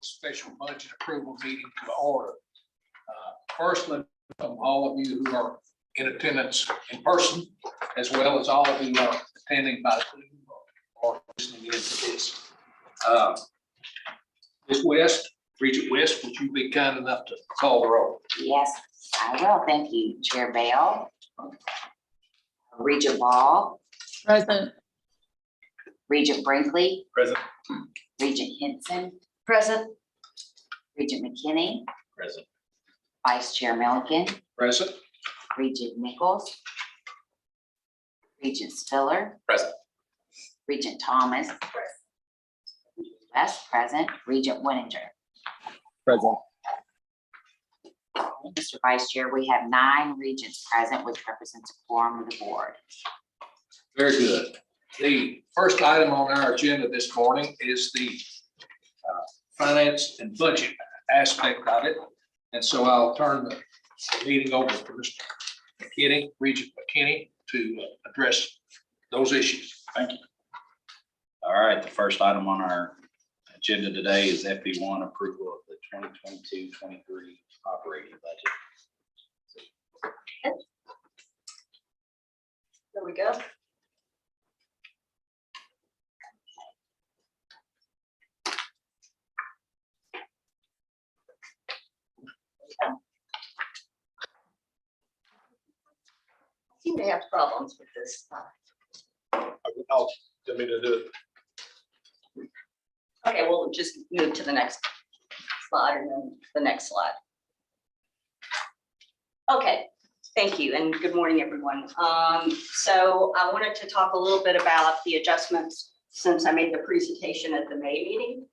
special budget approval meeting to order. First, let me welcome all of you who are in attendance in person, as well as all who are attending by Zoom or listening in to this. Ms. West, Bridgette West, would you be kind enough to call the roll? Yes, I will. Thank you, Chair Bell. Regent Ball. Present. Regent Brinkley. Present. Regent Henson. Present. Regent McKinney. Present. Vice Chair Milliken. Present. Regent Nichols. Regent Spiller. Present. Regent Thomas. West present. Regent Winninger. Present. Mr. Vice Chair, we have 9 regents present, which represents a quorum of the board. Very good. The first item on our agenda this morning is the finance and budget aspect of it. And so I'll turn the meeting over to Mr. McKinney, Regent McKinney, to address those issues. Thank you. All right, the first item on our agenda today is FB1 approval of the 2022-23 operating budget. There we go. I seem to have problems with this. I'll tell me to do it. Okay, we'll just move to the next slide and then the next slide. Okay, thank you and good morning, everyone. So I wanted to talk a little bit about the adjustments since I made the presentation at the May meeting.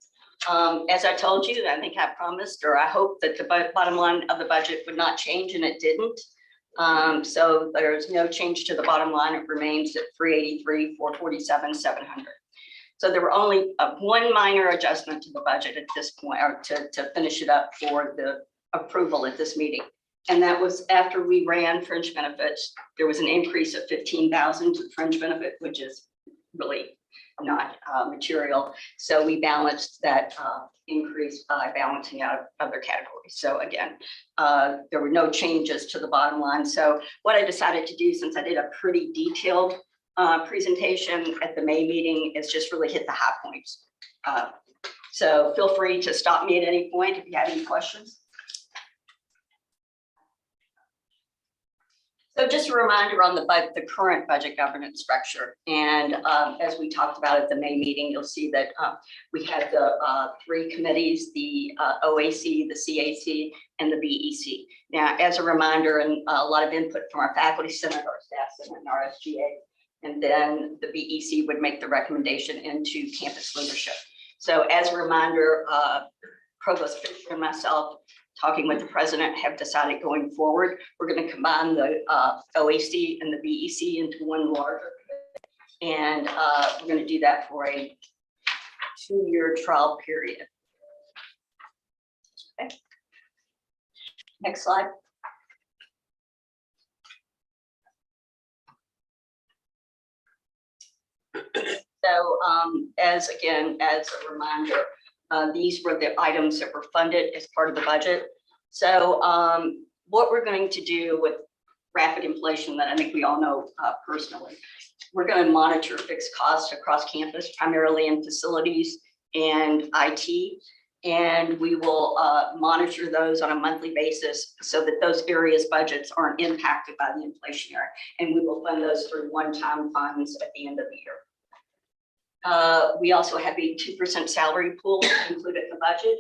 As I told you, I think I promised, or I hope that the bottom line of the budget would not change, and it didn't. So there's no change to the bottom line. It remains at 383, 447, 700. So there were only one minor adjustment to the budget at this point, or to finish it up for the approval at this meeting. And that was after we ran fringe benefits, there was an increase of 15,000 to fringe benefit, which is really not material. So we balanced that increase by balancing out other categories. So again, there were no changes to the bottom line. So what I decided to do, since I did a pretty detailed presentation at the May meeting, is just really hit the high points. So feel free to stop me at any point if you have any questions. So just a reminder on the current budget governance structure. And as we talked about at the May meeting, you'll see that we had the 3 committees, the OAC, the CAC, and the BEC. Now, as a reminder, and a lot of input from our faculty senate, our staff senate, and our SGA, and then the BEC would make the recommendation into campus leadership. So as a reminder, Provost Fisher and myself, talking with the president, have decided going forward, we're going to combine the OAC and the BEC into one larger committee. And we're going to do that for a 2-year trial period. Okay. Next slide. So as a reminder, these were the items that were funded as part of the budget. So what we're going to do with rapid inflation that I think we all know personally, we're going to monitor fixed costs across campus, primarily in facilities and IT. And we will monitor those on a monthly basis so that those various budgets aren't impacted by the inflationary. And we will fund those through one-time funds at the end of the year. We also have a 2% salary pool included in the budget.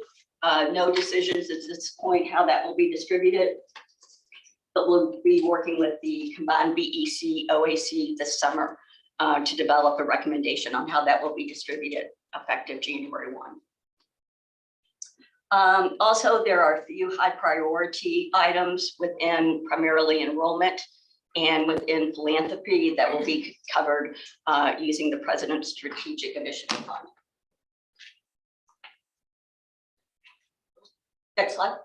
No decisions at this point how that will be distributed, but we'll be working with the combined BEC OAC this summer to develop a recommendation on how that will be distributed effective January 1. Also, there are a few high priority items within primarily enrollment and within philanthropy that will be covered using the President's Strategic Initiative Fund. Next slide.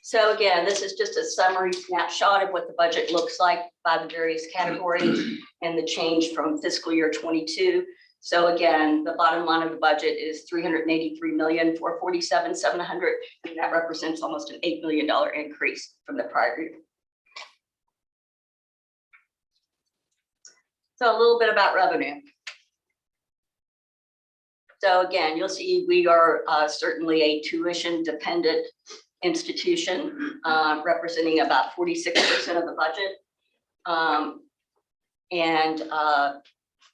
So again, this is just a summary snapshot of what the budget looks like by the various categories and the change from fiscal year 22 So again, the bottom line of the budget is $383,447,700, and that represents almost an $8 million increase from the prior year. So a little bit about revenue. So again, you'll see we are certainly a tuition dependent institution, representing about 46% of the budget.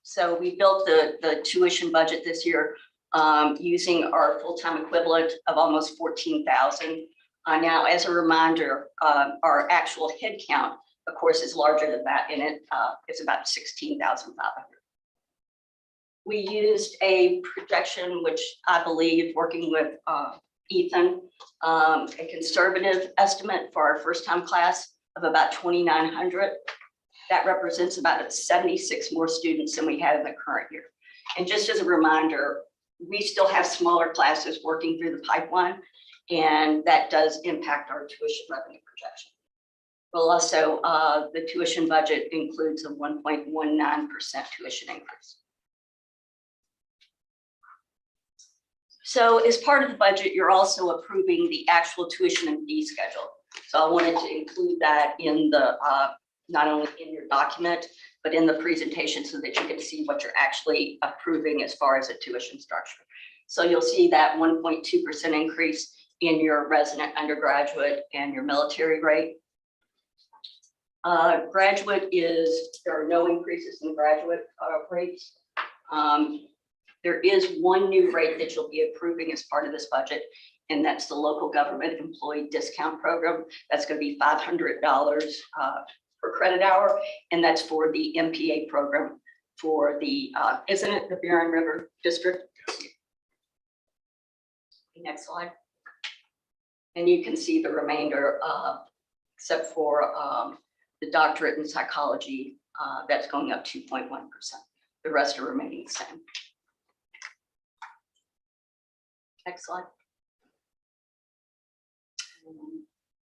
So we built the tuition budget this year using our full-time equivalent of almost 14,000. Now, as a reminder, our actual head count, of course, is larger than that, and it's about 16,500. We used a projection, which I believe, working with Ethan, a conservative estimate for our first-time class of about 2,900. That represents about 76 more students than we had in the current year. And just as a reminder, we still have smaller classes working through the pipeline, and that does impact our tuition revenue projection. Well, also, the tuition budget includes a 1.19% tuition increase. So as part of the budget, you're also approving the actual tuition and fee schedule. So I wanted to include that in the not only in your document, but in the presentation so that you can see what you're actually approving as far as a tuition structure. So you'll see that 1.2% increase in your resident undergraduate and your military rate. Graduate there are no increases in graduate rates. There is one new rate that you'll be approving as part of this budget, and that's the local government employee discount program. That's going to be $500 per credit hour, and that's for the MPA program for the, isn't it the Barron River District? Next slide. And you can see the remainder, except for the doctorate in psychology, that's going up 2.1%. The rest are remaining the same. Next slide.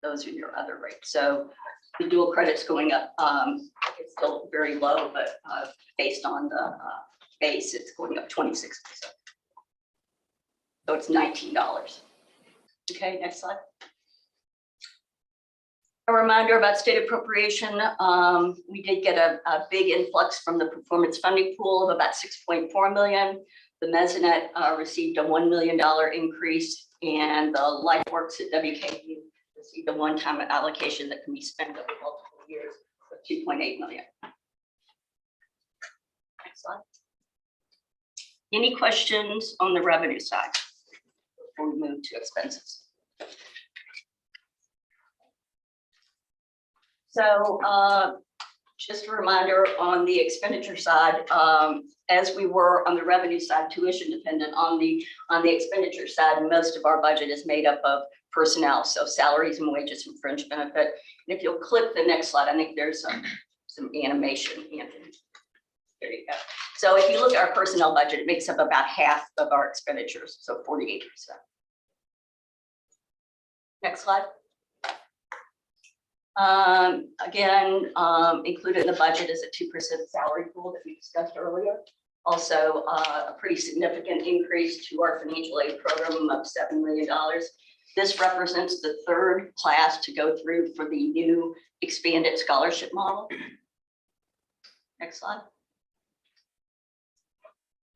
Those are your other rates. So the dual credits going up, it's still very low, but based on the base, it's going up 26%. So it's $19. Okay, next slide. A reminder about state appropriation. We did get a big influx from the performance funding pool of about 6.4 million. The mezzanette received a $1 million increase, and the LifeWorks at WKU received a one-time allocation that can be spent over multiple years of 2.8 million. Next slide. Any questions on the revenue side before we move to expenses? So just a reminder on the expenditure side, as we were on the revenue side, tuition dependent, on the expenditure side, most of our budget is made up of personnel, so salaries and wages and fringe benefit. And if you'll click the next slide, I think there's some animation. There you go. So if you look at our personnel budget, it makes up about half of our expenditures, so 48%. Next slide. Again, included in the budget is a 2% salary pool that we discussed earlier. Also, a pretty significant increase to our financial aid program of $7 million. This represents the third class to go through for the new expanded scholarship model. Next slide.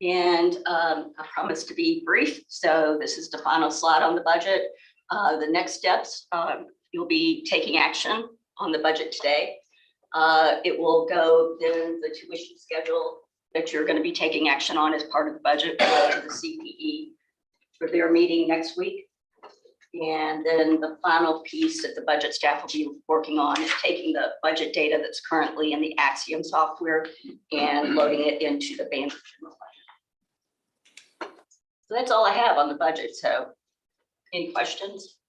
And I promise to be brief. So this is the final slide on the budget. The next steps, you'll be taking action on the budget today. It will go, then the tuition schedule that you're going to be taking action on as part of the budget will go to the CPE for their meeting next week. And then the final piece that the budget staff will be working on is taking the budget data that's currently in the Axiom software and loading it into the Banner general budget. So that's all I have on the budget. So any questions?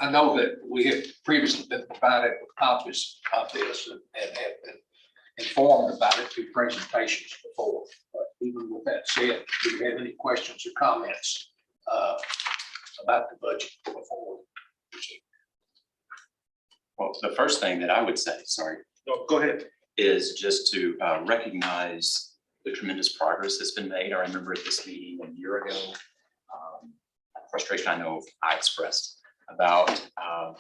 I know that we have previously been provided with copies of this and have been informed about it through presentations before. But even with that said, do you have any questions or comments about the budget before? Well, the first thing that I would say, sorry, No, go ahead. is just to recognize the tremendous progress that's been made. I remember at this meeting a year ago, frustration I know I expressed about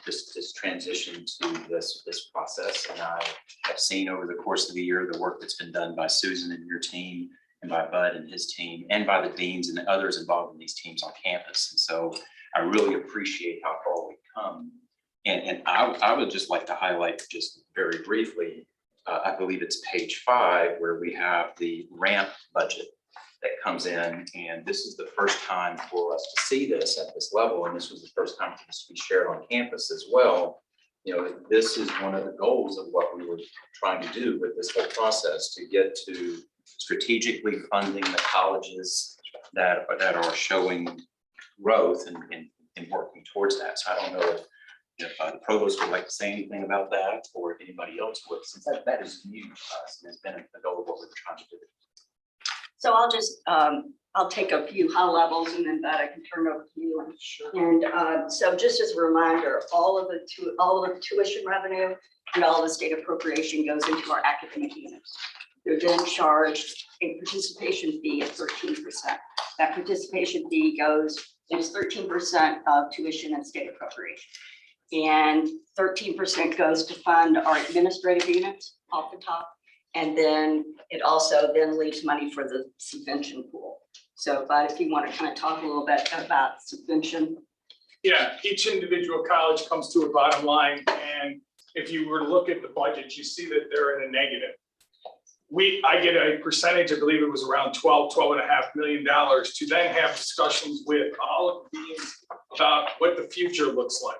this transition to this process. And I have seen over the course of the year the work that's been done by Susan and your team, and by Bud and his team, and by the deans and the others involved in these teams on campus. And so I really appreciate how far we've come. And I would just like to highlight just very briefly, I believe it's page 5, where we have the ramp budget that comes in. And this is the first time for us to see this at this level. And this was the first time for this to be shared on campus as well. You know, this is one of the goals of what we were trying to do with this whole process, to get to strategically funding the colleges that are showing growth and working towards that. So I don't know if the provost would like to say anything about that, or if anybody else would, since that is new to us and has been a goal of what we were trying to do. So I'll just, I'll take a few high levels and then that I can turn over to you. And so just as a reminder, all of the tuition revenue and all the state appropriation goes into our academic units. They're then charged a participation fee of 13%. That participation fee is 13% of tuition and state appropriation. And 13% goes to fund our administrative units off the top. And then it also then leaves money for the subvention pool. So, but if you want to kind of talk a little bit about subvention. Yeah, each individual college comes to a bottom line. And if you were to look at the budget, you see that they're in a negative. I get a percentage, I believe it was around $12.5 million, to then have discussions with all of these about what the future looks like.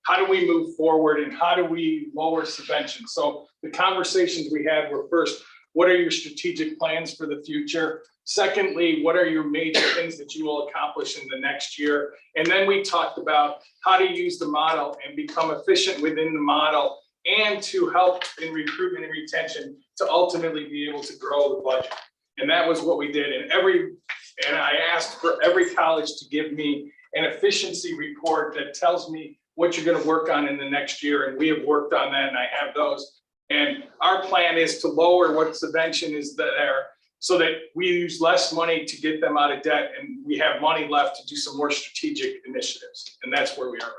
How do we move forward and how do we lower subvention? So the conversations we had were, first, what are your strategic plans for the future? Secondly, what are your major things that you will accomplish in the next year? And then we talked about how to use the model and become efficient within the model, and to help in recruitment and retention to ultimately be able to grow the budget. And that was what we did. And I asked for every college to give me an efficiency report that tells me what you're going to work on in the next year. And we have worked on that, and I have those. And our plan is to lower what subvention is there so that we use less money to get them out of debt, and we have money left to do some more strategic initiatives. And that's where we are.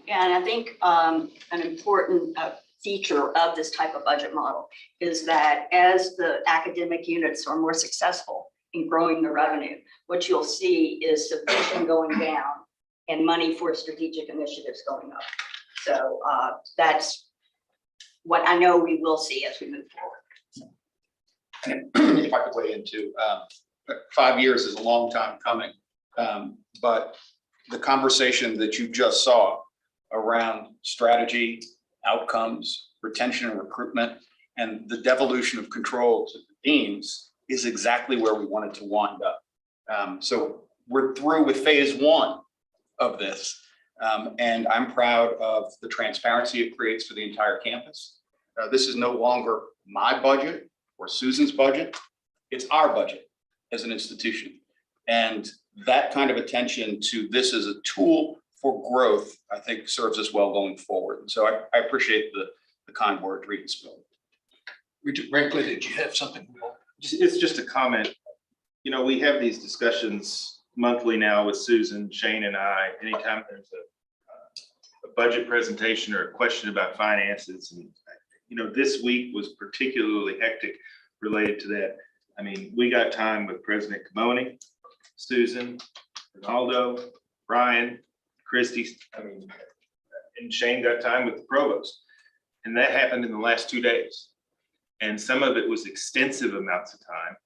And I think an important feature of this type of budget model is that as the academic units are more successful in growing the revenue, what you'll see is subvention going down and money for strategic initiatives going up. So that's what I know we will see as we move forward. If I could weigh in too, 5 years is a long time coming, but the conversation that you just saw around strategy, outcomes, retention and recruitment, and the devolution of control to the deans is exactly where we wanted to wind up. So we're through with phase 1 of this, and I'm proud of the transparency it creates for the entire campus. This is no longer my budget or Susan's budget, it's our budget as an institution. And that kind of attention to this as a tool for growth, I think, serves us well going forward. And so I appreciate the kind words Regents spoke. Regent Brinkley, did you have something? It's just a comment. You know, we have these discussions monthly now with Susan, Shane, and I. Anytime there's a budget presentation or a question about finances, and you know, this week was particularly hectic related to that. I mean, we got time with President Camoni, Susan, Ronaldo, Brian, Christie, and Shane got time with the provost. And that happened in the last 2 days. And some of it was extensive amounts of time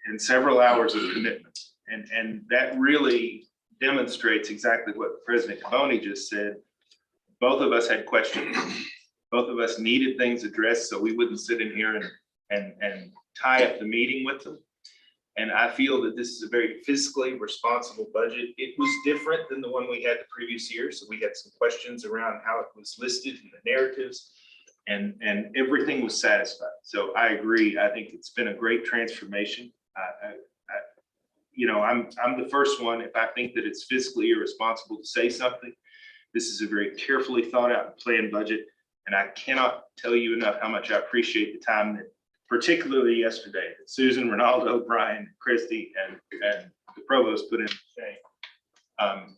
and several hours of commitment. And that really demonstrates exactly what President Camoni just said. Both of us had questions. Both of us needed things addressed so we wouldn't sit in here and tie up the meeting with them. And I feel that this is a very fiscally responsible budget. It was different than the one we had the previous year. So we had some questions around how it was listed in the narratives, and everything was satisfied. So I agree. I think it's been a great transformation. You know, I'm the first one, if I think that it's fiscally irresponsible, to say something. This is a very carefully thought out and planned budget. And I cannot tell you enough how much I appreciate the time that, particularly yesterday, that Susan, Ronaldo, Brian, Christy, and the provost put in.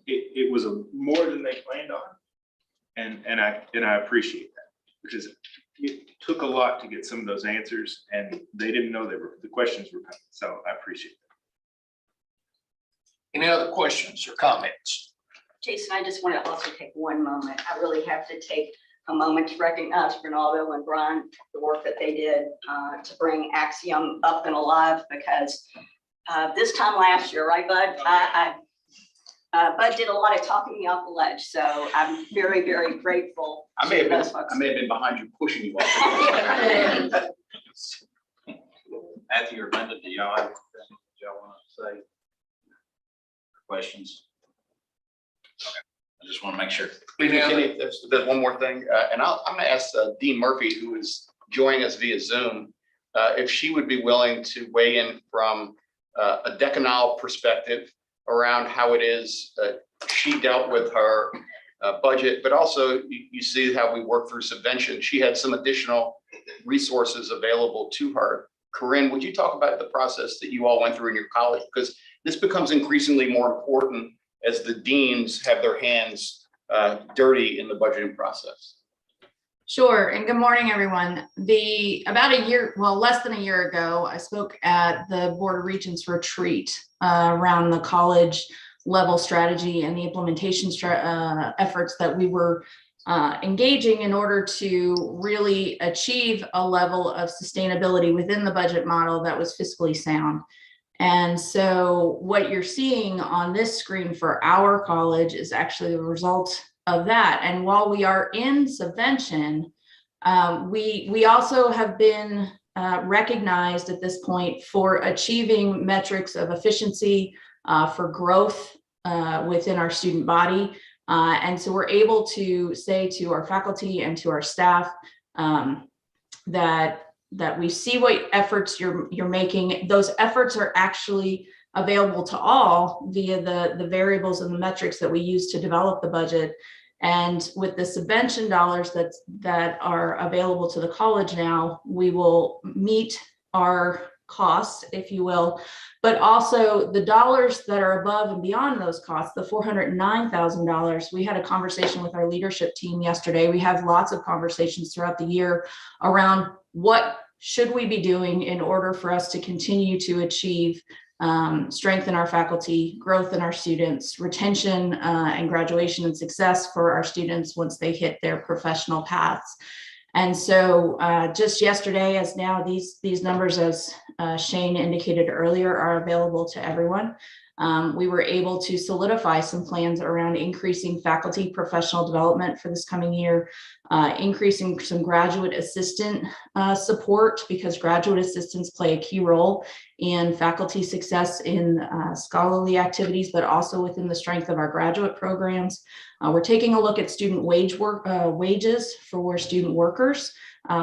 It was more than they planned on. And I appreciate that, because it took a lot to get some of those answers, and they didn't know the questions were coming. So I appreciate that. Any other questions or comments? Jason, I just want to also take one moment. I really have to take a moment to recognize Ronaldo and Brian, the work that they did to bring Axiom up and alive, because this time last year, right, Bud? Bud did a lot of talking me off the ledge, so I'm very, very grateful. I may to those have folks. been behind you, pushing you off. Matthew or Linda, do y'all have anything y'all want to say? Questions? Okay, I just want to make sure. Kenny, there's one more thing, and I'm going to ask Dean Murphy, who is joining us via Zoom, if she would be willing to weigh in from a decanal perspective around how it is she dealt with her budget, but also you see how we work through subvention. She had some additional resources available to her. Corinne, would you talk about the process that you all went through in your college? Because this becomes increasingly more important as the deans have their hands dirty in the budgeting process. Sure, and good morning, everyone. Less than a year ago, I spoke at the Board of Regents retreat around the college level strategy and the implementation efforts that we were engaging in order to really achieve a level of sustainability within the budget model that was fiscally sound. And so what you're seeing on this screen for our college is actually the result of that. And while we are in subvention, we also have been recognized at this point for achieving metrics of efficiency for growth within our student body. And so we're able to say to our faculty and to our staff that we see what efforts you're making. Those efforts are actually available to all via the variables and the metrics that we use to develop the budget. And with the subvention dollars that are available to the college now, we will meet our costs, if you will, but also the dollars that are above and beyond those costs, the $409,000. We had a conversation with our leadership team yesterday. We have lots of conversations throughout the year around what should we be doing in order for us to continue to achieve strength in our faculty, growth in our students, retention and graduation and success for our students once they hit their professional paths. And so just yesterday, as now these numbers, as Shane indicated earlier, are available to everyone. We were able to solidify some plans around increasing faculty professional development for this coming year, increasing some graduate assistant support, because graduate assistants play a key role in faculty success in scholarly activities, but also within the strength of our graduate programs. We're taking a look at student wages for student workers,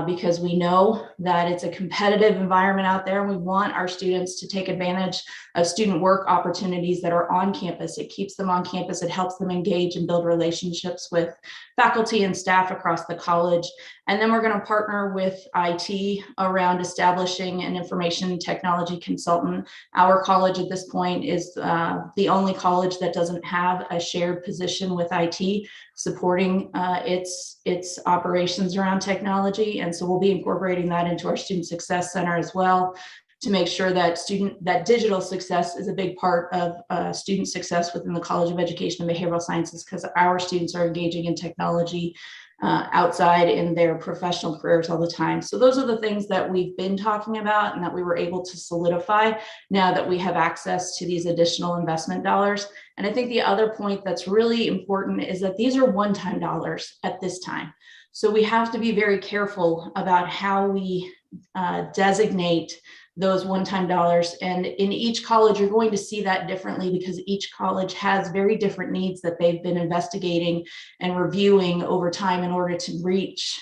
because we know that it's a competitive environment out there, and we want our students to take advantage of student work opportunities that are on campus. It keeps them on campus. It helps them engage and build relationships with faculty and staff across the college. And then we're going to partner with IT around establishing an information technology consultant. Our college at this point is the only college that doesn't have a shared position with IT supporting its operations around technology. And so we'll be incorporating that into our Student Success Center as well, to make sure that digital success is a big part of student success within the College of Education and Behavioral Sciences, because our students are engaging in technology outside in their professional careers all the time. So those are the things that we've been talking about and that we were able to solidify now that we have access to these additional investment dollars. And I think the other point that's really important is that these are one-time dollars at this time. So we have to be very careful about how we designate those one-time dollars. And in each college, you're going to see that differently, because each college has very different needs that they've been investigating and reviewing over time in order to reach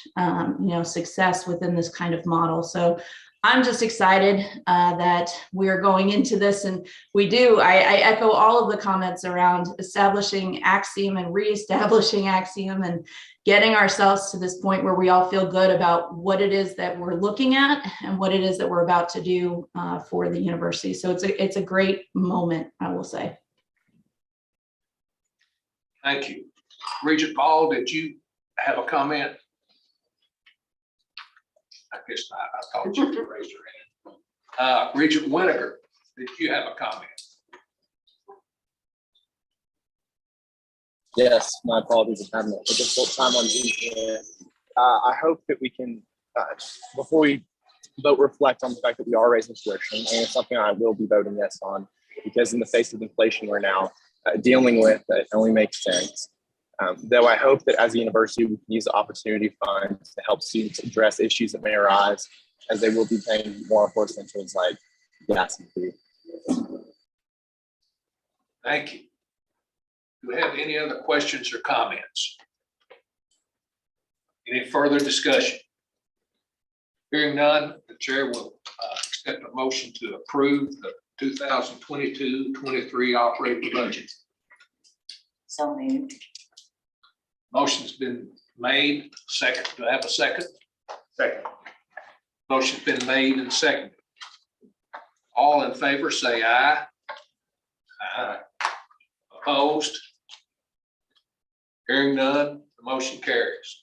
success within this kind of model. So I'm just excited that we're going into this, and I echo all of the comments around establishing Axiom and reestablishing Axiom and getting ourselves to this point where we all feel good about what it is that we're looking at and what it is that we're about to do for the university. So it's a great moment, I will say. Thank you. Regent Ball, did you have a comment? I guess not. I thought you could raise your hand. Regent Winiger, did you have a comment? Yes, my apologies for having a difficult time on Zoom here. I hope that we can, before we vote, reflect on the fact that we are raising tuition, and it's something I will be voting yes on, because in the face of inflation we're now dealing with, it only makes sense. Though I hope that as a university, we can use the opportunity funds to help students address issues that may arise, as they will be paying more for essentials like gas and food. Thank you. Do we have any other questions or comments? Any further discussion? Hearing none, the chair will accept a motion to approve the 2022-23 operating budget. So moved. Motion's been made. Second, do I have a second? Second. Motion's been made and seconded. All in favor, say aye. Aye. Opposed? Hearing none, the motion carries.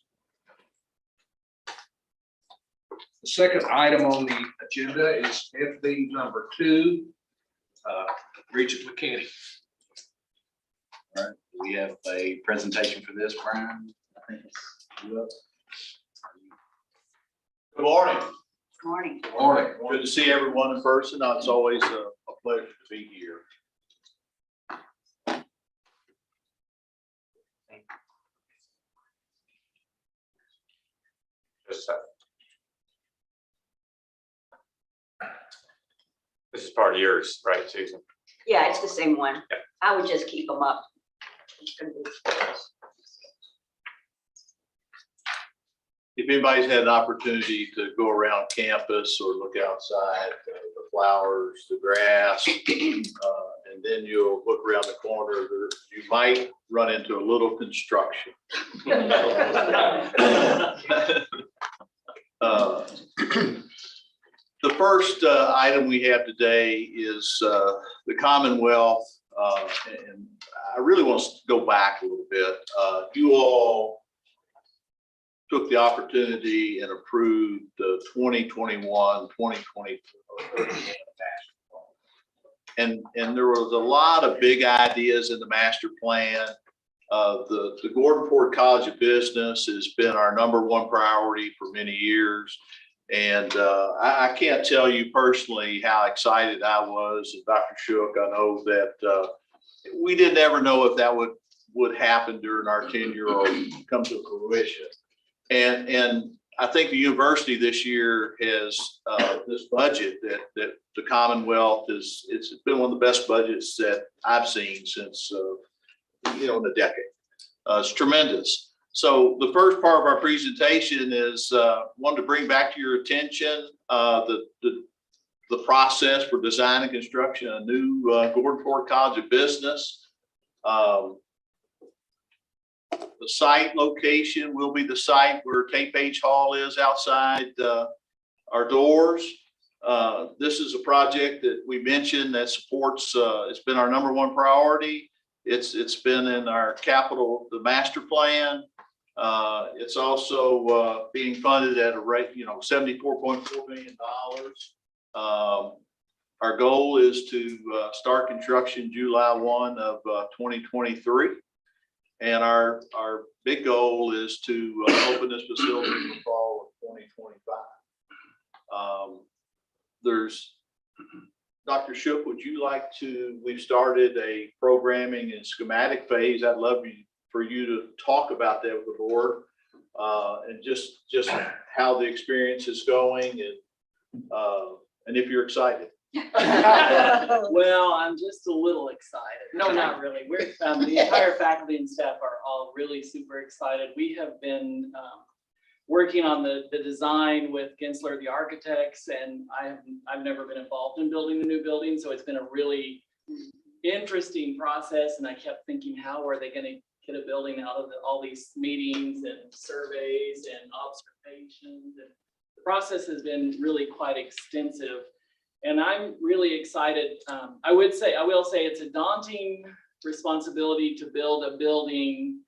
The second item on the agenda is FD number 2, Regent McKinney. All right, we have a presentation for this, Brian. I think it's you up. Good morning. Good morning. Morning. Good to see everyone in person. It's always a pleasure to be here. This is part of yours, right, Susan? Yeah, it's the same one. I would just keep them up. If anybody's had an opportunity to go around campus or look outside, the flowers, the grass, and then you'll look around the corner, you might run into a little construction. The first item we have today is the Commonwealth, and I really want to go back a little bit. You all took the opportunity and approved the 2021-2024. And there was a lot of big ideas in the master plan. The Gordon Ford College of Business has been our #1 priority for many years. And I can't tell you personally how excited I was, and Dr. Shook, I know that we didn't ever know if that would happen during our tenure or come to fruition. And I think the university this year has this budget that the Commonwealth it's been one of the best budgets that I've seen since the decade. It's tremendous. So the first part of our presentation is wanted to bring back to your attention the process for design and construction of a new Gordon Ford College of Business. The site location will be the site where Tape H Hall is outside our doors. This is a project that we mentioned that supports, it's been our #1 priority. It's been in our capital, the master plan. It's also being funded at a rate, $74.4 million. Our goal is to start construction July 1 of 2023. And our big goal is to open this facility in the fall of 2025. There's, Dr. Shook, would you like to, we've started a programming and schematic phase. I'd love for you to talk about that with the board and just how the experience is going and if you're excited. Well, I'm just a little excited. No, not really. We're the entire faculty and staff are all really super excited. We have been working on the design with Gensler, the architects, and I've never been involved in building a new building, so it's been a really interesting process. And I kept thinking, how are they gonna get a building out of all these meetings and surveys and observations? And the process has been really quite extensive. And I'm really excited. I will say it's a daunting responsibility to build a building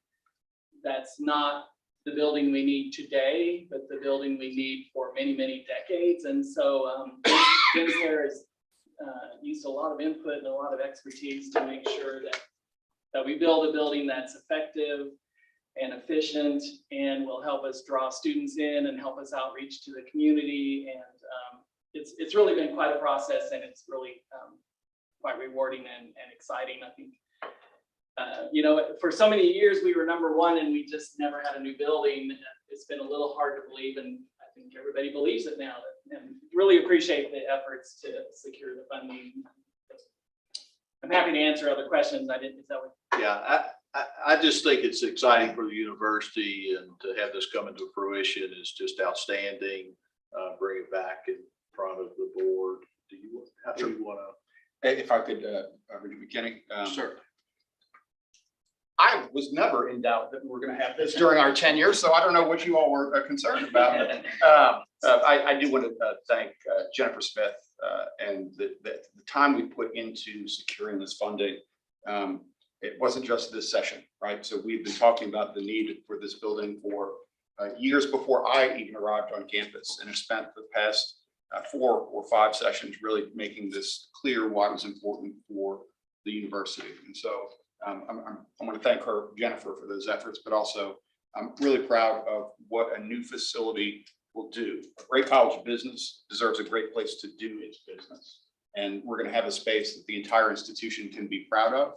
that's not the building we need today, but the building we need for many, many decades. And so Gensler has used a lot of input and a lot of expertise to make sure that we build a building that's effective and efficient and will help us draw students in and help us outreach to the community. And it's really been quite a process, and it's really quite rewarding and exciting. I think, for so many years we were #1 and we just never had a new building. It's been a little hard to believe, and I think everybody believes it now. And really appreciate the efforts to secure the funding. I'm happy to answer other questions. Yeah, I just think it's exciting for the university, and to have this come into fruition is just outstanding. Bring it back in front of the board. How do you want to? If I could, Regent McKinney. Sir. I was never in doubt that we were going to have this during our tenure, so I don't know what you all were concerned about. I do want to thank Jennifer Smith and the time we put into securing this funding. It wasn't just this session, right? So we've been talking about the need for this building for years before I even arrived on campus, and have spent the past 4 or 5 sessions really making this clear why it was important for the university. And so I want to thank her, Jennifer, for those efforts, but also I'm really proud of what a new facility will do. A great college of business deserves a great place to do its business. And we're going to have a space that the entire institution can be proud of.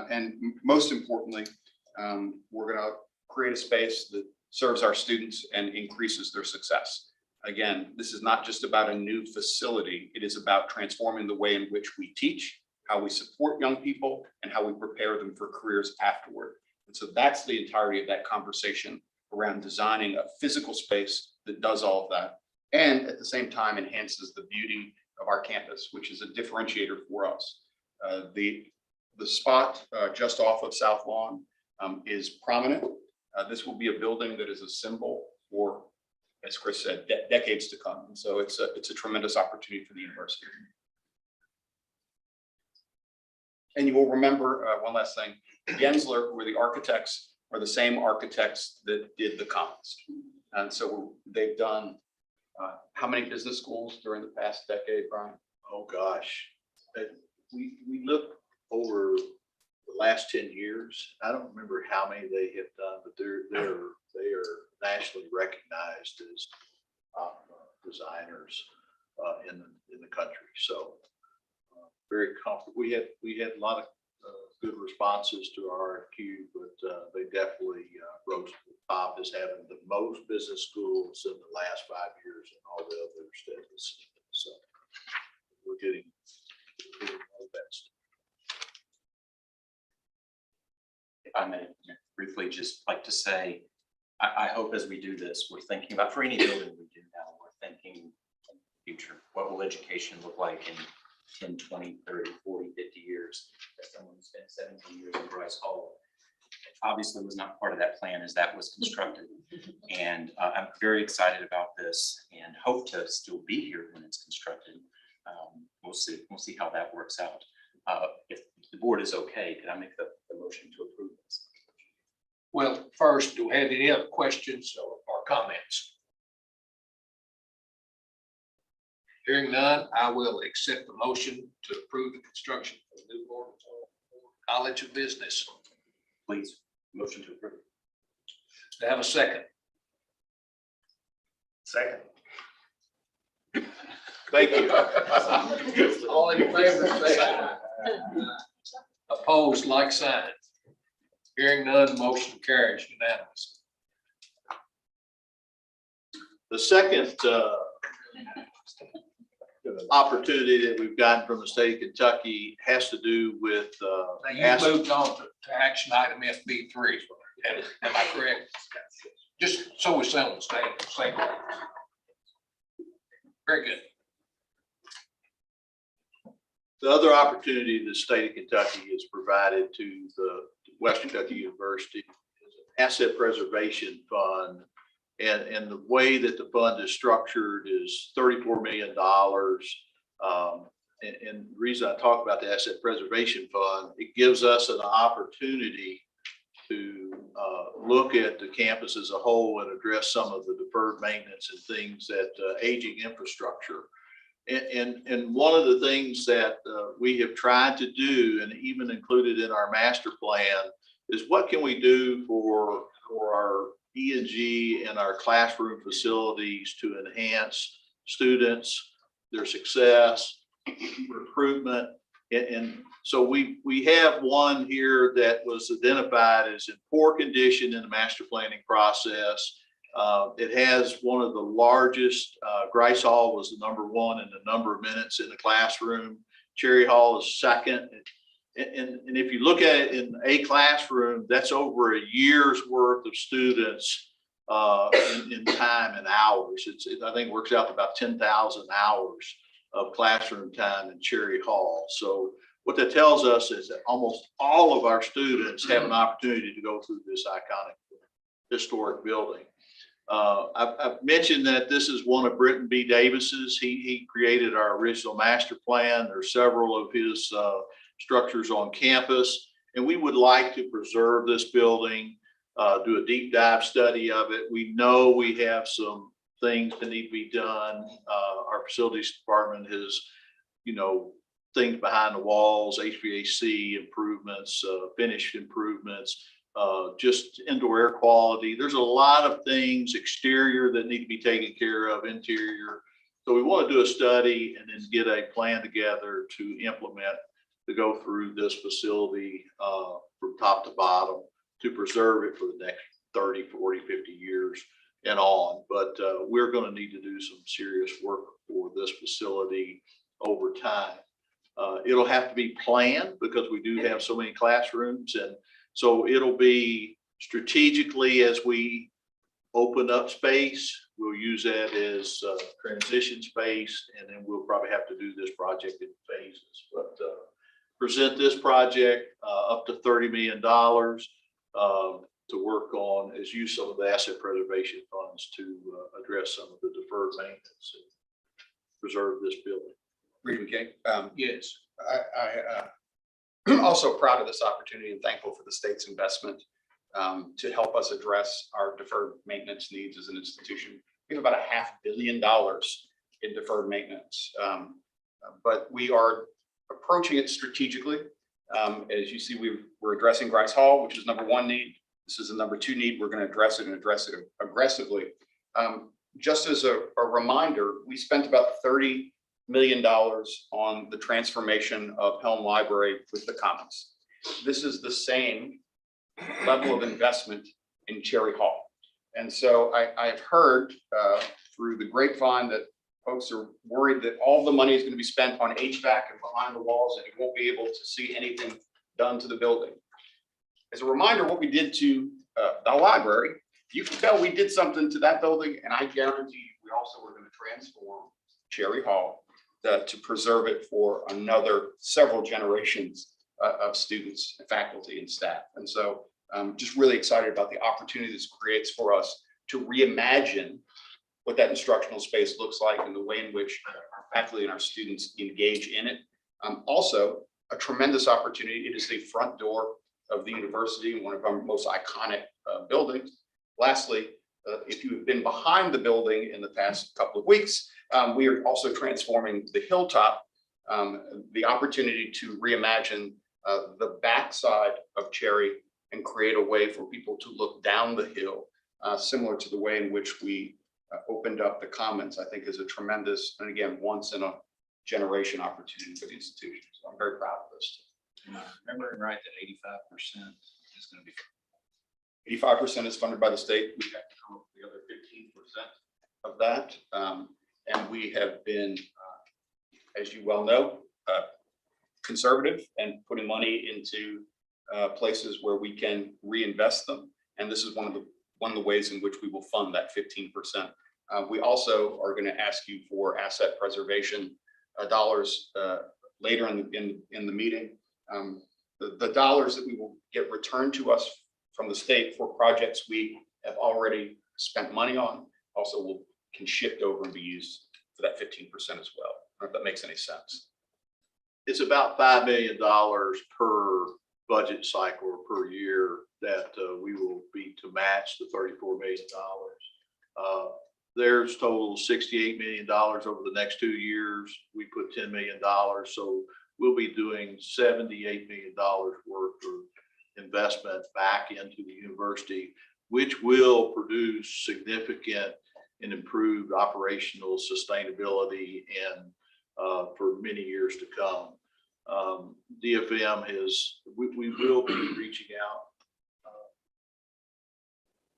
And most importantly, we're going to create a space that serves our students and increases their success. Again, this is not just about a new facility. It is about transforming the way in which we teach, how we support young people, and how we prepare them for careers afterward. And so that's the entirety of that conversation around designing a physical space that does all of that, and at the same time enhances the beauty of our campus, which is a differentiator for us. The spot just off of South Lawn is prominent. This will be a building that is a symbol for, as Chris said, decades to come. And so it's a tremendous opportunity for the university. And you will remember one last thing, Gensler, where the architects are the same architects that did the Commons. And so they've done how many business schools during the past decade, Brian? Oh, gosh. We look over the last 10 years. I don't remember how many they have done, but they are nationally recognized as designers in the country. So very comfortable. We had a lot of good responses to our RFQ, but they definitely rose to the top as having the most business schools in the last 5 years and all the other states. So we're getting our best. If I may briefly just like to say, I hope as we do this, we're thinking about, for any building we do now, we're thinking in the future, what will education look like in 10, 20, 30, 40, 50 years? As someone who spent 17 years in Bryce Hall, obviously was not part of that plan as that was constructed. And I'm very excited about this and hope to still be here when it's constructed. We'll see how that works out. If the board is okay, can I make the motion to approve this? Well, first, do we have any other questions or comments? Hearing none, I will accept the motion to approve the construction of the new College of Business. Please, motion to approve. Do I have a second? Second. Thank you. All in favor, say aye. Opposed, like sign. Hearing none, motion carries unanimous. The second opportunity that we've gotten from the state of Kentucky has to do with Now you moved on to action item FB3. Am I correct? just so we stay on the same page. Very good. The other opportunity the state of Kentucky has provided to the Western Kentucky University is an asset preservation fund. And the way that the fund is structured is $34 million. And the reason I talk about the asset preservation fund, it gives us an opportunity to look at the campus as a whole and address some of the deferred maintenance and things that aging infrastructure. And one of the things that we have tried to do, and even included in our master plan, is what can we do for our E&G and our classroom facilities to enhance students, their success, recruitment. And so we have one here that was identified as in poor condition in the master planning process. It has one of the largest, Grice Hall was the #1 in the number of minutes in the classroom. Cherry Hall is second. And if you look at it in a classroom, that's over a year's worth of students in time and hours. I think it works out to about 10,000 hours of classroom time in Cherry Hall. So what that tells us is that almost all of our students have an opportunity to go through this iconic historic building. I've mentioned that this is one of Britton B. Davis's. He created our original master plan. There's several of his structures on campus, and we would like to preserve this building, do a deep dive study of it. We know we have some things that need to be done. Our facilities department has, things behind the walls, HVAC improvements, finish improvements, just indoor air quality. There's a lot of things, exterior, that need to be taken care of, interior. So we want to do a study and then get a plan together to implement, to go through this facility from top to bottom, to preserve it for the next 30, 40, 50 years and on. But we're going to need to do some serious work for this facility over time. It'll have to be planned because we do have so many classrooms, and so it'll be strategically, as we open up space, we'll use that as transition space, and then we'll probably have to do this project in phases. But present this project up to $30 million to work on, is use some of the asset preservation funds to address some of the deferred maintenance and preserve this building. Regent King. Yes. I'm also proud of this opportunity and thankful for the state's investment to help us address our deferred maintenance needs as an institution. We have about $500 million in deferred maintenance, but we are approaching it strategically. As you see, we're addressing Grice Hall, which is #1 need. This is a #2 need. We're going to address it and address it aggressively. Just as a reminder, we spent about $30 million on the transformation of Helm Library with the Commons. This is the same level of investment in Cherry Hall. And so I've heard through the grapevine that folks are worried that all the money is going to be spent on HVAC and behind the walls, and you won't be able to see anything done to the building. As a reminder, what we did to the library, you can tell we did something to that building, and I guarantee you, we also were going to transform Cherry Hall to preserve it for another several generations of students, faculty, and staff. And so I'm just really excited about the opportunity this creates for us to reimagine what that instructional space looks like and the way in which our faculty and our students engage in it. Also, a tremendous opportunity. It is the front door of the university, one of our most iconic buildings. Lastly, if you have been behind the building in the past couple of weeks, we are also transforming the hilltop, the opportunity to reimagine the backside of Cherry and create a way for people to look down the hill, similar to the way in which we opened up the Commons, I think is a tremendous, and again, once in a generation opportunity for the institution. So I'm very proud of this. Remembering right that 85% is going to be 85% is funded by the state. We have to come up with the other 15% of that. And we have been, as you well know, conservative and putting money into places where we can reinvest them. And this is one of the one of the ways in which we will fund that 15%. We also are going to ask you for asset preservation dollars later in the meeting. The dollars that we will get returned to us from the state for projects we have already spent money on also can shift over and be used for that 15% as well. I don't know if that makes any sense. It's about $5 million per budget cycle or per year that we will be to match the $34 million. There's total $68 million over the next 2 years. We put $10 million. So we'll be doing $78 million worth of investment back into the university, which will produce significant and improved operational sustainability and for many years to come. DFM we will be reaching out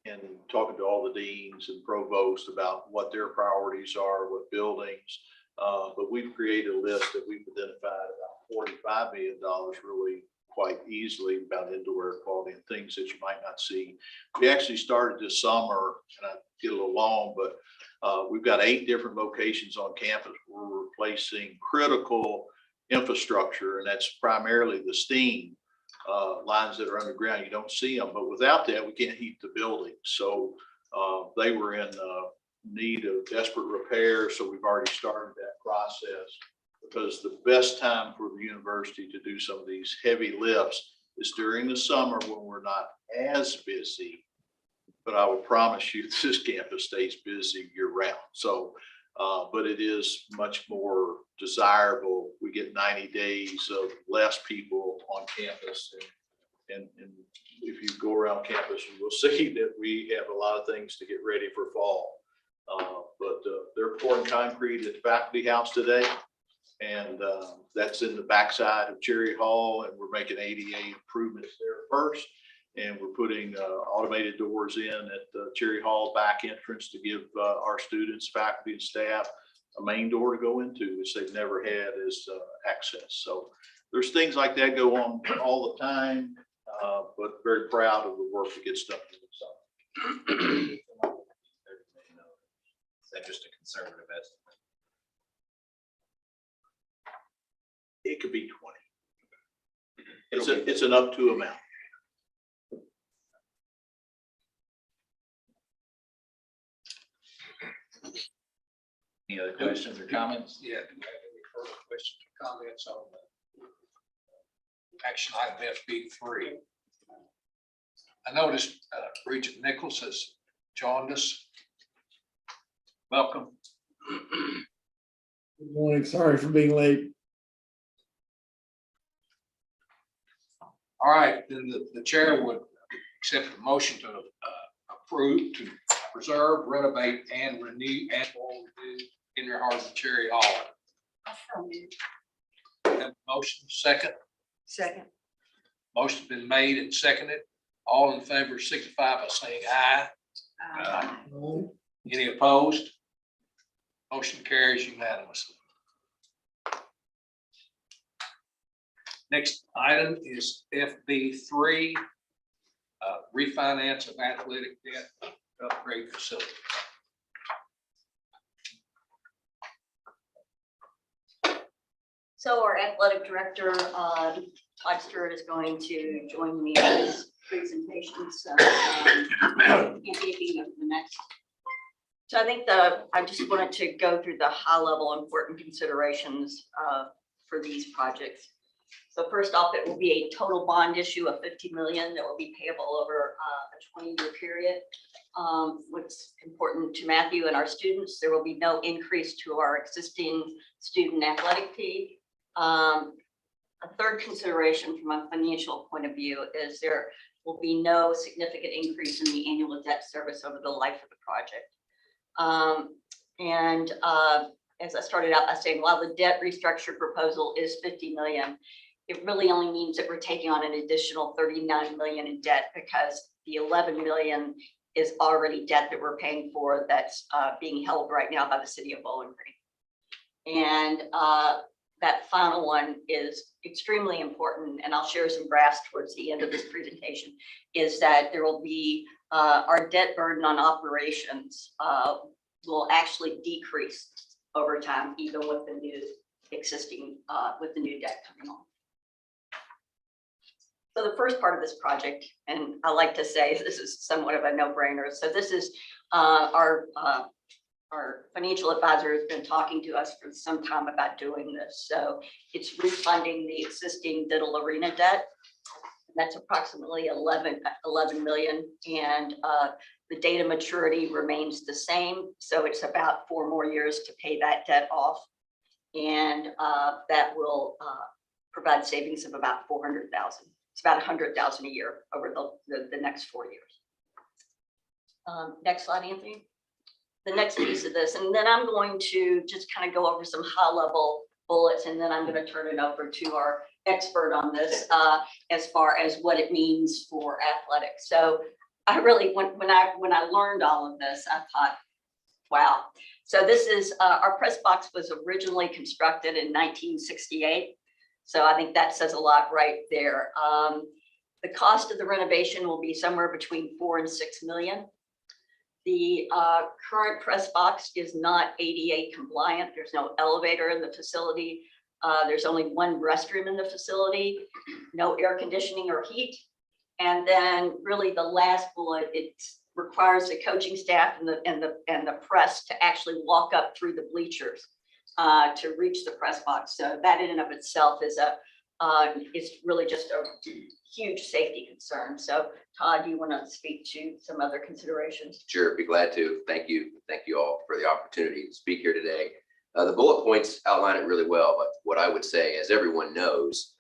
and talking to all the deans and provosts about what their priorities are, what buildings. But we've created a list that we've identified about $45 million really quite easily about indoor air quality and things that you might not see. We actually started this summer, and I get a little long, but we've got 8 different locations on campus. We're replacing critical infrastructure, and that's primarily the steam lines that are underground. You don't see them, but without that, we can't heat the building. So they were in need of desperate repair. So we've already started that process, because the best time for the university to do some of these heavy lifts is during the summer when we're not as busy. But I would promise you this campus stays busy year round. So, but it is much more desirable. We get 90 days of less people on campus. And if you go around campus, you will see that we have a lot of things to get ready for fall. But they're pouring concrete at the faculty house today. And that's in the backside of Cherry Hall, and we're making ADA improvements there first. And we're putting automated doors in at the Cherry Hall back entrance to give our students, faculty, and staff a main door to go into, which they've never had as access. So there's things like that go on all the time, but very proud of the work that gets done. Is that just a conservative estimate? It could be 20. It's an up to amount. Any other questions or comments? Yeah, do you have any further questions or comments on the action item FB3? I noticed Bridgette Nichols has joined us. Welcome. Good morning. Sorry for being late. All right, then the chair would accept the motion to approve, to preserve, renovate, and renew in your heart of Cherry Hall. Have a motion, second. Second. Motion's been made and seconded. All in favor signify by saying aye. Any opposed? Motion carries unanimously. Next item is FB3, refinance of athletic debt upgrade facility. So our athletic director, Todd Stewart, is going to join me in this presentation. So can't be the next. So I think I just wanted to go through the high level important considerations for these projects. So first off, it will be a total bond issue of $50 million that will be payable over a 20-year period. What's important to Matthew and our students, there will be no increase to our existing student athletic fee. A third consideration from a financial point of view is there will be no significant increase in the annual debt service over the life of the project. As I started out by saying, while the debt restructure proposal is $50 million, it really only means that we're taking on an additional $39 million in debt, because the $11 million is already debt that we're paying for that's being held right now by the city of Bowling Green. And that final one is extremely important, and I'll share some graphs towards the end of this presentation, is that there will be, our debt burden on operations will actually decrease over time, even with the new existing, with the new debt coming on. So the first part of this project, and I like to say this is somewhat of a no-brainer. So this is our financial advisor has been talking to us for some time about doing this. So it's refunding the existing Diddle Arena debt. That's approximately 11 million, and the date of maturity remains the same. So it's about 4 more years to pay that debt off, and that will provide savings of about 400,000. It's about 100,000 a year over the next 4 years. Next slide, Anthony. The next piece of this, and then I'm going to just kind of go over some high-level bullets, and then I'm going to turn it over to our expert on this as far as what it means for athletics. So I really, when I learned all of this, I thought, wow. So this is our press box was originally constructed in 1968. So I think that says a lot right there. The cost of the renovation will be somewhere between 4 and 6 million. The current press box is not ADA compliant. There's no elevator in the facility. There's only 1 restroom in the facility, no air conditioning or heat. And then really the last bullet, it requires the coaching staff and the press to actually walk up through the bleachers to reach the press box. So that in and of itself is really just a huge safety concern. So Todd, do you want to speak to some other considerations? Sure, be glad to. Thank you. Thank you all for the opportunity to speak here today. The bullet points outline it really well, but what I would say, as everyone knows,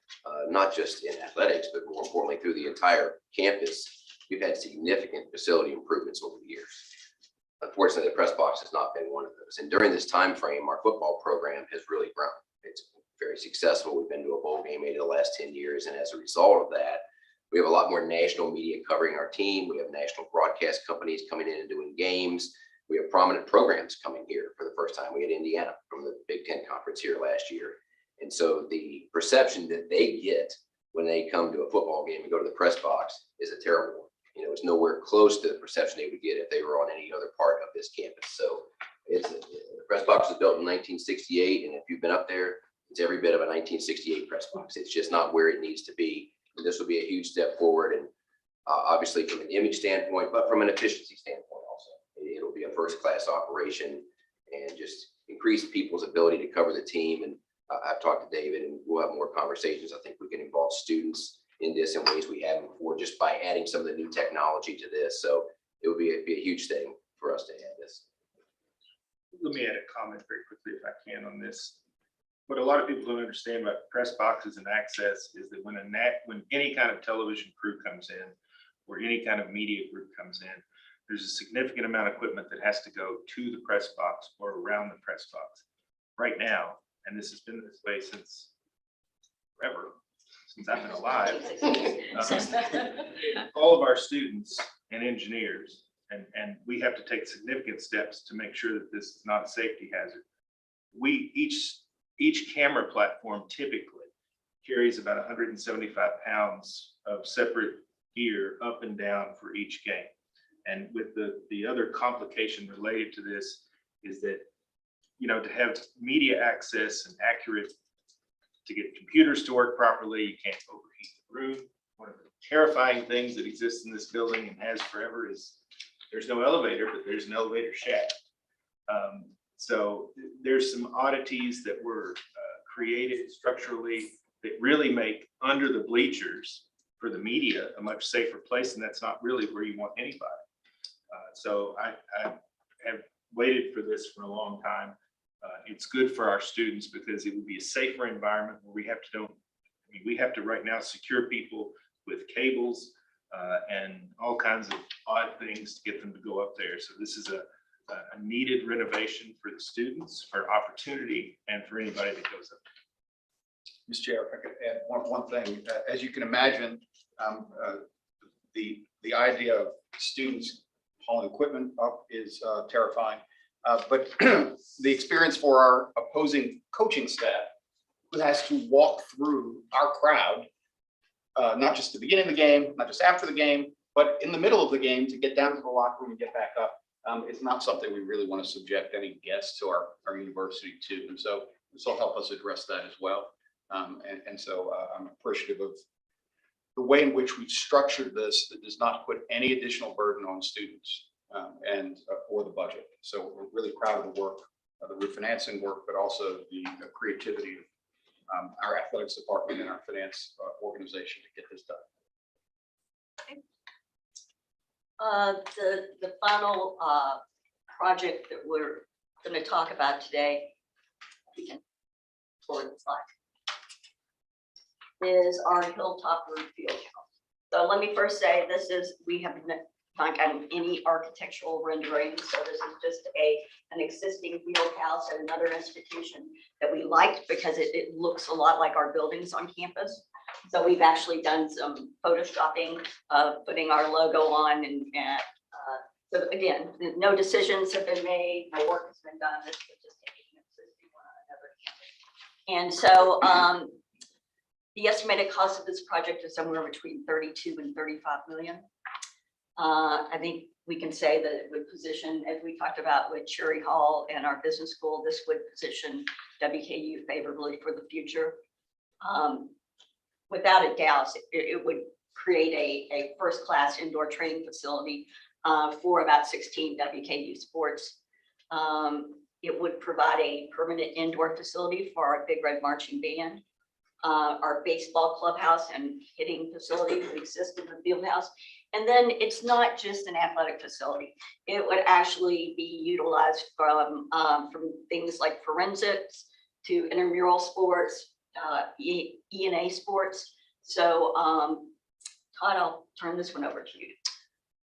not just in athletics, but more importantly through the entire campus, we've had significant facility improvements over the years. Unfortunately, the press box has not been one of those. And during this time frame, our football program has really grown. It's very successful. We've been to a bowl game 8 of the last 10 years. And as a result of that, we have a lot more national media covering our team. We have national broadcast companies coming in and doing games. We have prominent programs coming here for the first time. We had Indiana from the Big Ten Conference here last year. And so the perception that they get when they come to a football game and go to the press box is a terrible one. You know, it's nowhere close to the perception they would get if they were on any other part of this campus. So the press box was built in 1968. And if you've been up there, it's every bit of a 1968 press box. It's just not where it needs to be. And this will be a huge step forward. And obviously from an image standpoint, but from an efficiency standpoint also. It'll be a first-class operation and just increase people's ability to cover the team. And I've talked to David, and we'll have more conversations. I think we can involve students in this in ways we haven't before, just by adding some of the new technology to this. So it would be a huge thing for us to add this. Let me add a comment very quickly if I can on this. What a lot of people don't understand about press boxes and access is that when any kind of television crew comes in or any kind of media group comes in, there's a significant amount of equipment that has to go to the press box or around the press box. Right now, and this has been this way since forever, since I've been alive, all of our students and engineers, and we have to take significant steps to make sure that this is not a safety hazard. Each camera platform typically carries about 175 pounds of separate gear up and down for each game. And with the other complication related to this is that, you know, to have media access and accurate, to get computers to work properly, you can't overheat the room. One of the terrifying things that exists in this building and has forever is there's no elevator, but there's an elevator shaft. So there's some oddities that were created structurally that really make under the bleachers for the media a much safer place, and that's not really where you want anybody. So I have waited for this for a long time. It's good for our students because it will be a safer environment where we have to right now secure people with cables and all kinds of odd things to get them to go up there. So this is a needed renovation for the students, for opportunity, and for anybody that goes up. Mr. Chair, if I could add one thing. As you can imagine, the idea of students hauling equipment up is terrifying. But the experience for our opposing coaching staff who has to walk through our crowd, not just the beginning of the game, not just after the game, but in the middle of the game to get down to the locker room and get back up. It's not something we really want to subject any guests to our university to. And so this will help us address that as well. So I'm appreciative of the way in which we've structured this that does not put any additional burden on students or the budget. So we're really proud of the work, the refinancing work, but also the creativity of our athletics department and our finance organization to get this done. The final project that we're going to talk about today, we can forward the slide, is our Hilltop Roof Field House. So let me first say we have not gotten any architectural rendering. So this is just an existing field house at another institution that we liked because it looks a lot like our buildings on campus. So we've actually done some photoshopping, putting our logo on, and so again, no decisions have been made, no work has been done. It's just taking an existing one on another campus. And so the estimated cost of this project is somewhere between 32 and 35 million. I think we can say that it would position, as we talked about with Cherry Hall and our business school, this would position WKU favorably for the future. Without a doubt, it would create a first-class indoor training facility for about 16 WKU sports. It would provide a permanent indoor facility for our Big Red Marching Band. Our baseball clubhouse and hitting facility would exist in the field house. And then it's not just an athletic facility. It would actually be utilized from things like forensics to intramural sports, E&A sports. So Todd, I'll turn this one over to you.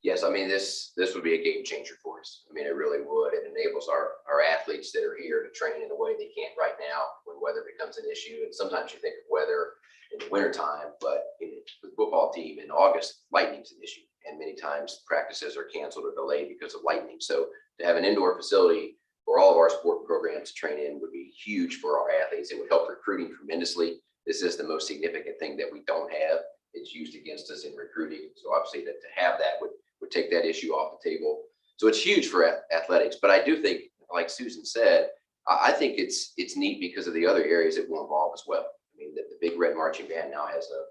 Yes, I mean, this would be a game changer for us. I mean, it really would. It enables our athletes that are here to train in a way they can't right now when weather becomes an issue. And sometimes you think of weather in the wintertime, but with the football team in August, lightning's an issue. And many times practices are canceled or delayed because of lightning. So to have an indoor facility for all of our sport programs to train in would be huge for our athletes. It would help recruiting tremendously. This is the most significant thing that we don't have. It's used against us in recruiting. So obviously that to have that would take that issue off the table. So it's huge for athletics. But I do think, like Susan said, I think it's neat because of the other areas it will involve as well. I mean, the Big Red Marching Band now has a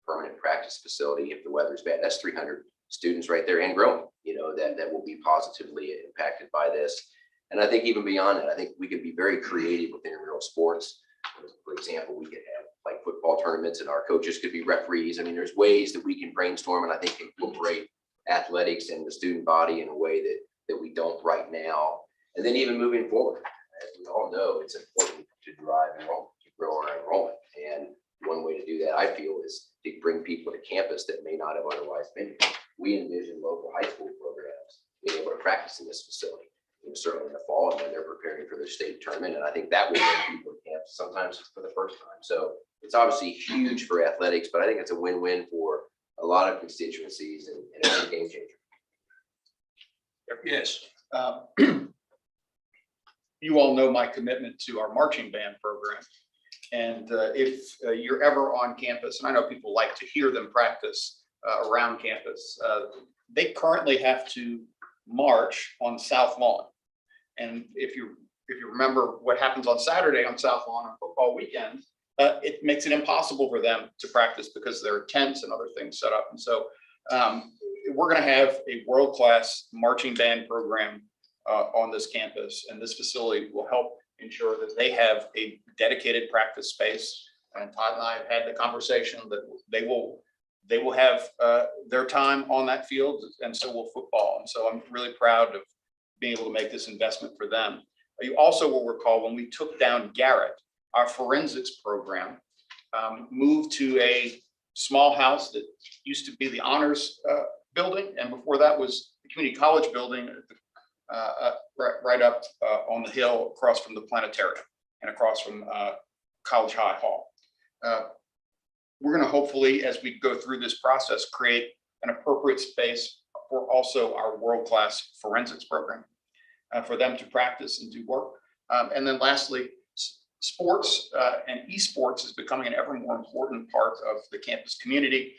permanent practice facility if the weather's bad. That's 300 students right there and growing, that will be positively impacted by this. And I think even beyond that, I think we could be very creative with intramural sports. For example, we could have like football tournaments and our coaches could be referees. I mean, there's ways that we can brainstorm and I think incorporate athletics and the student body in a way that we don't right now. And then even moving forward, as we all know, it's important to drive enrollment, to grow our enrollment. And one way to do that, I feel, is to bring people to campus that may not have otherwise been. We envision local high school programs being able to practice in this facility, certainly in the fall and when they're preparing for their state tournament. And I think that will bring people to campus sometimes for the first time. So it's obviously huge for athletics, but I think it's a win-win for a lot of constituencies and it's a game changer. Yes. You all know my commitment to our marching band program. And if you're ever on campus, and I know people like to hear them practice around campus, they currently have to march on South Lawn. And if you remember what happens on Saturday on South Lawn on football weekend, it makes it impossible for them to practice because there are tents and other things set up. And so we're going to have a world-class marching band program on this campus, and this facility will help ensure that they have a dedicated practice space. And Todd and I have had the conversation that they will have their time on that field, and so will football. And so I'm really proud of being able to make this investment for them. You also will recall when we took down Garrett, our forensics program moved to a small house that used to be the honors building, and before that was the community college building right up on the hill across from the planetarium and across from College High Hall. We're going to hopefully, as we go through this process, create an appropriate space for also our world-class forensics program for them to practice and do work. And then lastly, sports and esports is becoming an ever more important part of the campus community.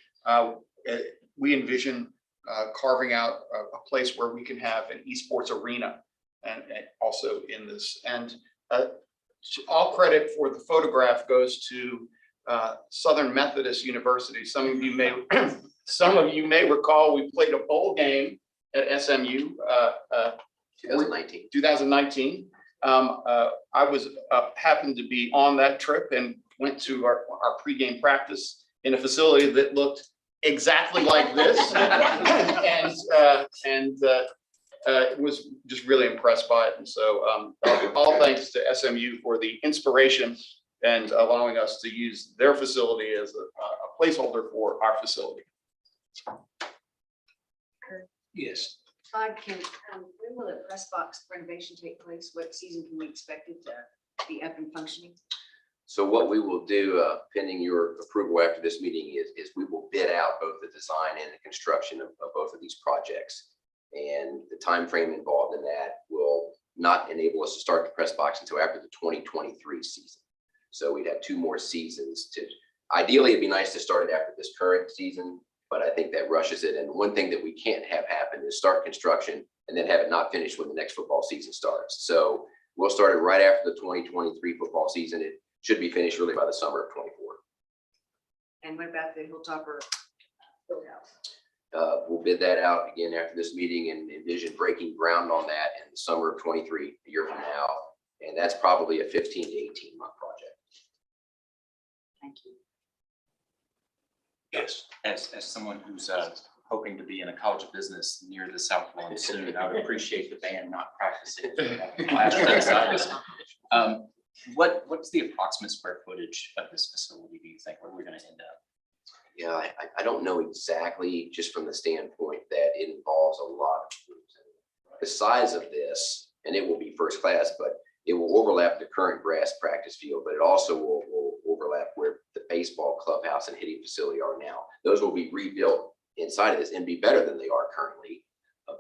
We envision carving out a place where we can have an esports arena and also in this. And all credit for the photograph goes to Southern Methodist University. Some of you may recall we played a bowl game at SMU 2019. I was happened to be on that trip and went to our pregame practice in a facility that looked exactly like this, and was just really impressed by it. And so all thanks to SMU for the inspiration and allowing us to use their facility as a placeholder for our facility. Yes. When will the press box renovation take place? What season can we expect it to be up and functioning? So what we will do, pending your approval after this meeting, is we will bid out both the design and the construction of both of these projects. And the time frame involved in that will not enable us to start the press box until after the 2023 season. So we'd have 2 more seasons to, ideally, it'd be nice to start it after this current season, but I think that rushes it. And one thing that we can't have happen is start construction and then have it not finished when the next football season starts. So we'll start it right after the 2023 football season. It should be finished really by the summer of 24. And what about the Hilltopper field house? We'll bid that out again after this meeting and envision breaking ground on that in the summer of 23, a year from now. And that's probably a 15 to 18 month project. Thank you. Yes. As someone who's hoping to be in a college of business near the South Lawn soon, I would appreciate the band not practicing. What's the approximate square footage of this facility, do you think, where we're going to end up? Yeah, I don't know exactly, just from the standpoint that it involves a lot of groups. The size of this, and it will be first class, but it will overlap the current grass practice field, but it also will overlap where the baseball clubhouse and hitting facility are now. Those will be rebuilt inside of this and be better than they are currently.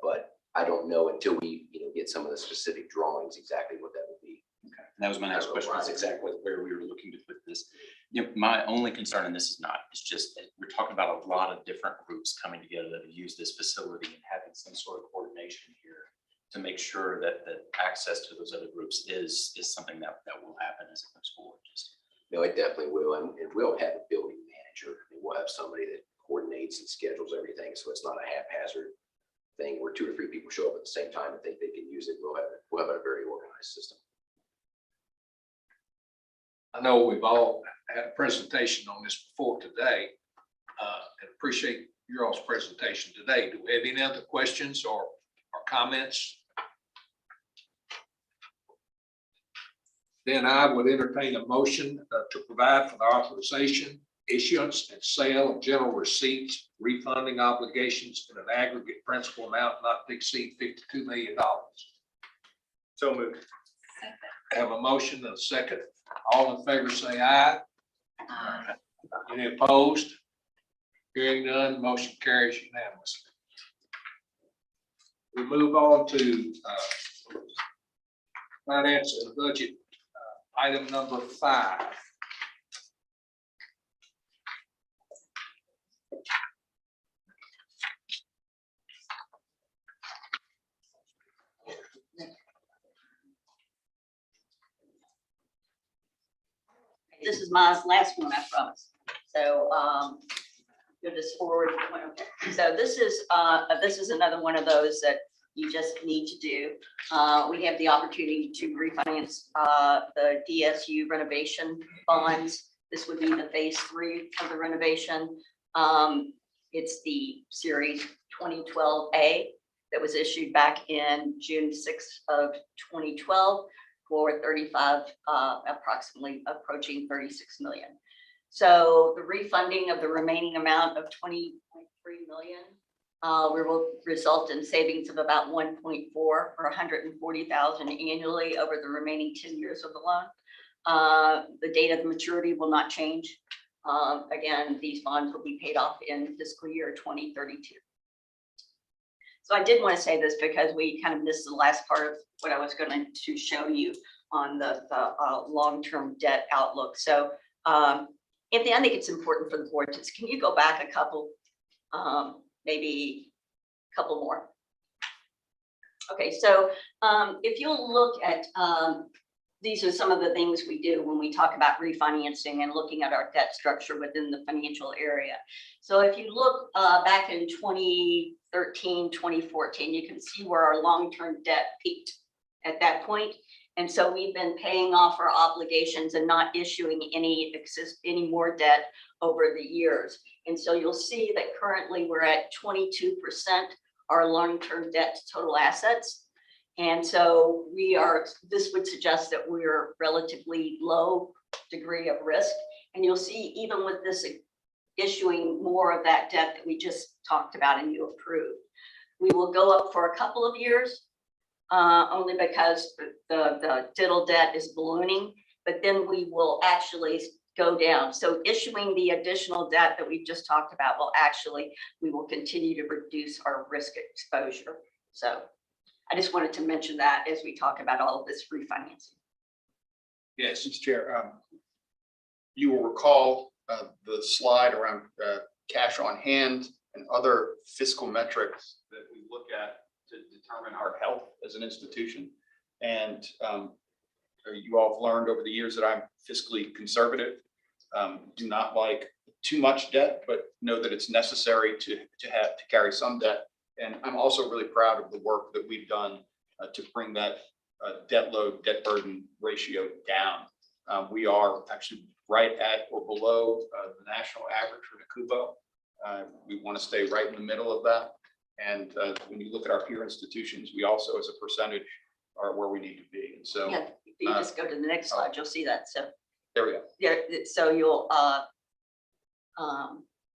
But I don't know until we get some of the specific drawings exactly what that will be. Okay. And that was my next question, is exactly where we were looking to put this. My only concern, and this is not, it's just that we're talking about a lot of different groups coming together to use this facility and having some sort of coordination here to make sure that the access to those other groups is something that will happen as it moves forward. No, it definitely will. And we'll have a building manager, and we'll have somebody that coordinates and schedules everything. So it's not a haphazard thing where 2 or 3 people show up at the same time and think they can use it. We'll have a very organized system. I know we've all had a presentation on this before today, and appreciate your all's presentation today. Do we have any other questions or comments? Then I would entertain a motion to provide for the authorization, issuance, and sale of general receipts, refunding obligations in an aggregate principal amount not to exceed $52 million. So moved. Have a motion and a second. All in favor say aye. Aye. Any opposed? Hearing none, motion carries unanimously. We move on to finance and budget, item number 5. This is my last one, I promise. So you'll just forward. So this is another one of those that you just need to do. We have the opportunity to refinance the DSU renovation bonds. This would be the phase 3 of the renovation. It's the series 2012A that was issued back in June 6th of 2012 for 35, approximately approaching 36 million. So the refunding of the remaining amount of 20.3 million will result in savings of about 1.4 or 140,000 annually over the remaining 10 years of the loan. The date of the maturity will not change. Again, these bonds will be paid off in fiscal year 2032. So I did want to say this because we kind of missed the last part of what I was going to show you. the long-term debt outlook. So Anthony, I think it's important for the board to, can you go back a couple, maybe a couple more? Okay, so if you'll look at, these are some of the things we do when we talk about refinancing and looking at our debt structure within the financial area. So if you look back in 2013, 2014, you can see where our long-term debt peaked at that point. And so we've been paying off our obligations and not issuing any more debt over the years. And so you'll see that currently we're at 22% our long-term debt to total assets. And so this would suggest that we're relatively low degree of risk. And you'll see even with this issuing more of that debt that we just talked about and you approved, we will go up for a couple of years, only because the diddle debt is ballooning, but then we will actually go down. So issuing the additional debt that we've just talked about we will continue to reduce our risk exposure. So I just wanted to mention that as we talk about all of this refinancing. Yes, Mr. Chair. You will recall the slide around cash on hand and other fiscal metrics that we look at to determine our health as an institution. And you all have learned over the years that I'm fiscally conservative, do not like too much debt, but know that it's necessary to carry some debt. And I'm also really proud of the work that we've done to bring that debt load, debt burden ratio down. We are actually right at or below the national average for NACUBO. We want to stay right in the middle of that. And when you look at our peer institutions, we also, as a percentage, are where we need to be. And so, Yeah, if you just go to the next slide, you'll see that. So there we go. yeah, so you'll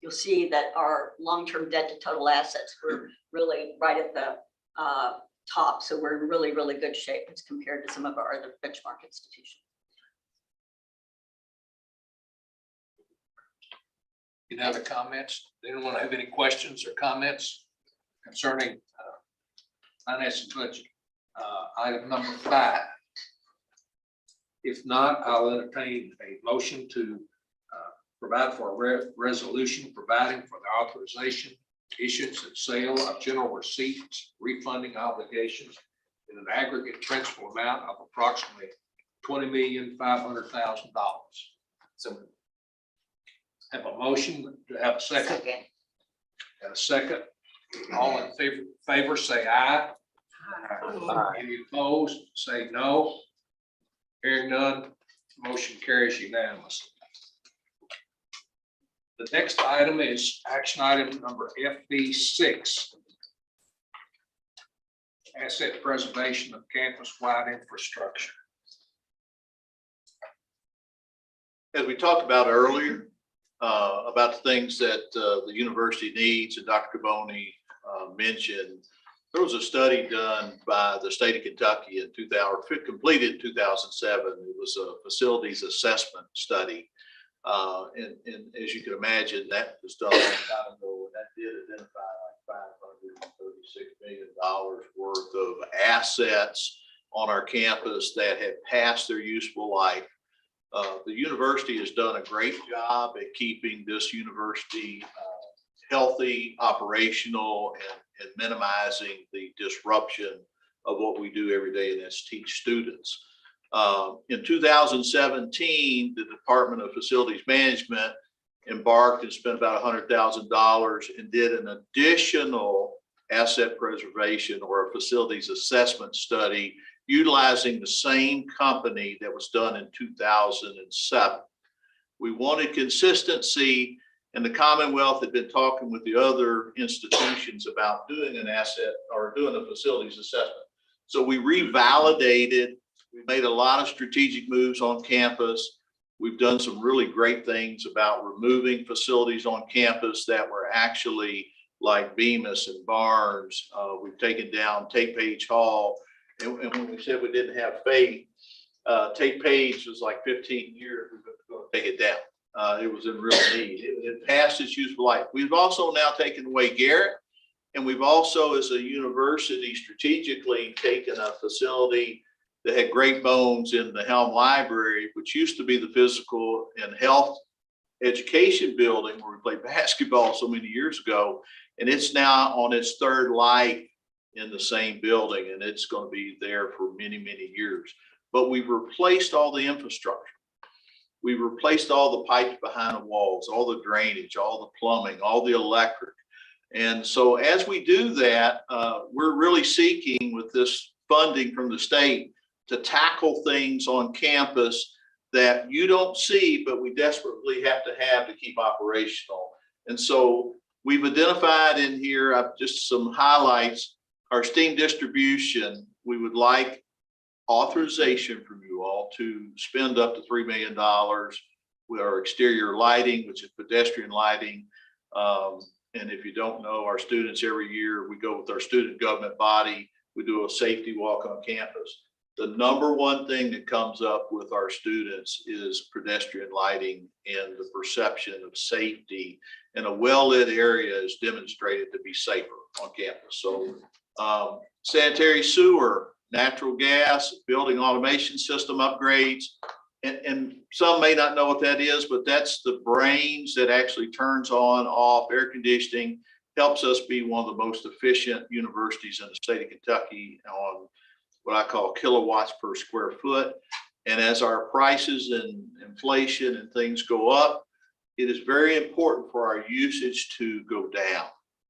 see that our long-term debt to total assets were really right at the top. So we're in really, really good shape as compared to some of our other benchmark institutions. Any other comments? Anyone have any questions or comments concerning finance and budget? Item number 5. If not, I'll entertain a motion to provide for a resolution providing for the authorization, issuance, and sale of general receipts, refunding obligations in an aggregate principal amount of approximately $20,500,000. So have a motion to have a second. And a second. All in favor say aye. Aye. Any opposed, say no. Hearing none, motion carries unanimously. The next item is action item number FB6. Asset preservation of campus-wide infrastructure. As we talked about earlier, about the things that the university needs, and Dr. Caboni mentioned, there was a study done by the state of Kentucky in 2000, completed in 2007. It was a facilities assessment study. And as you can imagine, that was done a long time ago, and that did identify like $536 million worth of assets on our campus that had passed their useful life. The university has done a great job at keeping this university healthy, operational, and minimizing the disruption of what we do every day, and that's teach students. In 2017, the Department of Facilities Management embarked and spent about $100,000 and did an additional asset preservation or a facilities assessment study utilizing the same company that was done in 2007. We wanted consistency, and the Commonwealth had been talking with the other institutions about doing an asset or doing a facilities assessment. So we revalidated. We made a lot of strategic moves on campus. We've done some really great things about removing facilities on campus that were actually like Bemis and Barnes. We've taken down Tate Page Hall. And when we said we didn't have faith, Tate Page was like 15 years, we were going to take it down. It was in real need. It passed its useful life. We've also now taken away Garrett. And we've also, as a university, strategically taken a facility that had great bones in the Helm Library, which used to be the physical and health education building where we played basketball so many years ago. And it's now on its third life in the same building, and it's going to be there for many, many years. But we've replaced all the infrastructure. We replaced all the pipes behind the walls, all the drainage, all the plumbing, all the electric. And so as we do that, we're really seeking with this funding from the state to tackle things on campus that you don't see, but we desperately have to keep operational. And so we've identified in here just some highlights. Our steam distribution, we would like authorization from you all to spend up to $3 million with our exterior lighting, which is pedestrian lighting. And if you don't know, our students every year, we go with our student government body, we do a safety walk on campus. The number one thing that comes up with our students is pedestrian lighting and the perception of safety. And a well-lit area is demonstrated to be safer on campus. So sanitary sewer, natural gas, building automation system upgrades. And some may not know what that is, but that's the brains that actually turns on, off, air conditioning, helps us be one of the most efficient universities in the state of Kentucky on what I call kilowatts per square foot. And as our prices and inflation and things go up, it is very important for our usage to go down.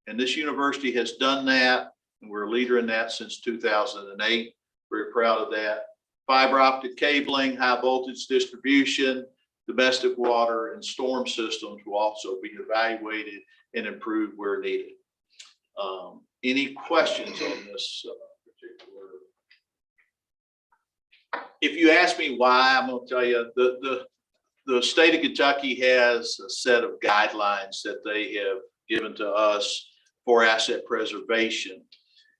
And this university has done that, and we're a leader in that since 2008. Very proud of that. Fiber optic cabling, high voltage distribution, domestic water and storm systems will also be evaluated and improved where needed. Any questions on this particular? If you ask me why, I'm going to tell you the state of Kentucky has a set of guidelines that they have given to us for asset preservation.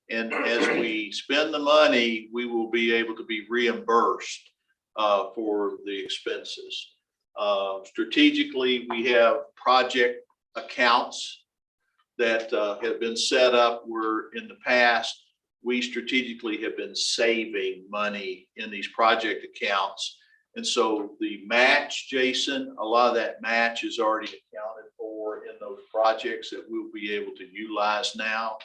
And as we spend the money, we will be able to be reimbursed for the expenses. Strategically, we have project accounts that have been set up where in the past, we strategically have been saving money in these project accounts. And so the match, Jason, a lot of that match is already accounted for in those projects that we'll be able to utilize now.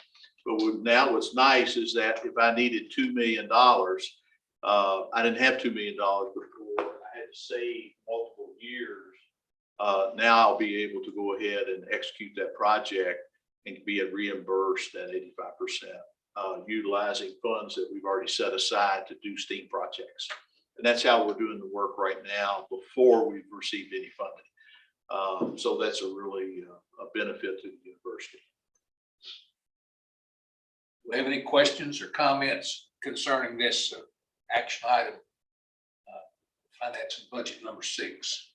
But now what's nice is that if I needed $2 million, I didn't have $2 million before. I had to save multiple years. Now I'll be able to go ahead and execute that project and be reimbursed at 85%, utilizing funds that we've already set aside to do STEAM projects. And that's how we're doing the work right now before we've received any funding. So that's a really a benefit to the university. Do we have any questions or comments concerning this action item, finance and budget number 6?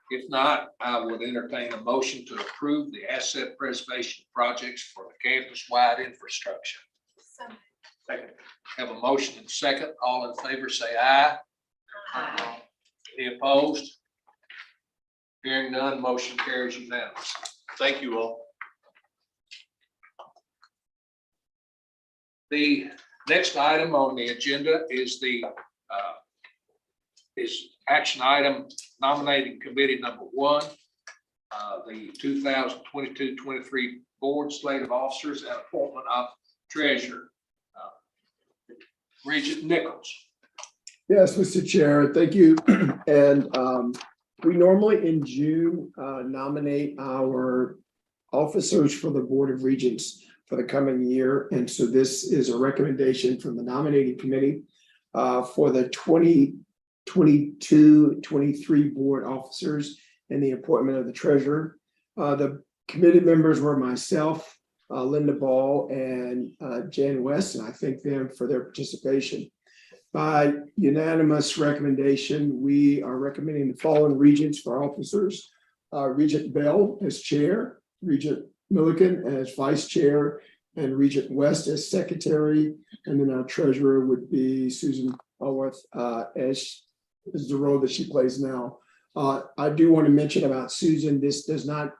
If not, I would entertain a motion to approve the asset preservation projects for the campus-wide infrastructure. Second. Have a motion and second. All in favor say aye. Aye. Any opposed? Hearing none, motion carries unanimously. Thank you all. The next item on the agenda is action item nominating committee number 1, the 2022-23 board slate of officers and appointment of treasurer. Bridgette Nichols. Yes, Mr. Chair, thank you. And we normally in June nominate our officers for the Board of Regents for the coming year. And so this is a recommendation from the nominating committee for the 2022-23 board officers and the appointment of the treasurer. The committee members were myself, Linda Ball, and Jan West, and I thank them for their participation. By unanimous recommendation, we are recommending the following regents for officers: Regent Bell as chair, Regent Milliken as vice chair, and Regent West as secretary. And then our treasurer would be Susan Allworth, as is the role that she plays now. I do want to mention about Susan, this does not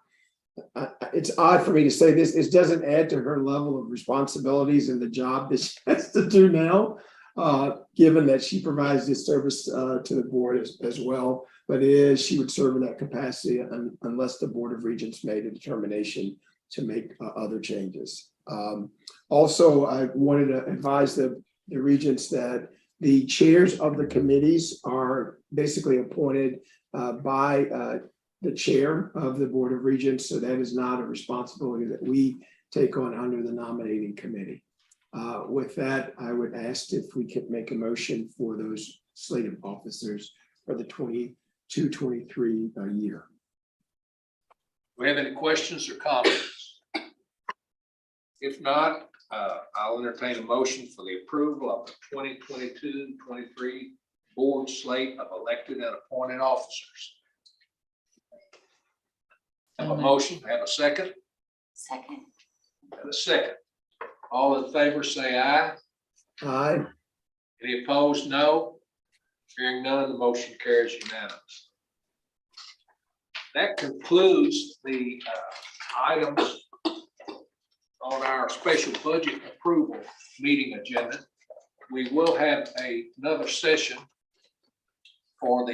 it's odd for me to say this, it doesn't add to her level of responsibilities and the job that she has to do now, given that she provides this service to the board as well. But she would serve in that capacity unless the Board of Regents made a determination to make other changes. Also, I wanted to advise the regents that the chairs of the committees are basically appointed by the chair of the Board of Regents. So that is not a responsibility that we take on under the nominating committee. With that, I would ask if we could make a motion for those slate of officers for the 22-23 year. Do we have any questions or comments? If not, I'll entertain a motion for the approval of the 2022-23 board slate of elected and appointed officers. Have a motion, have a second? Second. Have a second. All in favor, say aye. Aye. Any opposed, no. Hearing none, the motion carries unanimous. That concludes the items on our special budget approval meeting agenda. We will have another session for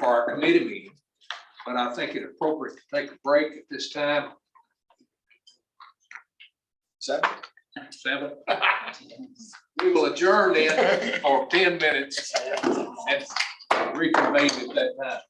our committee meeting, but I think it appropriate to take a break at this time. 7. We will adjourn then for 10 minutes and reconvene at that time.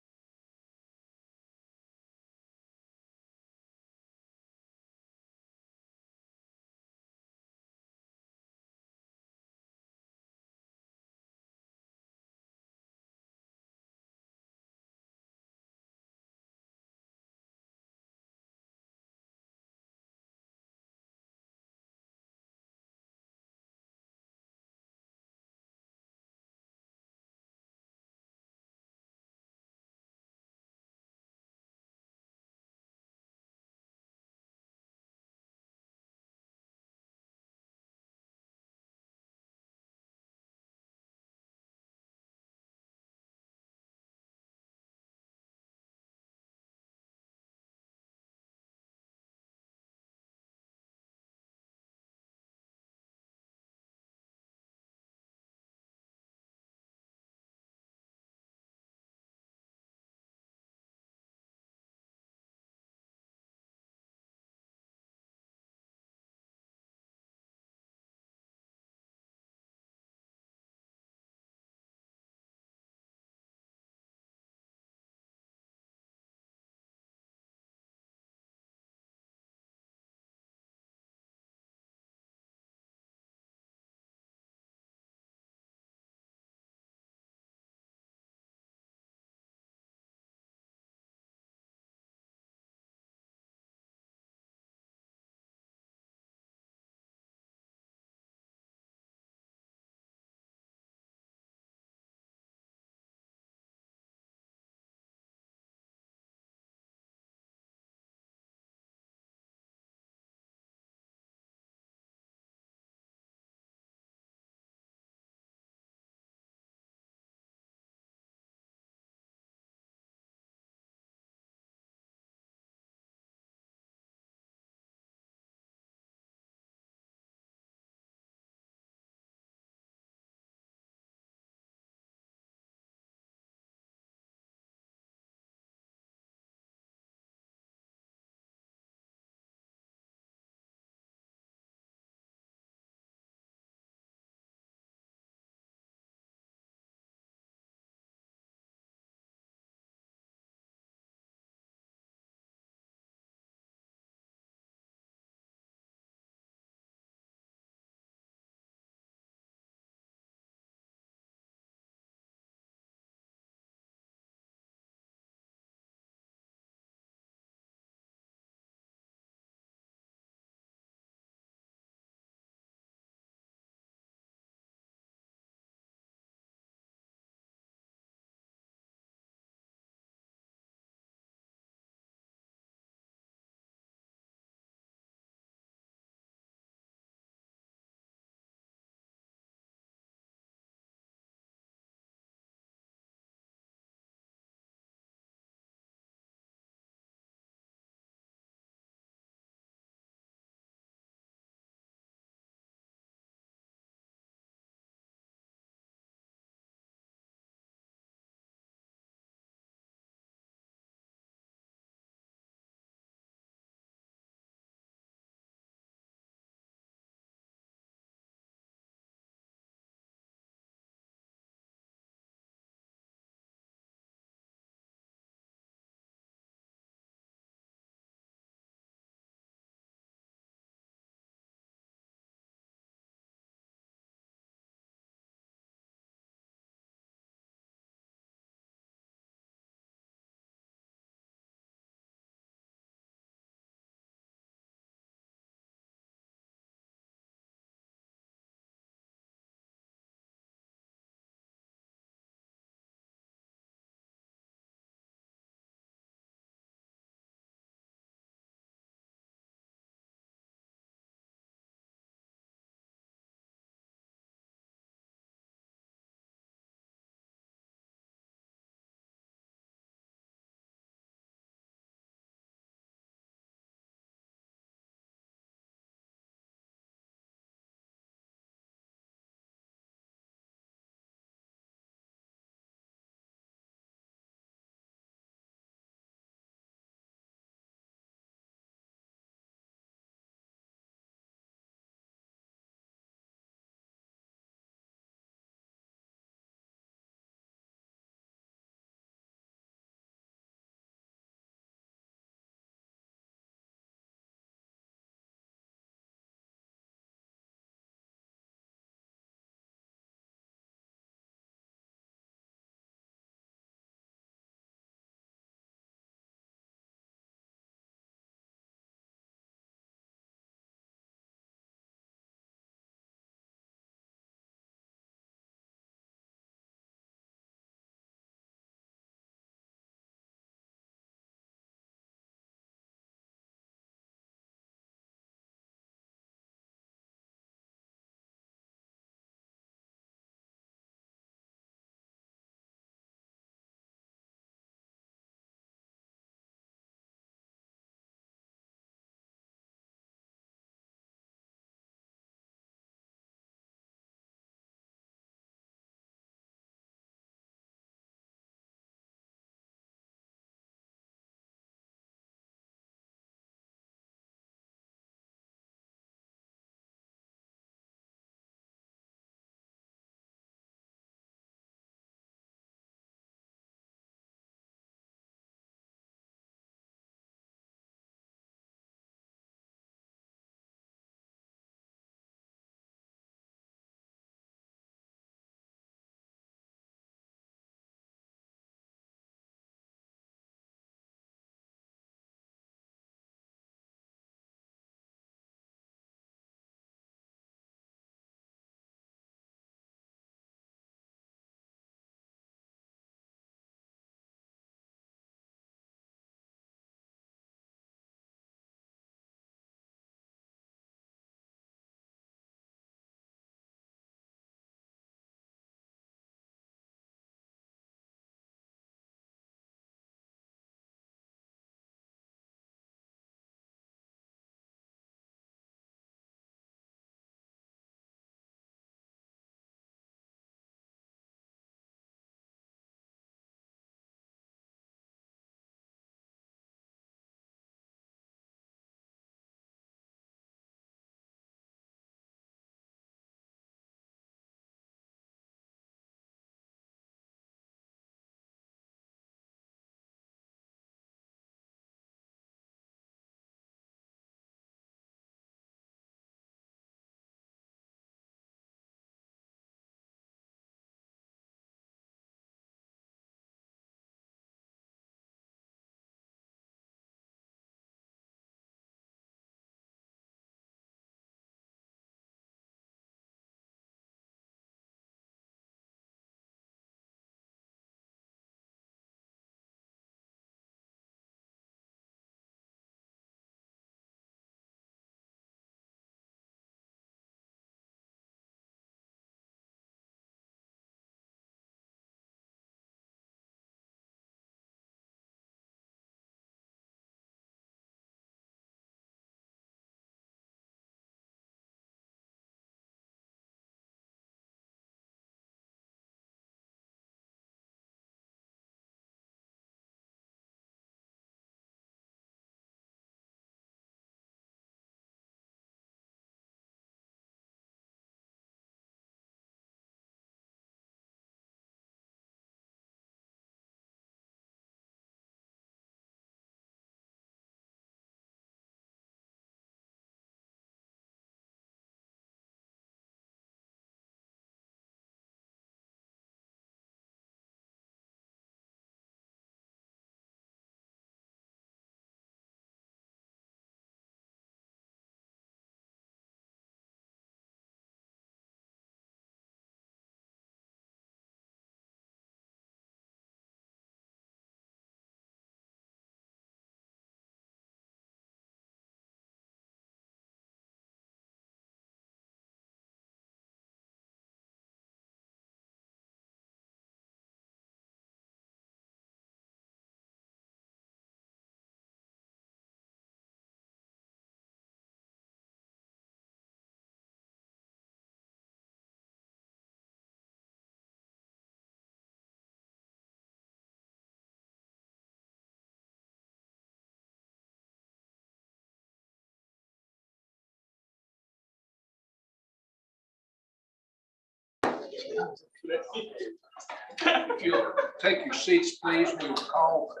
If you'll take your seats, please, we will call the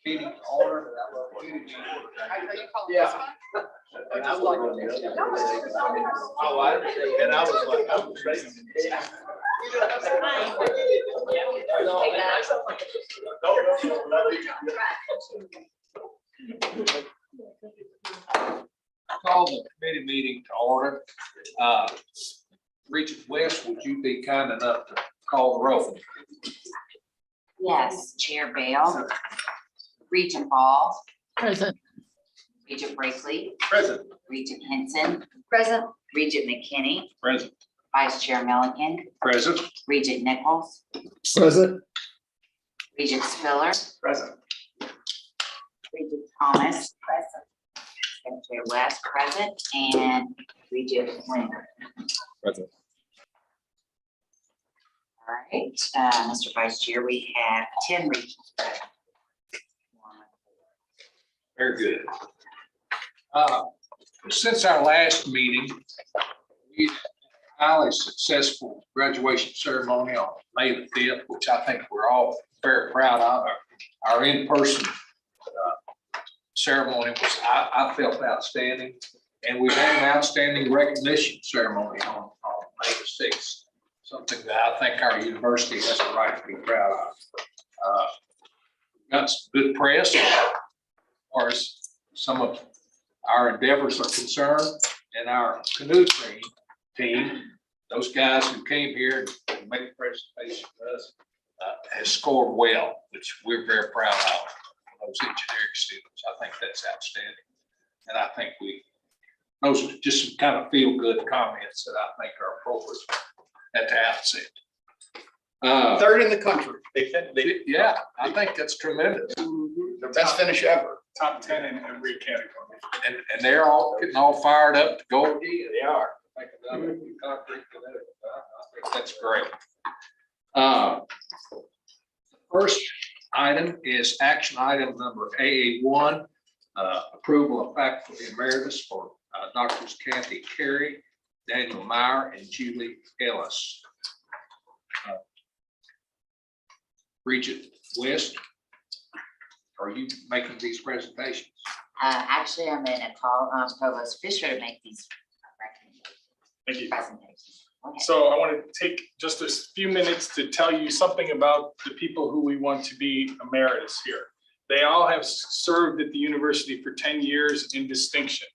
meeting to order. Yeah. And I was like, oh, I understand. And I was like, I'm crazy. Call the committee meeting to order. Regent West, would you be kind enough to call the roll? Yes, Chair Bale. Regent Ball. Present. Regent Brackley. Present. Regent Henson. Present. Regent McKinney. Present. Vice Chair Milliken. Present. Regent Nichols. Present. Regent Spiller. Present. Regent Thomas. Present. Secretary West present, and Regent Linder. Present. All right, Mr. Vice Chair, we have 10 regents present. Very good. Since our last meeting, we had a highly successful graduation ceremony on May the 5th, which I think we're all very proud of. Our in-person ceremony was, I felt outstanding. And we had an outstanding recognition ceremony on May the 6th, something that I think our university has a right to be proud of. Got some good press as far as some of our endeavors are concerned, and our canoe team, those guys who came here and made the presentation for us, has scored well, which we're very proud of. Those engineering students, I think that's outstanding. And I think those are just some kind of feel-good comments that I think are appropriate at the outset. Third in the country. Yeah, I think that's tremendous. The best finish ever. Top 10 in every category. And they're all getting all fired up to go again. They are. I think that's great. First item is action item number AA1, approval of faculty emeritus for Drs. Kathy Carey, Daniel Meyer, and Julie Ellis. Regent West, are you making these presentations? Actually, I'm going to call on Provost Fisher to make these Thank you. presentations. Okay. So I want to take just a few minutes to tell you something about the people who we want to be emeritus here. They all have served at the university for 10 years in distinction.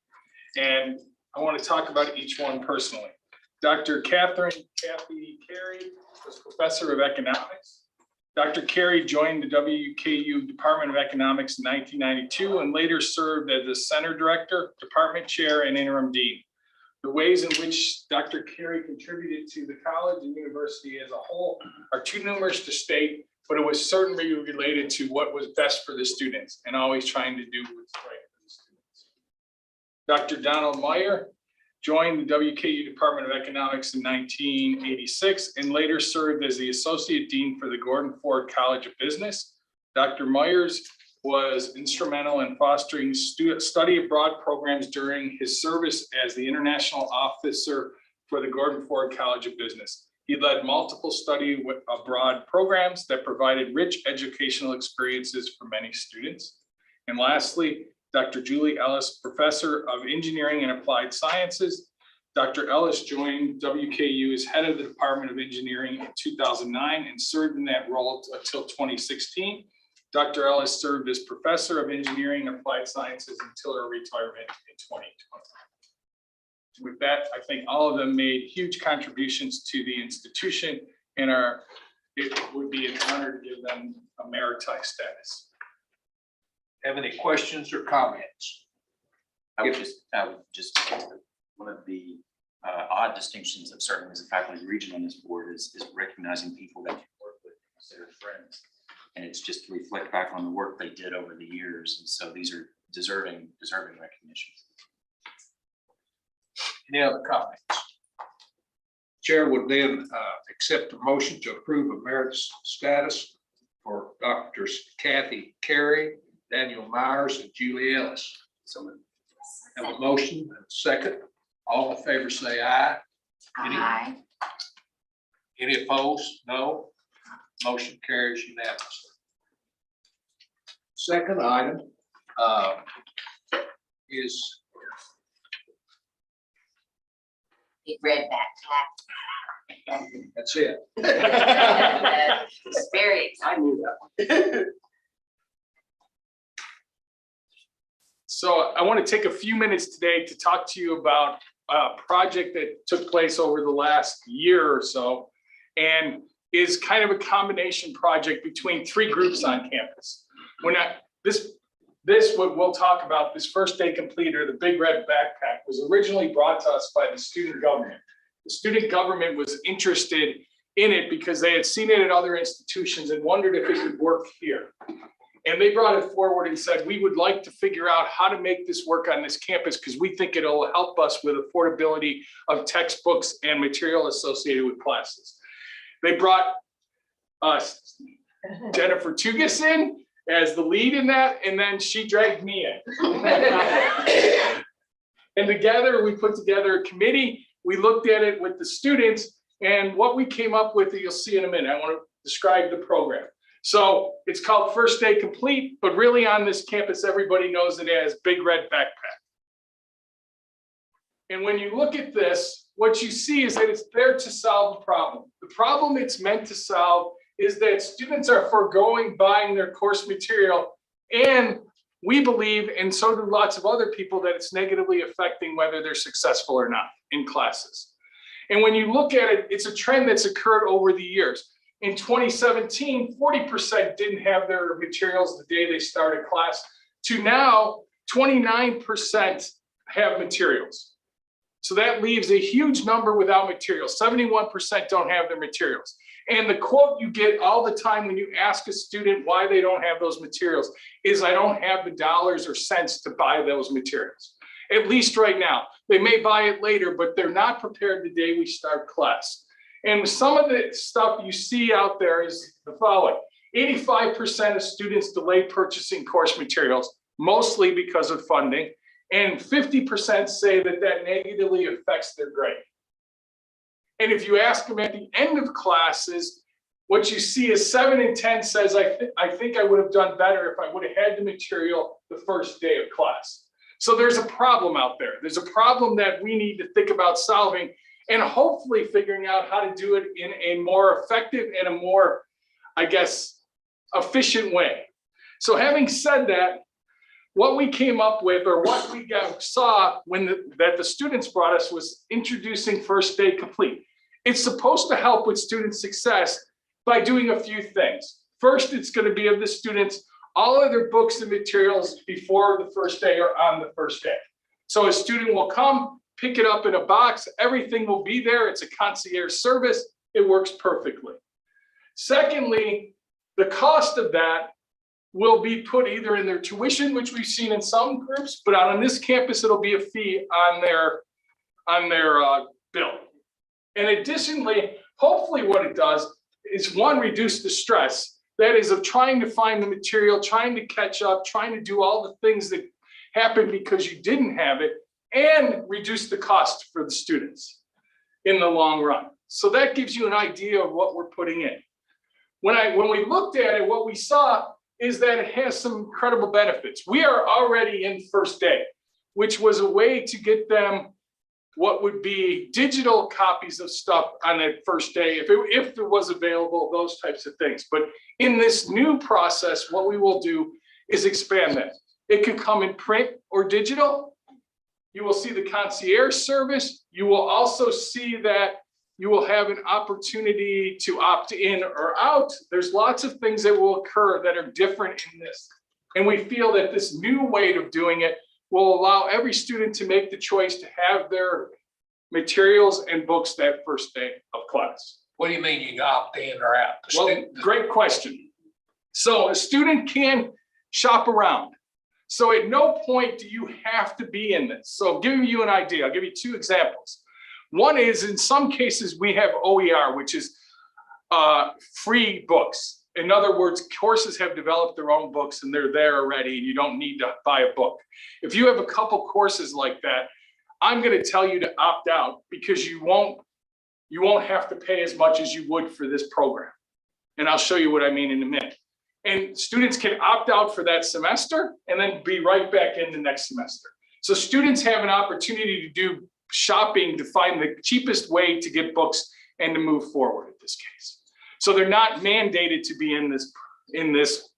And I want to talk about each one personally. Dr. Kathy Carey was professor of economics. Dr. Carey joined the WKU Department of Economics in 1992 and later served as the center director, department chair, and interim dean. The ways in which Dr. Carey contributed to the college and university as a whole are too numerous to state, but it was certainly related to what was best for the students and always trying to do what's right for the students. Dr. Donald Meyer joined the WKU Department of Economics in 1986 and later served as the Associate Dean for the Gordon Ford College of Business. Dr. Myers was instrumental in fostering study abroad programs during his service as the International Officer for the Gordon Ford College of Business. He led multiple study abroad programs that provided rich educational experiences for many students. And lastly, Dr. Julie Ellis, Professor of Engineering and Applied Sciences. Dr. Ellis joined WKU as head of the Department of Engineering in 2009 and served in that role until 2016. Dr. Ellis served as Professor of Engineering and Applied Sciences until her retirement in 2020. With that, I think all of them made huge contributions to the institution and it would be an honor to give them a meritized status. Have any questions or comments? I would just, one of the odd distinctions of serving as a faculty regent on this board is recognizing people that you work with and consider friends. And it's just to reflect back on the work they did over the years. And so these are deserving recognition. Any other comments? Chair would then accept a motion to approve emeritus status for Drs. Kathy Carey, Daniel Myers, and Julie Ellis. So have a motion and a second. All in favor say aye. Aye. Any opposed? No. Motion carries unanimously. Second item is Big red backpack. that's it. It's very exciting. So I want to take a few minutes today to talk to you about a project that took place over the last year or so, and is kind of a combination project between three groups on campus. What we'll talk about, this first day complete, or the Big Red Backpack, was originally brought to us by the student government. The student government was interested in it because they had seen it at other institutions and wondered if it could work here. And they brought it forward and said, we would like to figure out how to make this work on this campus because we think it'll help us with affordability of textbooks and material associated with classes. They brought Jennifer Tugas in as the lead in that, and then she dragged me in. And together, we put together a committee. We looked at it with the students, and what we came up with, you'll see in a minute. I want to describe the program. So it's called First Day Complete, but really on this campus, everybody knows it as Big Red Backpack. And when you look at this, what you see is that it's there to solve a problem. The problem it's meant to solve is that students are foregoing buying their course material, and we believe, and so do lots of other people, that it's negatively affecting whether they're successful or not in classes. And when you look at it, it's a trend that's occurred over the years. In 2017, 40% didn't have their materials the day they started class, to now 29% have materials. So that leaves a huge number without materials. 71% don't have their materials. And the quote you get all the time when you ask a student why they don't have those materials is, I don't have the dollars or cents to buy those materials. At least right now. They may buy it later, but they're not prepared the day we start class. And some of the stuff you see out there is the following. 85% of students delay purchasing course materials, mostly because of funding. And 50% say that that negatively affects their grade. And if you ask them at the end of classes, what you see is 7 in 10 says, I think I would have done better if I would have had the material the first day of class. So there's a problem out there. There's a problem that we need to think about solving, and hopefully figuring out how to do it in a more effective and a more, I guess, efficient way. So having said that, what we came up with, or what we saw that the students brought us, was introducing First Day Complete. It's supposed to help with student success by doing a few things. First, it's going to give the students all of their books and materials before the first day or on the first day. So a student will come, pick it up in a box, everything will be there. It's a concierge service. It works perfectly. Secondly, the cost of that will be put either in their tuition, which we've seen in some groups, but on this campus, it'll be a fee on their bill. And additionally, hopefully what it does is, one, reduce the stress. That is, of trying to find the material, trying to catch up, trying to do all the things that happen because you didn't have it, and reduce the cost for the students in the long run. So that gives you an idea of what we're putting in. When we looked at it, what we saw is that it has some incredible benefits. We are already in First Day, which was a way to get them what would be digital copies of stuff on that first day, if it was available, those types of things. But in this new process, what we will do is expand that. It can come in print or digital. You will see the concierge service. You will also see that you will have an opportunity to opt in or out. There's lots of things that will occur that are different in this. And we feel that this new way of doing it will allow every student to make the choice to have their materials and books that first day of class. What do you mean you can opt in or out? Well, great question. So a student can shop around. So at no point do you have to be in this. So giving you an idea, I'll give you two examples. One is, in some cases, we have OER, which is free books. In other words, courses have developed their own books and they're there already, and you don't need to buy a book. If you have a couple courses like that, I'm going to tell you to opt out, because you you won't have to pay as much as you would for this program. And I'll show you what I mean in a minute. And students can opt out for that semester and then be right back in the next semester. So students have an opportunity to do shopping to find the cheapest way to get books and to move forward in this case. So they're not mandated to be in this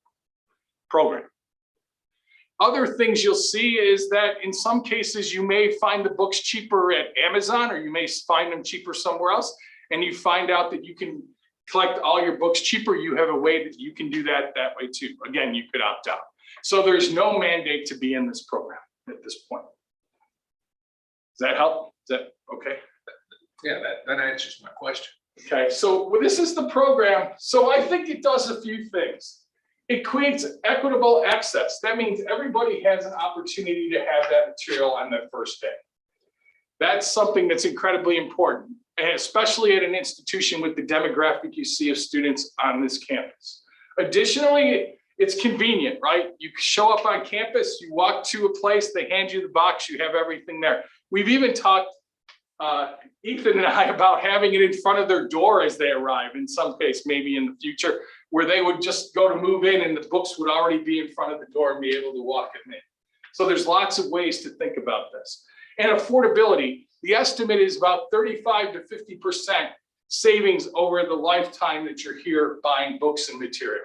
program. Other things you'll see is that in some cases, you may find the books cheaper at Amazon, or you may find them cheaper somewhere else. And you find out that you can collect all your books cheaper. You have a way that you can do that way too. Again, you could opt out. So there's no mandate to be in this program at this point. Does that help? Is that okay? Yeah, that answers my question. Okay, so this is the program. So I think it does a few things. It creates equitable access. That means everybody has an opportunity to have that material on their first day. That's something that's incredibly important, and especially at an institution with the demographic you see of students on this campus. Additionally, it's convenient, right? You show up on campus, you walk to a place, they hand you the box, you have everything there. We've even talked, Ethan and I, about having it in front of their door as they arrive in some case, maybe in the future, where they would just go to move in and the books would already be in front of the door and be able to walk them in. So there's lots of ways to think about this. And affordability, the estimate is about 35 to 50% savings over the lifetime that you're here buying books and material.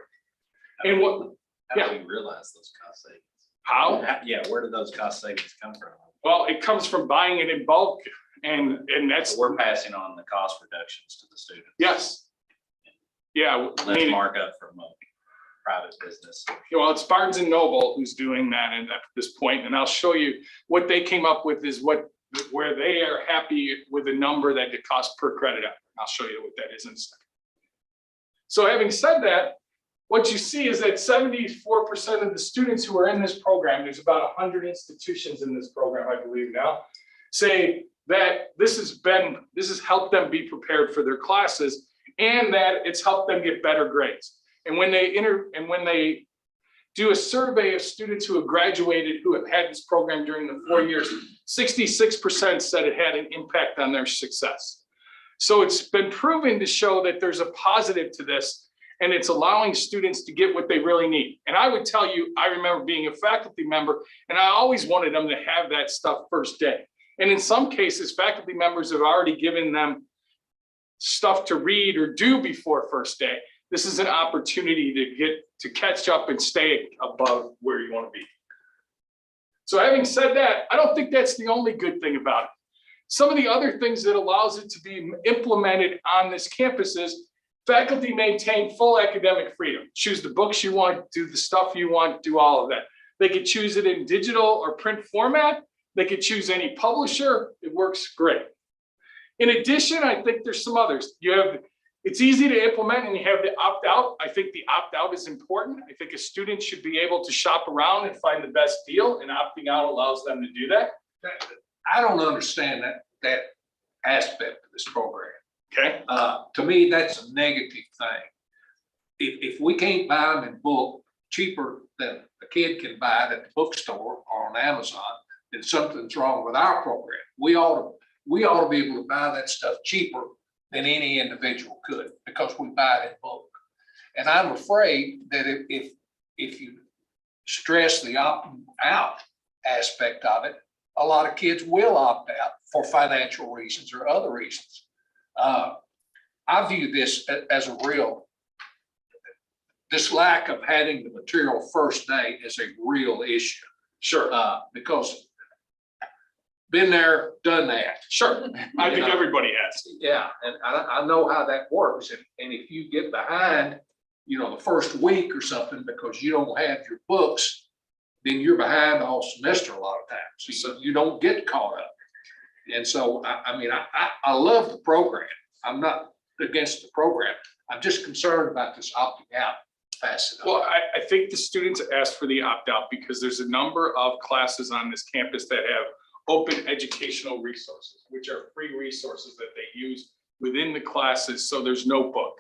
And what, How do we realize those cost savings? how? Yeah, where do those cost savings come from? Well, it comes from buying it in bulk, and that's, So we're passing on the cost reductions to the students. yes. Yeah, I Less mean, markup from a private business. well, it's Barnes and Noble who's doing that at this point, and I'll show you what they came up with is where they are happy with the number that it costs per credit hour. I'll show you what that is in a second. So having said that, what you see is that 74% of the students who are in this program, there's about 100 institutions in this program, I believe now, say that this has helped them be prepared for their classes, and that it's helped them get better grades. And when they do a survey of students who have graduated, who have had this program during the 4 years, 66% said it had an impact on their success. So it's been proven to show that there's a positive to this, and it's allowing students to get what they really need. And I would tell you, I remember being a faculty member, and I always wanted them to have that stuff first day. And in some cases, faculty members have already given them stuff to read or do before first day. This is an opportunity to catch up and stay above where you want to be. So having said that, I don't think that's the only good thing about it. Some of the other things that allows it to be implemented on this campus is faculty maintain full academic freedom. Choose the books you want, do the stuff you want, do all of that. They could choose it in digital or print format. They could choose any publisher. It works great. In addition, I think there's some others. It's easy to implement, and you have the opt-out. I think the opt-out is important. I think a student should be able to shop around and find the best deal, and opting out allows them to do that. I don't understand that aspect of this program. Okay. To me, that's a negative thing. If we can't buy them in bulk cheaper than a kid can buy it at the bookstore or on Amazon, then something's wrong with our program. We ought to be able to buy that stuff cheaper than any individual could, because we buy it in bulk. And I'm afraid that if you stress the opting out aspect of it, a lot of kids will opt out for financial reasons or other reasons. I view this as this lack of having the material first day is a real issue. Sure. Because been there, done that. Sure. I think everybody has. Yeah, and I know how that works. And if you get behind, the first week or something because you don't have your books, then you're behind all semester a lot of times. So you don't get caught up. And so, I love the program. I'm not against the program. I'm just concerned about this opting out facet. Well, I think the students asked for the opt-out because there's a number of classes on this campus that have open educational resources, which are free resources that they use within the classes, so there's no book.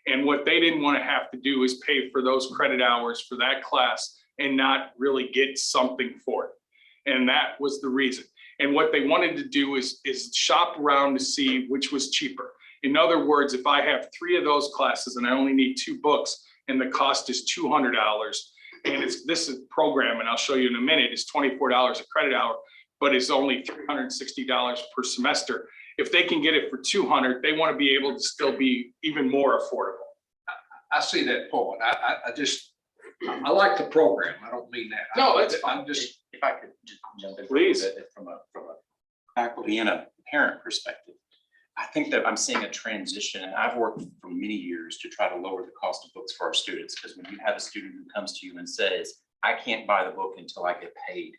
And what they didn't want to have to do is pay for those credit hours for that class and not really get something for it. And that was the reason. And what they wanted to do is shop around to see which was cheaper. In other words, if I have 3 of those classes and I only need 2 books and the cost is $200, and this is program, and I'll show you in a minute, is $24 a credit hour, but it's only $360 per semester. If they can get it for $200, they want to be able to still be even more affordable. I see that point. I like the program. I don't mean that. No, that's fine. I'm just, If I could just jump in. Please. From a faculty and a parent perspective, I think that I'm seeing a transition, and I've worked for many years to try to lower the cost of books for our students, because when you have a student who comes to you and says, I can't buy the book until I get paid,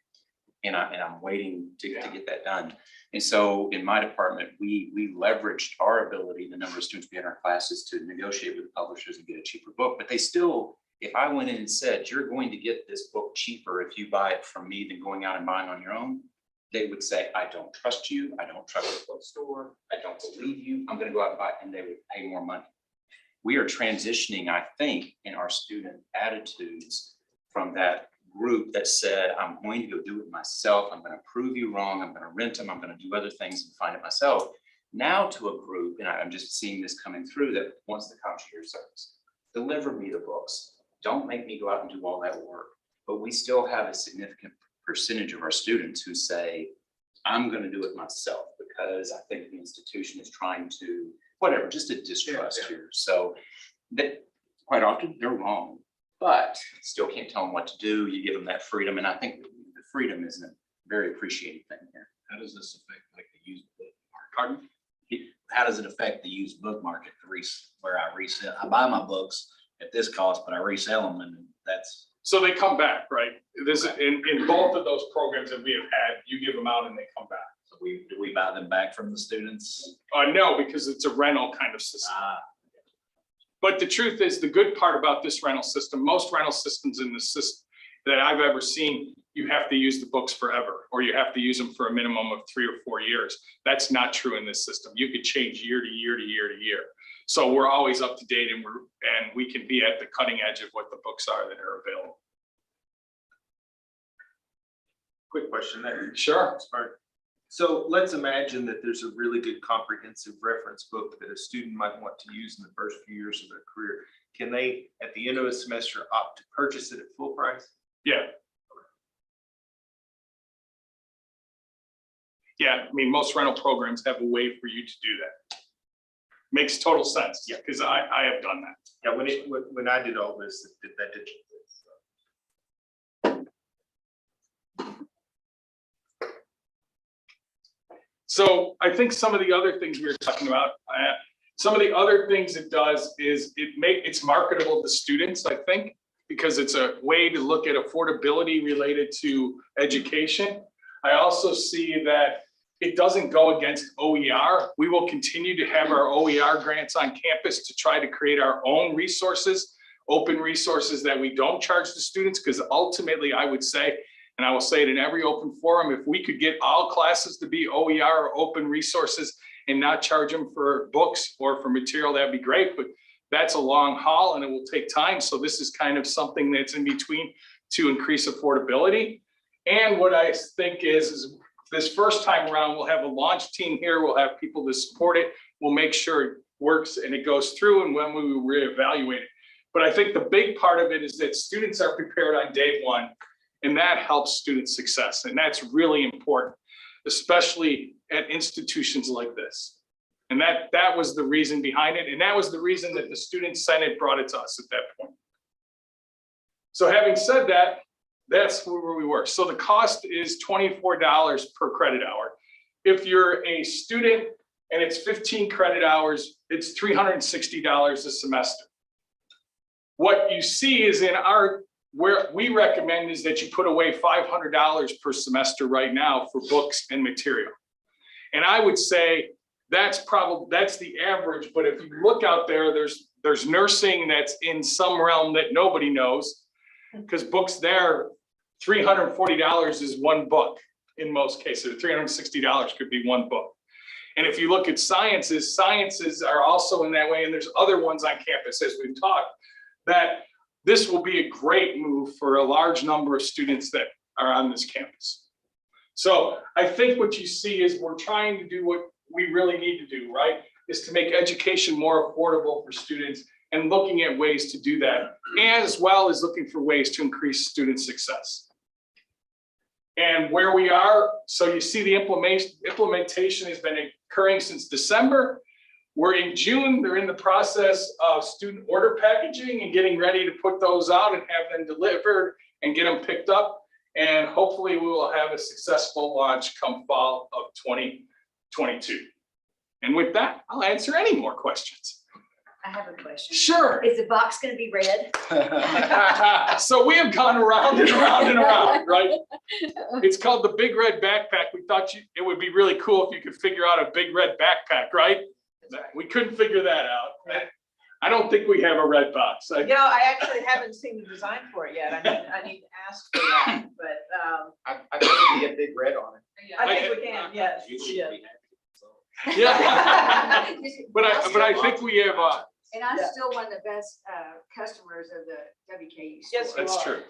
and I'm waiting to get that done. And so in my department, we leveraged our ability, the number of students we had in our classes, to negotiate with the publishers and get a cheaper book. But they still, if I went in and said, you're going to get this book cheaper if you buy it from me than going out and buying on your own, they would say, I don't trust you. I don't trust the bookstore. I don't believe you. I'm going to go out and buy it, and they would pay more money. We are transitioning, I think, in our student attitudes from that group that said, I'm going to go do it myself. I'm going to prove you wrong. I'm going to rent them. I'm going to do other things and find it myself. Now to a group, and I'm just seeing this coming through, that wants the concierge service. Deliver me the books. Don't make me go out and do all that work. But we still have a significant percentage of our students who say, I'm going to do it myself because I think the institution is trying to, whatever, just a distrust here. So that quite often they're wrong, but still can't tell them what to do. You give them that freedom. And I think the freedom is a very appreciated thing here. how does this affect like the used book market? Pardon? How does it affect the used book market where I resell? I buy my books at this cost, but I resell them, and that's. So they come back, right? This in both of those programs that we have had, you give them out and they come back. So do we buy them back from the students? No, because it's a rental kind of system. But the truth is, the good part about this rental system, most rental systems in the system that I've ever seen, you have to use the books forever, or you have to use them for a minimum of 3 or 4 years. That's not true in this system. You could change year to year to year to year. So we're always up to date, and we can be at the cutting edge of what the books are that are available. Quick question there. Sure. So let's imagine that there's a really good comprehensive reference book that a student might want to use in the first few years of their career. Can they, at the end of a semester, opt to purchase it at full price? Yeah. Yeah, I mean, most rental programs have a way for you to do that. Makes total sense. Yeah, because I have done that. Yeah, when I did all this, that did. So I think some of the other things we were talking about, some of the other things it does is it's marketable to students, I think, because it's a way to look at affordability related to education. I also see that it doesn't go against OER. We will continue to have our OER grants on campus to try to create our own resources, open resources that we don't charge the students, because ultimately I would say, and I will say it in every open forum, if we could get all classes to be OER or open resources and not charge them for books or for material, that'd be great, but that's a long haul and it will take time. So this is kind of something that's in between to increase affordability. And what I think is this first time around, we'll have a launch team here. We'll have people to support it. We'll make sure it works and it goes through, and when we reevaluate it. But I think the big part of it is that students are prepared on day one, and that helps student success. And that's really important, especially at institutions like this. And that was the reason behind it. And that was the reason that the Student Senate brought it to us at that point. So having said that, that's where we were. So the cost is $24 per credit hour. If you're a student and it's 15 credit hours, it's $360 a semester. What you see is where we recommend is that you put away $500 per semester right now for books and material. And I would say that's the average, but if you look out there, there's nursing that's in some realm that nobody knows, because books there, $340 is one book in most cases. $360 could be one book. And if you look at sciences are also in that way, and there's other ones on campus, as we've talked, that this will be a great move for a large number of students that are on this campus. So I think what you see is we're trying to do what we really need to do, right? is to make education more affordable for students and looking at ways to do that, as well as looking for ways to increase student success. And where we are, so you see the implementation has been occurring since December. We're in June, they're in the process of student order packaging and getting ready to put those out and have them delivered and get them picked up. And hopefully we will have a successful launch come fall of 2022. And with that, I'll answer any more questions. I have a question. Sure. Is the box gonna be red? So we have gone around and around and around, right? It's called the Big Red Backpack. We thought it would be really cool if you could figure out a big red backpack, right? We couldn't figure that out. I don't think we have a red box. You know, I actually haven't seen the design for it yet. I need to ask for that, but I think we get big red on it. I think we can, yes, yes. Yeah. But I think we have, And I'm still one of the best customers of the WKU store. Yes, you that's are. true.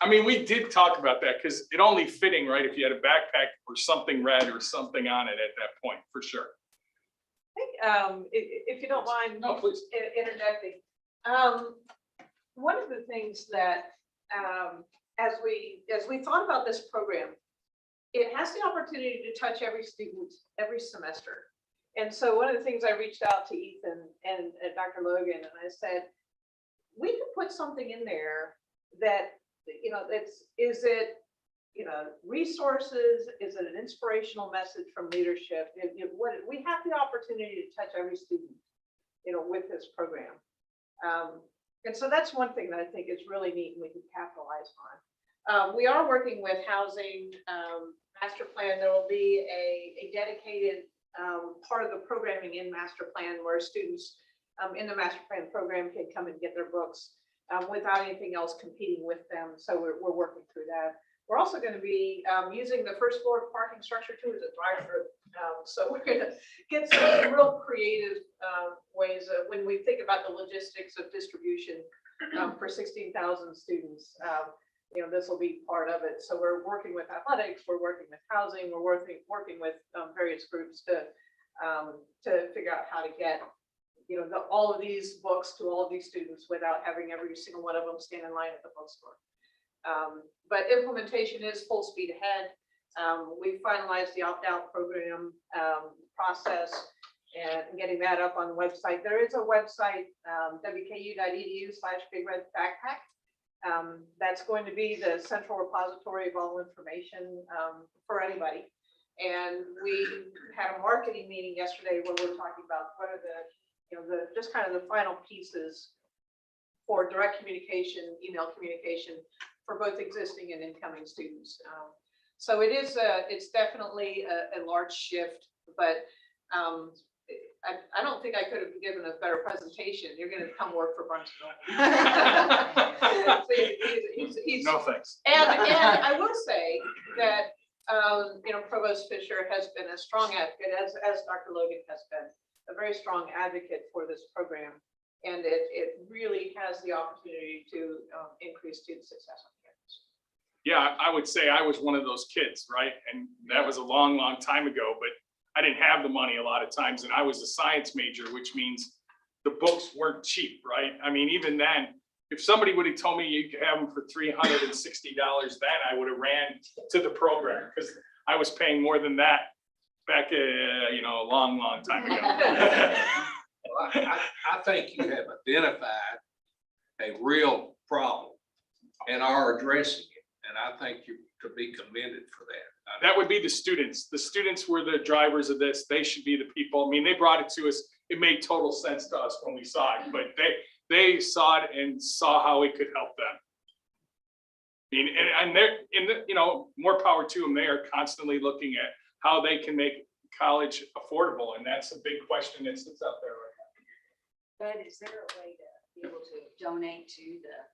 I mean, we did talk about that because it only fitting, right? If you had a backpack or something red or something on it at that point, for sure. I think, if you don't mind No, please. interjecting, one of the things that, as we thought about this program, it has the opportunity to touch every student every semester. And so one of the things I reached out to Ethan and Dr. Logan, and I said, we could put something in there that, you know, is it, you know, resources? Is it an inspirational message from leadership? We have the opportunity to touch every student, you know, with this program. And so that's one thing that I think is really neat and we can capitalize on. We are working with housing master plan. There will be a dedicated part of the programming in master plan where students in the master plan program can come and get their books without anything else competing with them. So we're working through that. We're also going to be using the first floor parking structure too as a drive-through. So we're going to get some real creative ways of, when we think about the logistics of distribution for 16,000 students. You know, this will be part of it. So we're working with athletics, we're working with housing, we're working with various groups to figure out how to get, you know, all of these books to all of these students without having every single one of them stand in line at the bookstore. But implementation is full speed ahead. We finalized the opt-out program process and getting that up on the website. There is a website, wku.edu/bigredbackpack. That's going to be the central repository of all information for anybody. And we had a marketing meeting yesterday where we're talking about what are the, you know, just kind of the final pieces for direct communication, email communication for both existing and incoming students. So it is it's definitely a large shift, but I don't think I could have given a better presentation. You're going to come work for Brunson. No thanks. And I will say that you know, Provost Fisher has been a strong advocate, as Dr. Logan has been a very strong advocate for this program, and it really has the opportunity to increase student success on campus. Yeah, I would say I was one of those kids, right? And that was a long, long time ago, but I didn't have the money a lot of times, and I was a science major, which means the books weren't cheap, right? I mean, even then, if somebody would have told me you could have them for $360 then, I would have ran to the program because I was paying more than that back, you know, a long, long time ago. Well, I think you have identified a real problem and are addressing it. And I think you to be commended for that. That would be the students. The students were the drivers of this. They should be the people. I mean, they brought it to us. It made total sense to us when we saw it, but they saw it and saw how it could help them. I mean, and they're in the, you know, more power to them. They are constantly looking at how they can make college affordable, and that's a big question that sits out there right now. But is there a way to be able to donate to the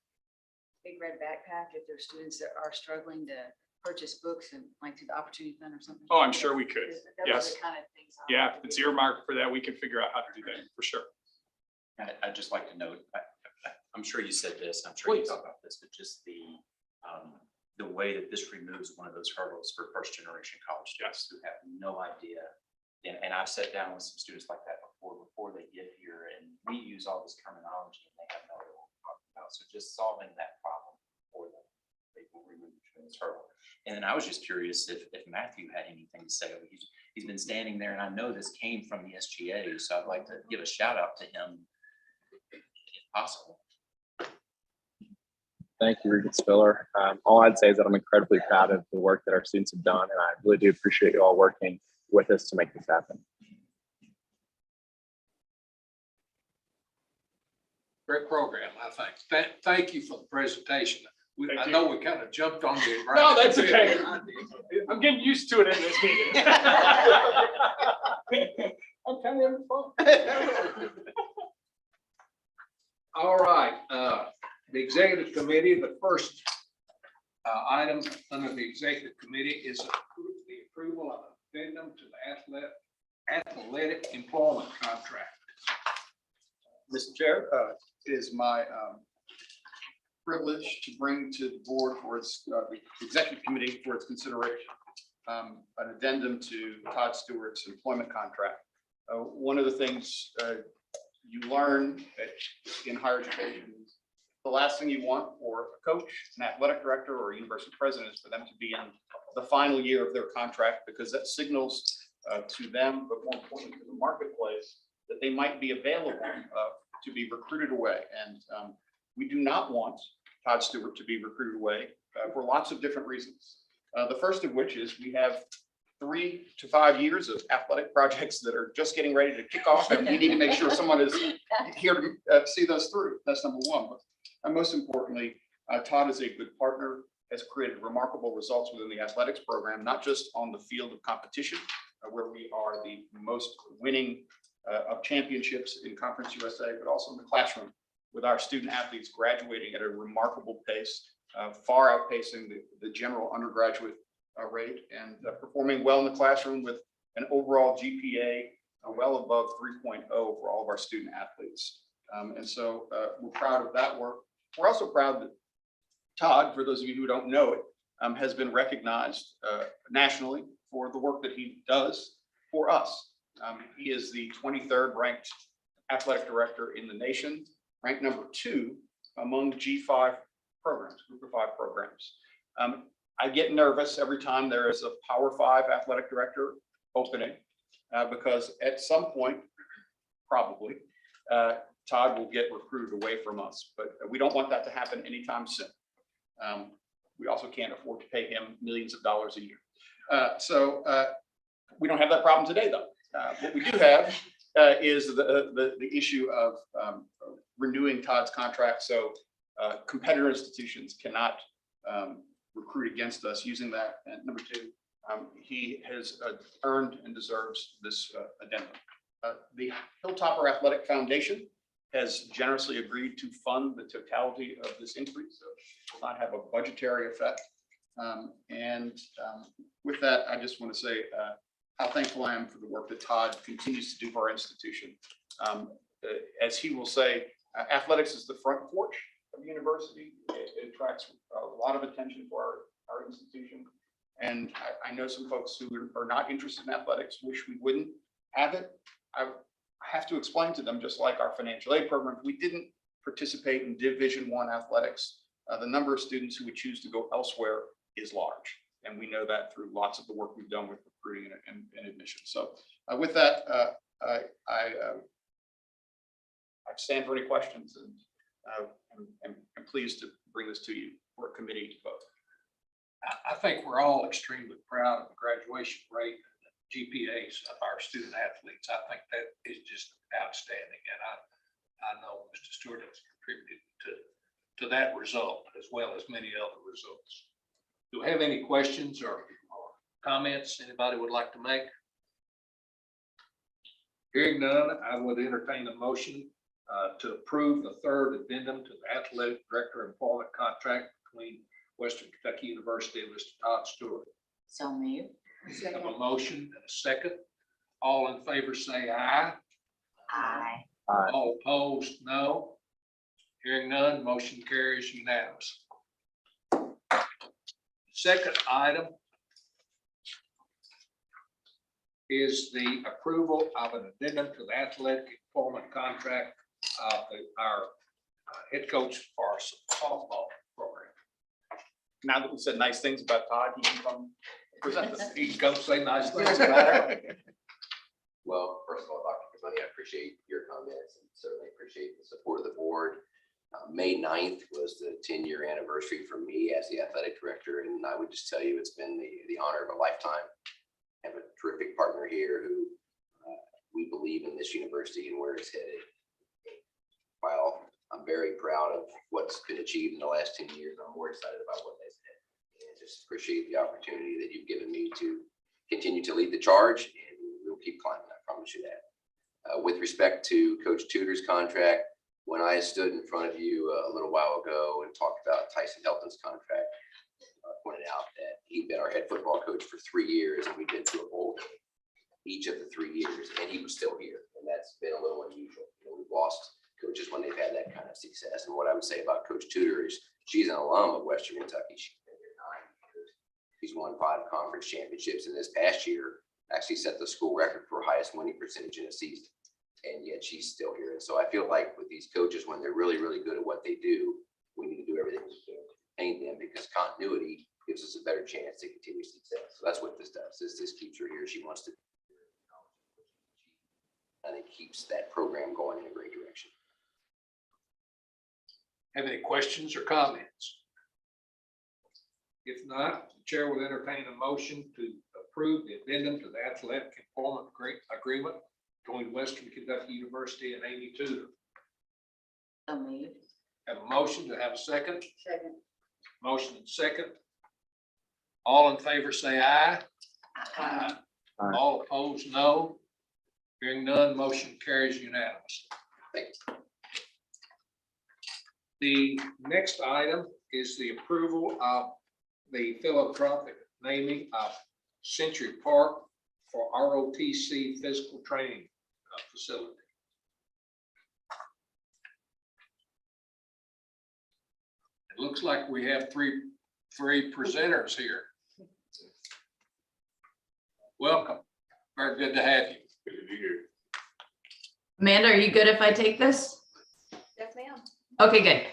Big Red Backpack if there's students that are struggling to purchase books and like to the Opportunity Fund or something? Oh, I'm sure we could. Those Yes. are the kind of things. Yeah, if it's earmarked for that, we can figure out how to do that for sure. I'd just like to note, I'm sure you said this, I'm sure you Please. talked about this, but just the way that this removes one of those hurdles for first generation college students who have no idea. And I've sat down with some students like that before. we use all this terminology and they have no idea what we're talking about. So just solving that problem for them, they will remove this hurdle. And then I was just curious if Matthew had anything to say. He's been standing there, and I know this came from the SGA, so I'd like to give a shout out to him if possible. Thank you, Regent Spiller. All I'd say is that I'm incredibly proud of the work that our students have done, and I really do appreciate you all working with us to make this happen. Great program, I think. Thank you for the presentation. Thank I you. know we kind of jumped on you. Right? No, that's okay. I'm getting used to it in this meeting. I'm kind of having fun. All right, the executive committee, the first item under the executive committee is the approval of addendum to the athletic employment contract. Mr. Chair, it is my privilege to bring to the board for its the executive committee for its consideration an addendum to Todd Stewart's employment contract. One of the things you learn in higher education is the last thing you want for a coach, an athletic director, or a university president is for them to be in the final year of their contract, because that signals to them, but more importantly to the marketplace, that they might be available to be recruited away. And we do not want Todd Stewart to be recruited away for lots of different reasons. The first of which is we have 3 to 5 years of athletic projects that are just getting ready to kick off, and we need to make sure someone is here to see those through. That's number one. But most importantly, Todd is a good partner, has created remarkable results within the athletics program, not just on the field of competition, where we are the most winning of championships in Conference USA, but also in the classroom with our student athletes graduating at a remarkable pace, far outpacing the general undergraduate rate, and performing well in the classroom with an overall GPA well above 3.0 for all of our student athletes. And so we're proud of that work. We're also proud that Todd, for those of you who don't know it, has been recognized nationally for the work that he does for us. He is the 23rd ranked athletic director in the nation, ranked number 2 among G5 programs, group of 5 programs. I get nervous every time there is a Power 5 athletic director opening, because at some point, probably, Todd will get recruited away from us, but we don't want that to happen anytime soon. We also can't afford to pay him millions of dollars a year. So we don't have that problem today, though. What we do have is the issue of renewing Todd's contract. So competitor institutions cannot recruit against us using that. And number 2, he has earned and deserves this addendum. The Hilltopper Athletic Foundation has generously agreed to fund the totality of this increase, so it will not have a budgetary effect. With that, I just want to say how thankful I am for the work that Todd continues to do for our institution. As he will say, athletics is the front porch of the university. It attracts a lot of attention for our institution. And I know some folks who are not interested in athletics wish we wouldn't have it. I have to explain to them, just like our financial aid program, if we didn't participate in Division I athletics, the number of students who would choose to go elsewhere is large. And we know that through lots of the work we've done with recruiting and admission. So with that, I stand for any questions, and I'm pleased to bring this to you for a committee to vote. I think we're all extremely proud of the graduation rate, GPAs of our student athletes. I think that is just outstanding, and I know Mr. Stewart has contributed to that result as well as many other results. Do we have any questions or comments anybody would like to make? Hearing none, I would entertain a motion to approve the third addendum to the athletic director employment contract between Western Kentucky University and Mr. Todd Stewart. So moved. Have a motion and a second. All in favor say aye. Aye. All opposed, no. Hearing none, motion carries unanimous. Second item is the approval of an addendum to the athletic employment contract our head coach for our softball program. Now that we said nice things about Todd, he can come present this. He can come say nice things about her. Well, first of all, Dr. Kazani, I appreciate your comments and certainly appreciate the support of the board. May 9th was the 10-year anniversary for me as the athletic director, and I would just tell you it's been the honor of a lifetime. I have a terrific partner here who we believe in this university and where it's headed. While I'm very proud of what's been achieved in the last 10 years, I'm more excited about what lies ahead. And just appreciate the opportunity that you've given me to continue to lead the charge, and we'll keep climbing, I promise you that. With respect to Coach Tudor's contract, when I stood in front of you a little while ago and talked about Tyson Helton's contract, I pointed out that he'd been our head football coach for 3 years, and we've been to a bowl game each of the 3 years, and he was still here. And that's been a little unusual. We've lost coaches when they've had that kind of success. And what I would say about Coach Tudor is she's an alum of Western Kentucky. She's been here 9 years. She's won 5 conference championships, and this past year actually set the school record for highest winning percentage in a season. And yet she's still here. And so I feel like with these coaches, when they're really, really good at what they do, we need to do everything we can to retain them, because continuity gives us a better chance to continue success. So that's what this does. This keeps her here. She wants to, and it keeps that program going in a great direction. Have any questions or comments? If not, the chair will entertain a motion to approve the addendum to the athletic employment agreement between Western Kentucky University and Amy Tudor. So moved. Have a motion to have a second. Second. Motion and second. All in favor say aye. Aye. Aye. All opposed, no. Hearing none, motion carries unanimously. Thanks. The next item is the approval of the philanthropic naming of Century Park for ROTC physical training facility. It looks like we have three presenters here. Welcome. Very good to have you. Good to be here. Amanda, are you good if I take this? Yes, ma'am. Okay, good.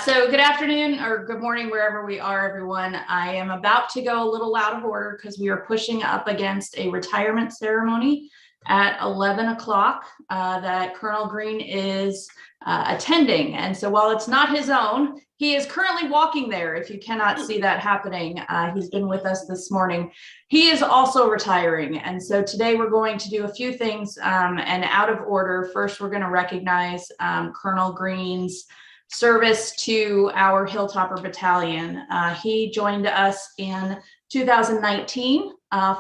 So good afternoon or good morning, wherever we are, everyone. I am about to go a little out of order because we are pushing up against a retirement ceremony at 11 o'clock that Colonel Green is attending. And so while it's not his own, he is currently walking there. If you cannot see that happening, he's been with us this morning. He is also retiring. And so today we're going to do a few things and out of order. First, we're going to recognize Colonel Green's service to our Hilltopper Battalion. He joined us in 2019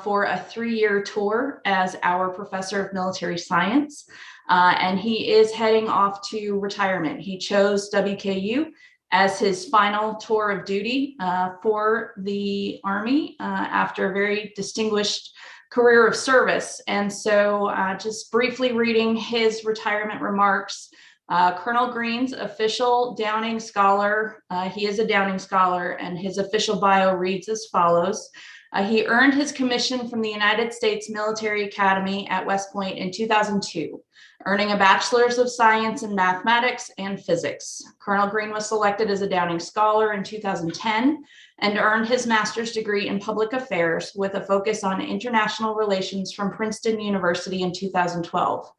for a 3-year tour as our professor of military science. And he is heading off to retirement. He chose WKU as his final tour of duty for the Army after a very distinguished career of service. And so just briefly reading his retirement remarks, Colonel Green's official Downing Scholar, he is a Downing Scholar, and his official bio reads as follows. He earned his commission from the United States Military Academy at West Point in 2002, earning a Bachelor's of Science in Mathematics and Physics. Colonel Green was selected as a Downing Scholar in 2010 and earned his master's degree in public affairs with a focus on international relations from Princeton University in 2012.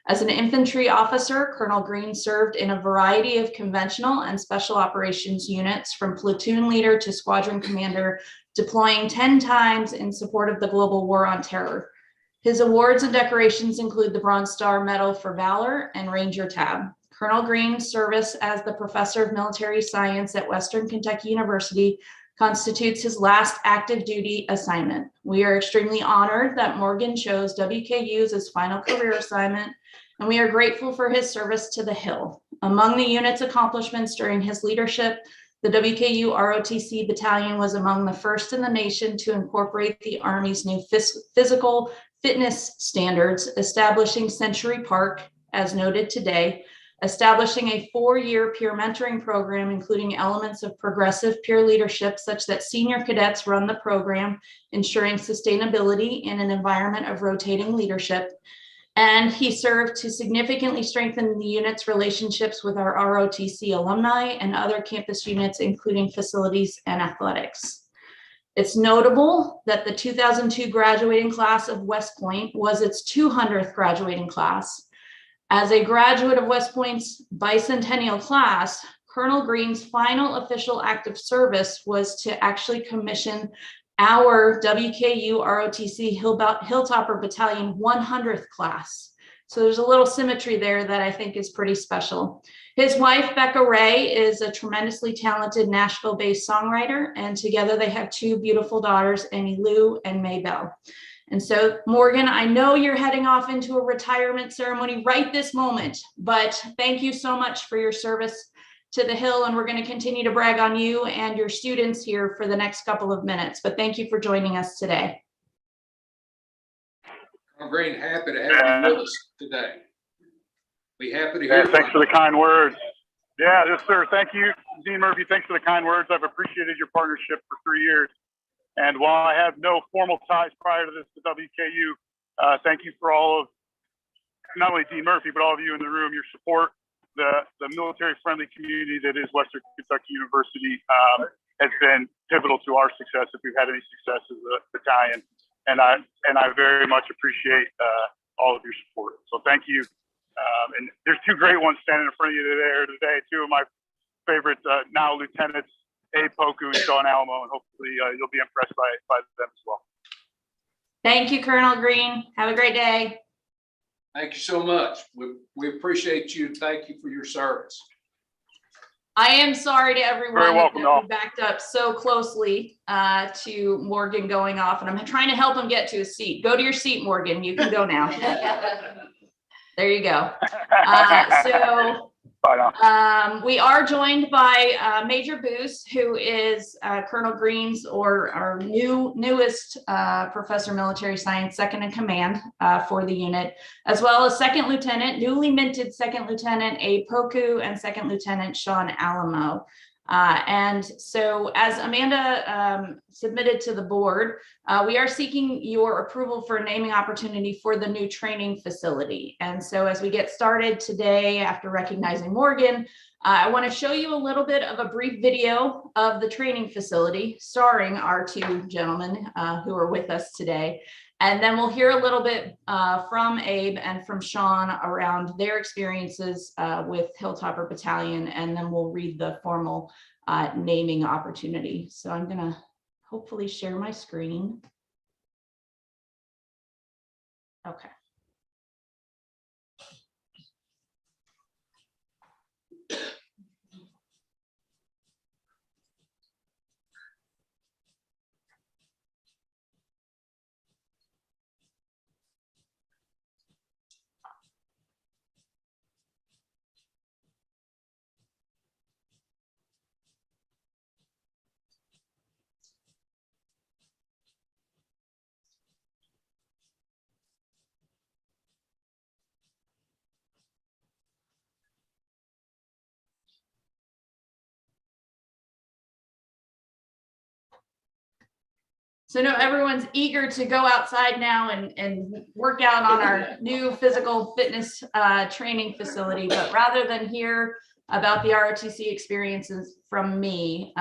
As an infantry officer, Colonel Green served in a variety of conventional and special operations units, from platoon leader to squadron commander, deploying 10 times in support of the global war on terror. His awards and decorations include the Bronze Star Medal for Valor and Ranger Tab. Colonel Green's service as the professor of military science at Western Kentucky University constitutes his last active duty assignment. We are extremely honored that Morgan chose WKU as his final career assignment, and we are grateful for his service to the Hill. Among the unit's accomplishments during his leadership, the WKU ROTC battalion was among the first in the nation to incorporate the Army's new physical fitness standards, establishing Century Park, as noted today, establishing a 4-year peer mentoring program, including elements of progressive peer leadership such that senior cadets run the program, ensuring sustainability in an environment of rotating leadership, And he served to significantly strengthen the unit's relationships with our ROTC alumni and other campus units, including facilities and athletics. It's notable that the 2002 graduating class of West Point was its 200th graduating class. As a graduate of West Point's bicentennial class, Colonel Green's final official act of service was to actually commission our WKU ROTC Hilltopper Battalion 100th class. So there's a little symmetry there that I think is pretty special. His wife, Becca Ray, is a tremendously talented Nashville-based songwriter, and together they have two beautiful daughters, Annie Lou and Maybelle. And so, Morgan, I know you're heading off into a retirement ceremony right this moment, but thank you so much for your service to the Hill, and we're going to continue to brag on you and your students here for the next couple of minutes. But thank you for joining us today. I'm very happy to have you with us today. Be happy to hear. Yeah, thanks for the kind words. Yeah, yes, sir. Thank you, Dean Murphy. Thanks for the kind words. I've appreciated your partnership for 3 years. And while I have no formal ties prior to this to WKU, thank you for all of, not only Dean Murphy, but all of you in the room, your support. The military-friendly community that is Western Kentucky University has been pivotal to our success, if we've had any success as a battalion. And I very much appreciate all of your support. So thank you. And there's two great ones standing in front of you today. Two of my favorite now lieutenants, Abe Poku and Sean Alamo, and hopefully you'll be impressed by them as well. Thank you, Colonel Green. Have a great day. Thank you so much. We appreciate you. Thank you for your service. I am sorry to everyone Very welcome, that we backed up so closely to Morgan going off, and I'm trying to help him get to his seat. Go to your seat, Morgan. You can go now. There you go. We are joined by Major Boos, who is Colonel Green's or our newest Professor of Military Science, second in command for the unit, as well as Second Lieutenant, newly minted Second Lieutenant Abe Poku and Second Lieutenant Sean Alamo. And so as Amanda submitted to the board, we are seeking your approval for a naming opportunity for the new training facility. And so as we get started today, after recognizing Morgan, I want to show you a little bit of a brief video of the training facility starring our two gentlemen who are with us today. And then we'll hear a little bit from Abe and from Sean around their experiences with Hilltopper Battalion, and then we'll read the formal naming opportunity. So I'm going to hopefully share my screen. Okay. So no, everyone's eager to go outside now and work out on our new physical fitness training facility. But rather than hear about the ROTC experiences from me,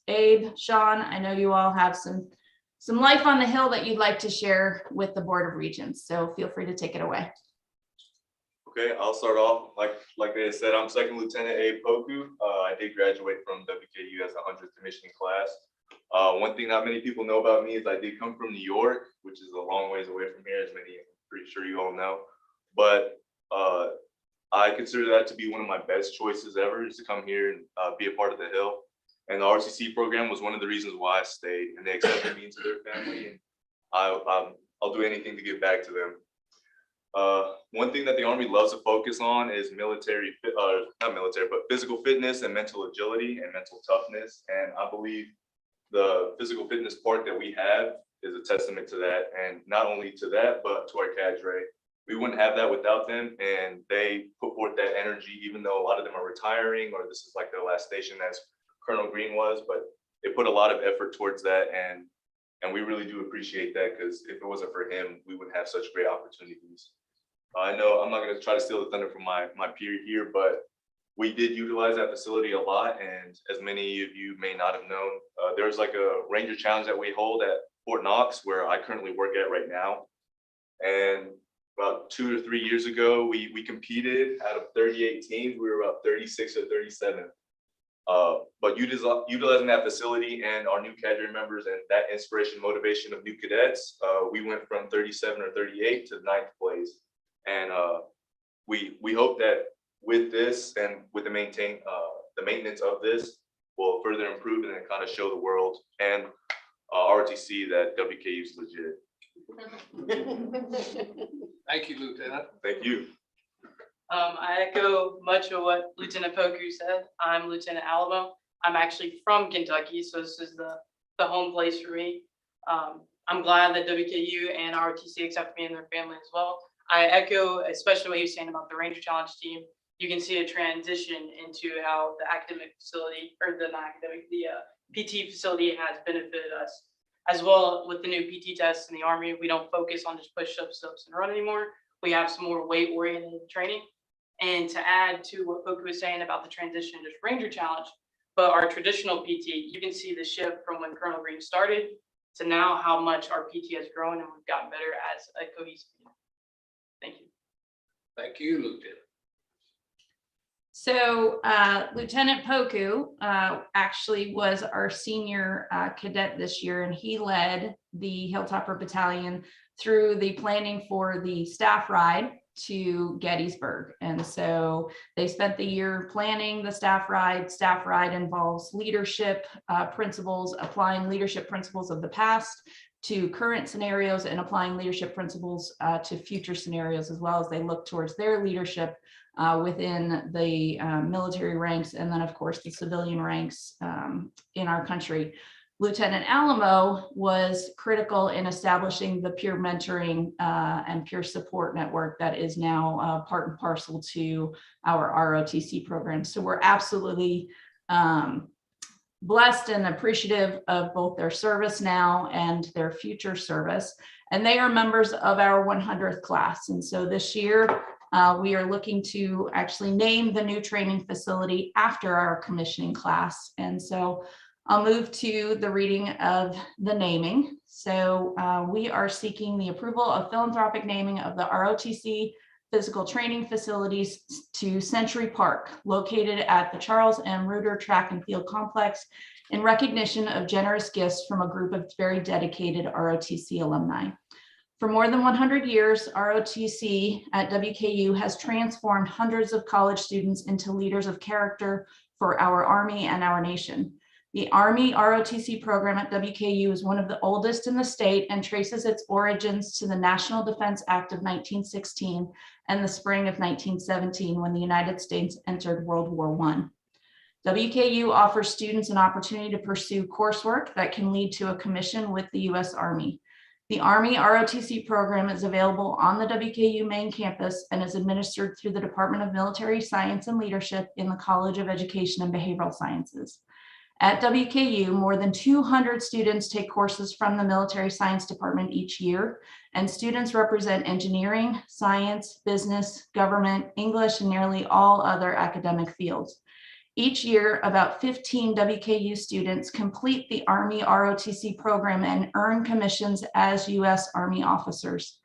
Abe, Sean, I know you all have some life on the Hill that you'd like to share with the Board of Regents. So feel free to take it away. Okay, I'll start off. Like they said, I'm Second Lieutenant Abe Poku. I did graduate from WKU as a 100th commissioning class. One thing not many people know about me is I did come from New York, which is a long ways away from here, as many, I'm pretty sure you all know. But I consider that to be one of my best choices ever, is to come here and be a part of the Hill. And the ROTC program was one of the reasons why I stayed, and they accepted me into their family. And I'll do anything to give back to them. One thing that the Army loves to focus on is not military, but physical fitness and mental agility and mental toughness. And I believe the physical fitness part that we have is a testament to that. And not only to that, but to our cadre. We wouldn't have that without them. And they put forth that energy, even though a lot of them are retiring, or this is like their last station as Colonel Green was, but they put a lot of effort towards that. And we really do appreciate that, because if it wasn't for him, we wouldn't have such great opportunities. I know I'm not gonna try to steal the thunder from my peer here, but we did utilize that facility a lot, and as many of you may not have known, there's like a Ranger Challenge that we hold at Fort Knox, where I currently work at right now. And about 2 or 3 years ago, we competed out of 38 teams. We were about 36 or 37. But utilizing that facility and our new cadre members and that inspiration, motivation of new cadets, we went from 37 or 38 to 9th place. And we hope that with this and with the maintenance of this will further improve and then kind of show the world and ROTC that WKU is legit. Thank you, Lieutenant. Thank you. I echo much of what Lieutenant Poku said. I'm Lieutenant Alamo. I'm actually from Kentucky, so this is the home place for me. I'm glad that WKU and ROTC accepted me and their family as well. I echo, especially what he was saying about the Ranger Challenge team. You can see a transition into how the academic facility, or the PT facility has benefited us. As well, with the new PT tests in the Army, we don't focus on just push-ups, sit-ups, and run anymore. We have some more weight-oriented training. And to add to what Poku was saying about the transition to Ranger Challenge, but our traditional PT, you can see the shift from when Colonel Green started to now how much our PT has grown and we've gotten better as a cohesive unit. Thank you. Thank you, Lieutenant. So Lieutenant Poku actually was our senior cadet this year, and he led the Hilltopper Battalion through the planning for the staff ride to Gettysburg. And so they spent the year planning the staff ride. Staff ride involves leadership principles, applying leadership principles of the past to current scenarios and applying leadership principles to future scenarios, as well as they look towards their leadership within the military ranks, and then of course the civilian ranks in our country. Lieutenant Alamo was critical in establishing the peer mentoring and peer support network that is now part and parcel to our ROTC program. So we're absolutely blessed and appreciative of both their service now and their future service. And they are members of our 100th class. And so this year, we are looking to actually name the new training facility after our commissioning class. And so I'll move to the reading of the naming. So we are seeking the approval of philanthropic naming of the ROTC physical training facilities to Century Park, located at the Charles M. Reuter Track and Field Complex, in recognition of generous gifts from a group of very dedicated ROTC alumni. For more than 100 years, ROTC at WKU has transformed hundreds of college students into leaders of character for our Army and our nation. The Army ROTC program at WKU is one of the oldest in the state and traces its origins to the National Defense Act of 1916 and the spring of 1917, when the United States entered World War I. WKU offers students an opportunity to pursue coursework that can lead to a commission with the U.S. Army. The Army ROTC program is available on the WKU main campus and is administered through the Department of Military Science and Leadership in the College of Education and Behavioral Sciences. At WKU, more than 200 students take courses from the Military Science Department each year, and students represent engineering, science, business, government, English, and nearly all other academic fields. Each year, about 15 WKU students complete the Army ROTC program and earn commissions as U.S. Army officers.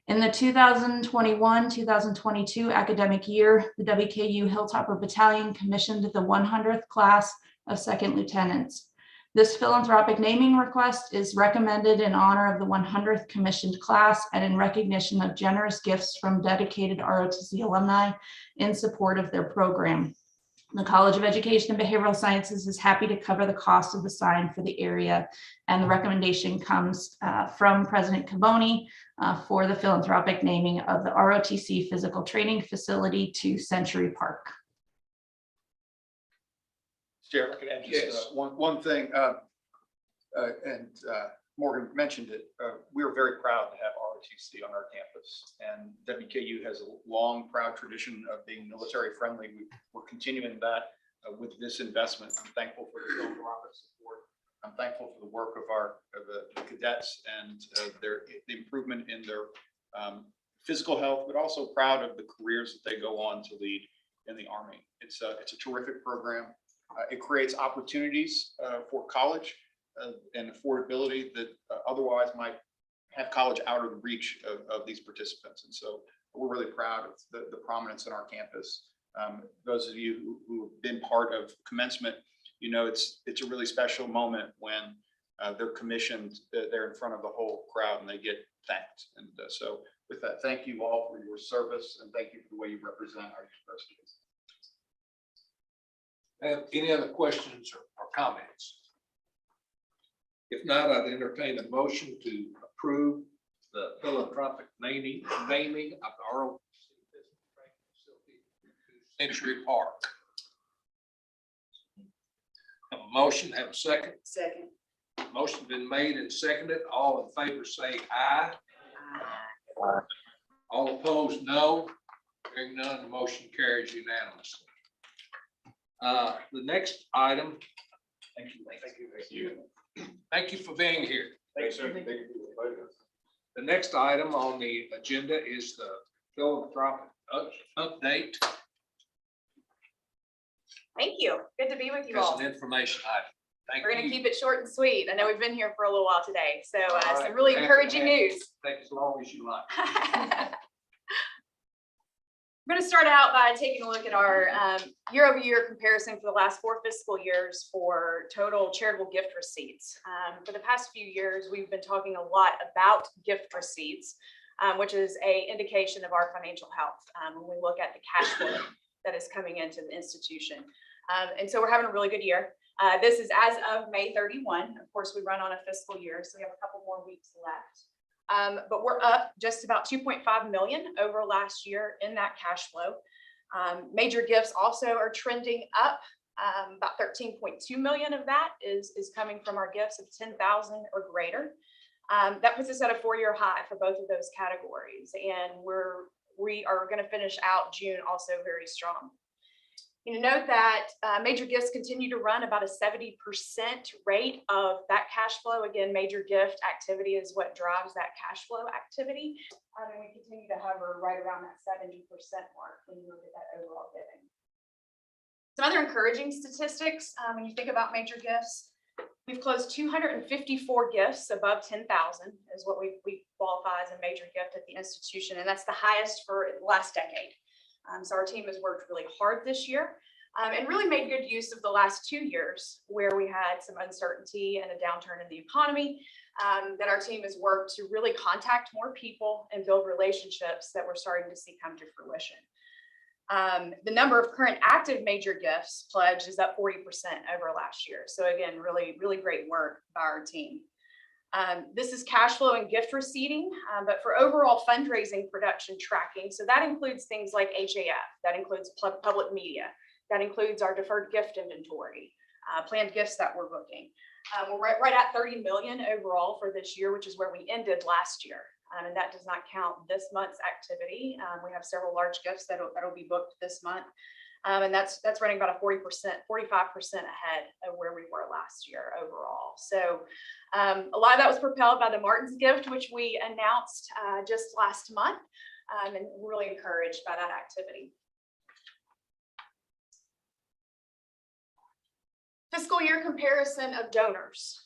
In the 2021-2022 academic year, the WKU Hilltopper Battalion commissioned the 100th class of second lieutenants. This philanthropic naming request is recommended in honor of the 100th commissioned class and in recognition of generous gifts from dedicated ROTC alumni in support of their program. The College of Education and Behavioral Sciences is happy to cover the cost of the sign for the area, and the recommendation comes from President Caboni for the philanthropic naming of the ROTC physical training facility to Century Park. Chair, I could add just one thing, and Morgan mentioned it. We are very proud to have ROTC on our campus, and WKU has a long, proud tradition of being military friendly. We're continuing that with this investment. I'm thankful for the philanthropic support. I'm thankful for the work of the cadets and the improvement in their physical health, but also proud of the careers that they go on to lead in the Army. It's a terrific program. It creates opportunities for college and affordability that otherwise might have college out of the reach of these participants. And so we're really proud of the prominence in our campus. Those of you who have been part of commencement, you know, it's a really special moment when they're commissioned, they're in front of the whole crowd and they get thanked. And so with that, thank you all for your service and thank you for the way you represent our universities. Any other questions or comments? If not, I'd entertain a motion to approve the philanthropic naming of the ROTC Century Park. Have a motion, have a second. Second. Motion been made and seconded. All in favor say aye. Aye. All opposed, no. Hearing none, the motion carries unanimously. The next item. Thank you. Thank you. Thank you for being here. Thanks, sir. Thank you for inviting us. The next item on the agenda is the philanthropic update. Thank you. Good to be with you As all. an information item. Thank you. We're going to keep it short and sweet. I know we've been here for a little while today, so All right. some really encouraging news. Take as long as you like. I'm going to start out by taking a look at our year-over-year comparison for the last 4 fiscal years for total charitable gift receipts. For the past few years, we've been talking a lot about gift receipts, which is an indication of our financial health when we look at the cash flow that is coming into the institution. And so we're having a really good year. This is as of May 31. Of course, we run on a fiscal year, so we have a couple more weeks left. But we're up just about 2.5 million over last year in that cash flow. Major gifts also are trending up. About 13.2 million of that is coming from our gifts of 10,000 or greater. That puts us at a 4-year high for both of those categories. And we are going to finish out June also very strong. You note that major gifts continue to run about a 70% rate of that cash flow. Again, major gift activity is what drives that cash flow activity. And we continue to hover right around that 70% mark when you look at that overall giving. Some other encouraging statistics when you think about major gifts, we've closed 254 gifts above 10,000 is what we qualify as a major gift at the institution. And that's the highest for the last decade. So our team has worked really hard this year and really made good use of the last 2 years where we had some uncertainty and a downturn in the economy, that our team has worked to really contact more people and build relationships that we're starting to see come to fruition. The number of current active major gifts pledged is up 40% over last year. So again, really, really great work by our team. This is cash flow and gift receiving, but for overall fundraising production tracking. So that includes things like HAF, that includes public media, that includes our deferred gift inventory, planned gifts that we're booking. We're right at 30 million overall for this year, which is where we ended last year. And that does not count this month's activity. We have several large gifts that'll be booked this month. And that's running about a 45% ahead of where we were last year overall. So a lot of that was propelled by the Martin's gift, which we announced just last month, and we're really encouraged by that activity. Fiscal year comparison of donors.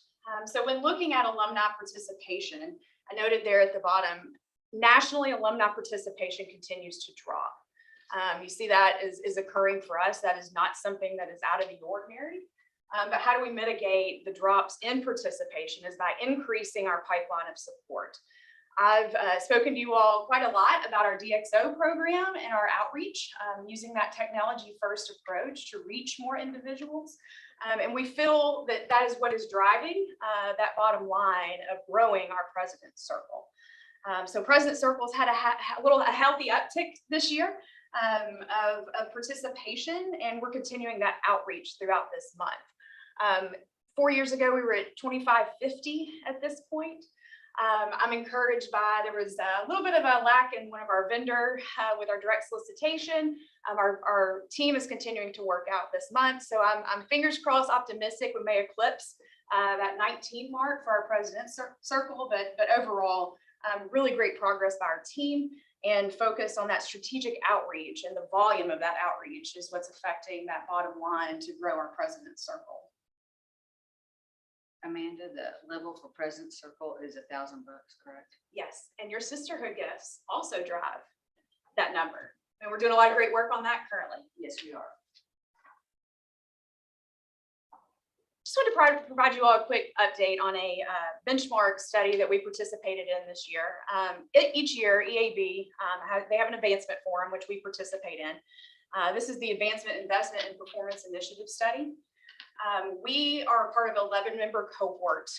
So when looking at alumni participation, I noted there at the bottom, nationally alumni participation continues to drop. You see that is occurring for us. That is not something that is out of the ordinary. But how do we mitigate the drops in participation is by increasing our pipeline of support. I've spoken to you all quite a lot about our DXO program and our outreach, using that technology first approach to reach more individuals. And we feel that that is what is driving that bottom line of growing our President's Circle. So President's Circle's had a healthy uptick this year of participation, and we're continuing that outreach throughout this month. 4 years ago, we were at 2550 at this point. I'm encouraged by, there was a little bit of a lack in one of our vendor with our direct solicitation. Our team is continuing to work out this month. So I'm fingers crossed optimistic we may eclipse that 19 mark for our President's Circle, but overall, really great progress by our team. and focus on that strategic outreach, and the volume of that outreach is what's affecting that bottom line to grow our President's Circle. Amanda, the level for President's Circle is $1,000, correct? Yes, and your sisterhood gifts also drive that number. And we're doing a lot of great work on that currently. Yes, we are. Just want to provide you all a quick update on a benchmark study that we participated in this year. Each year, EAB, they have an advancement forum, which we participate in. This is the Advancement Investment and Performance Initiative Study. We are a part of an 11-member cohort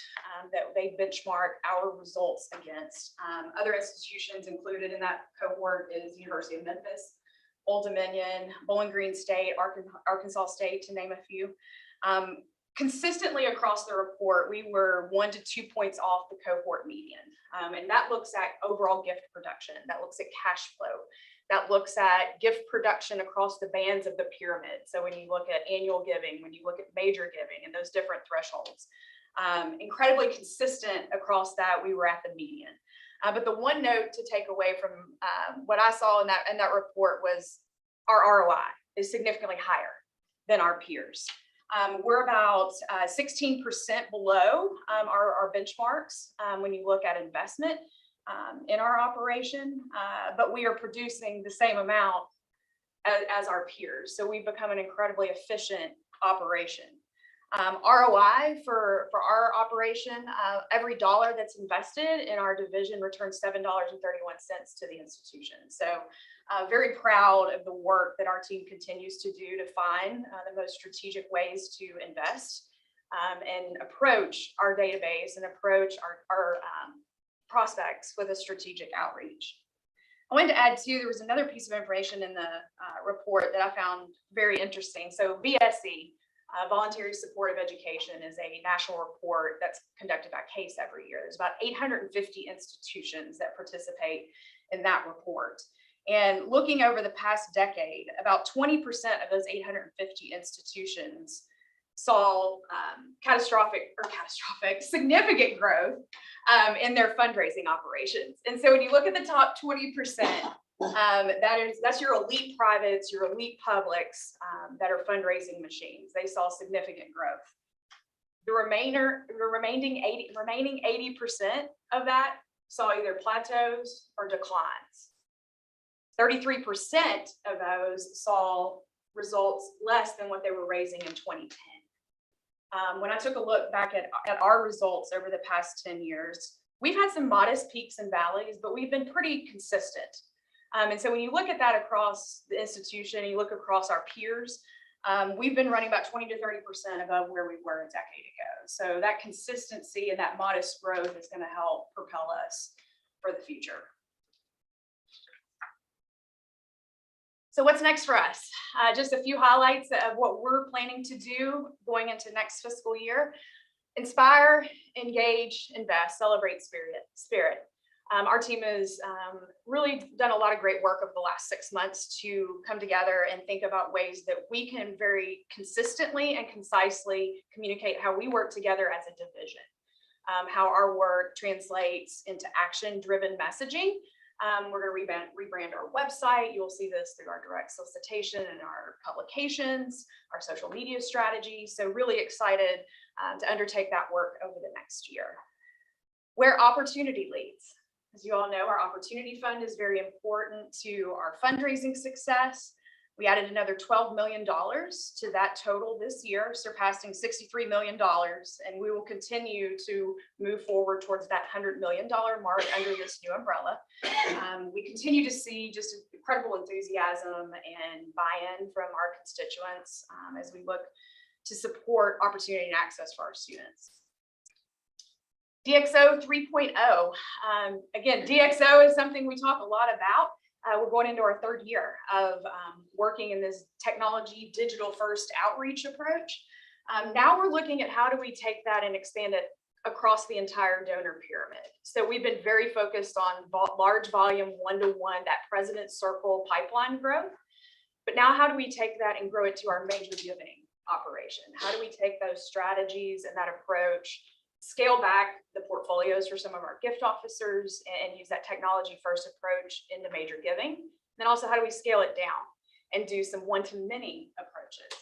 that they benchmark our results against. Other institutions included in that cohort is University of Memphis, Old Dominion, Bowling Green State, Arkansas State, to name a few. Consistently across the report, we were 1 to 2 points off the cohort median. And that looks at overall gift production. That looks at cash flow. That looks at gift production across the bands of the pyramid. So when you look at annual giving, when you look at major giving and those different thresholds, incredibly consistent across that, we were at the median. But the one note to take away from what I saw in that report was our ROI is significantly higher than our peers. We're about 16% below our benchmarks when you look at investment in our operation, but we are producing the same amount as our peers. So we've become an incredibly efficient operation. ROI for our operation, every dollar that's invested in our division returns $7.31 to the institution. So very proud of the work that our team continues to do to find the most strategic ways to invest and approach our database and approach our prospects with a strategic outreach. I wanted to add too, there was another piece of information in the report that I found very interesting. So VSE, Voluntary Supportive Education, is a national report that's conducted by CASE every year. There's about 850 institutions that participate in that report. And looking over the past decade, about 20% of those 850 institutions saw significant growth in their fundraising operations. And so when you look at the top 20%, that's your elite privates, your elite publics that are fundraising machines. They saw significant growth. The remaining 80% of that saw either plateaus or declines. 33% of those saw results less than what they were raising in 2010. When I took a look back at our results over the past 10 years, we've had some modest peaks and valleys, but we've been pretty consistent. And so when you look at that across the institution, you look across our peers, we've been running about 20 to 30% above where we were a decade ago. So that consistency and that modest growth is going to help propel us for the future. So what's next for us? Just a few highlights of what we're planning to do going into next fiscal year. Inspire, engage, invest, celebrate spirit. Our team has really done a lot of great work over the last 6 months to come together and think about ways that we can very consistently and concisely communicate how we work together as a division, how our work translates into action-driven messaging. We're going to rebrand our website. You'll see this through our direct solicitation and our publications, our social media strategy. So really excited to undertake that work over the next year. Where opportunity leads. As you all know, our opportunity fund is very important to our fundraising success. We added another $12 million to that total this year, surpassing $63 million, and we will continue to move forward towards that $100 million mark under this new umbrella. We continue to see just incredible enthusiasm and buy-in from our constituents as we look to support opportunity and access for our students. DXO 3.0. Again, DXO is something we talk a lot about. We're going into our 3rd year of working in this technology digital first outreach approach. Now we're looking at how do we take that and expand it across the entire donor pyramid. So we've been very focused on large volume one-to-one, that President's Circle pipeline growth. But now how do we take that and grow it to our major giving operation? How do we take those strategies and that approach scale back the portfolios for some of our gift officers and use that technology first approach into major giving. Then also, how do we scale it down and do some one-to-many approaches?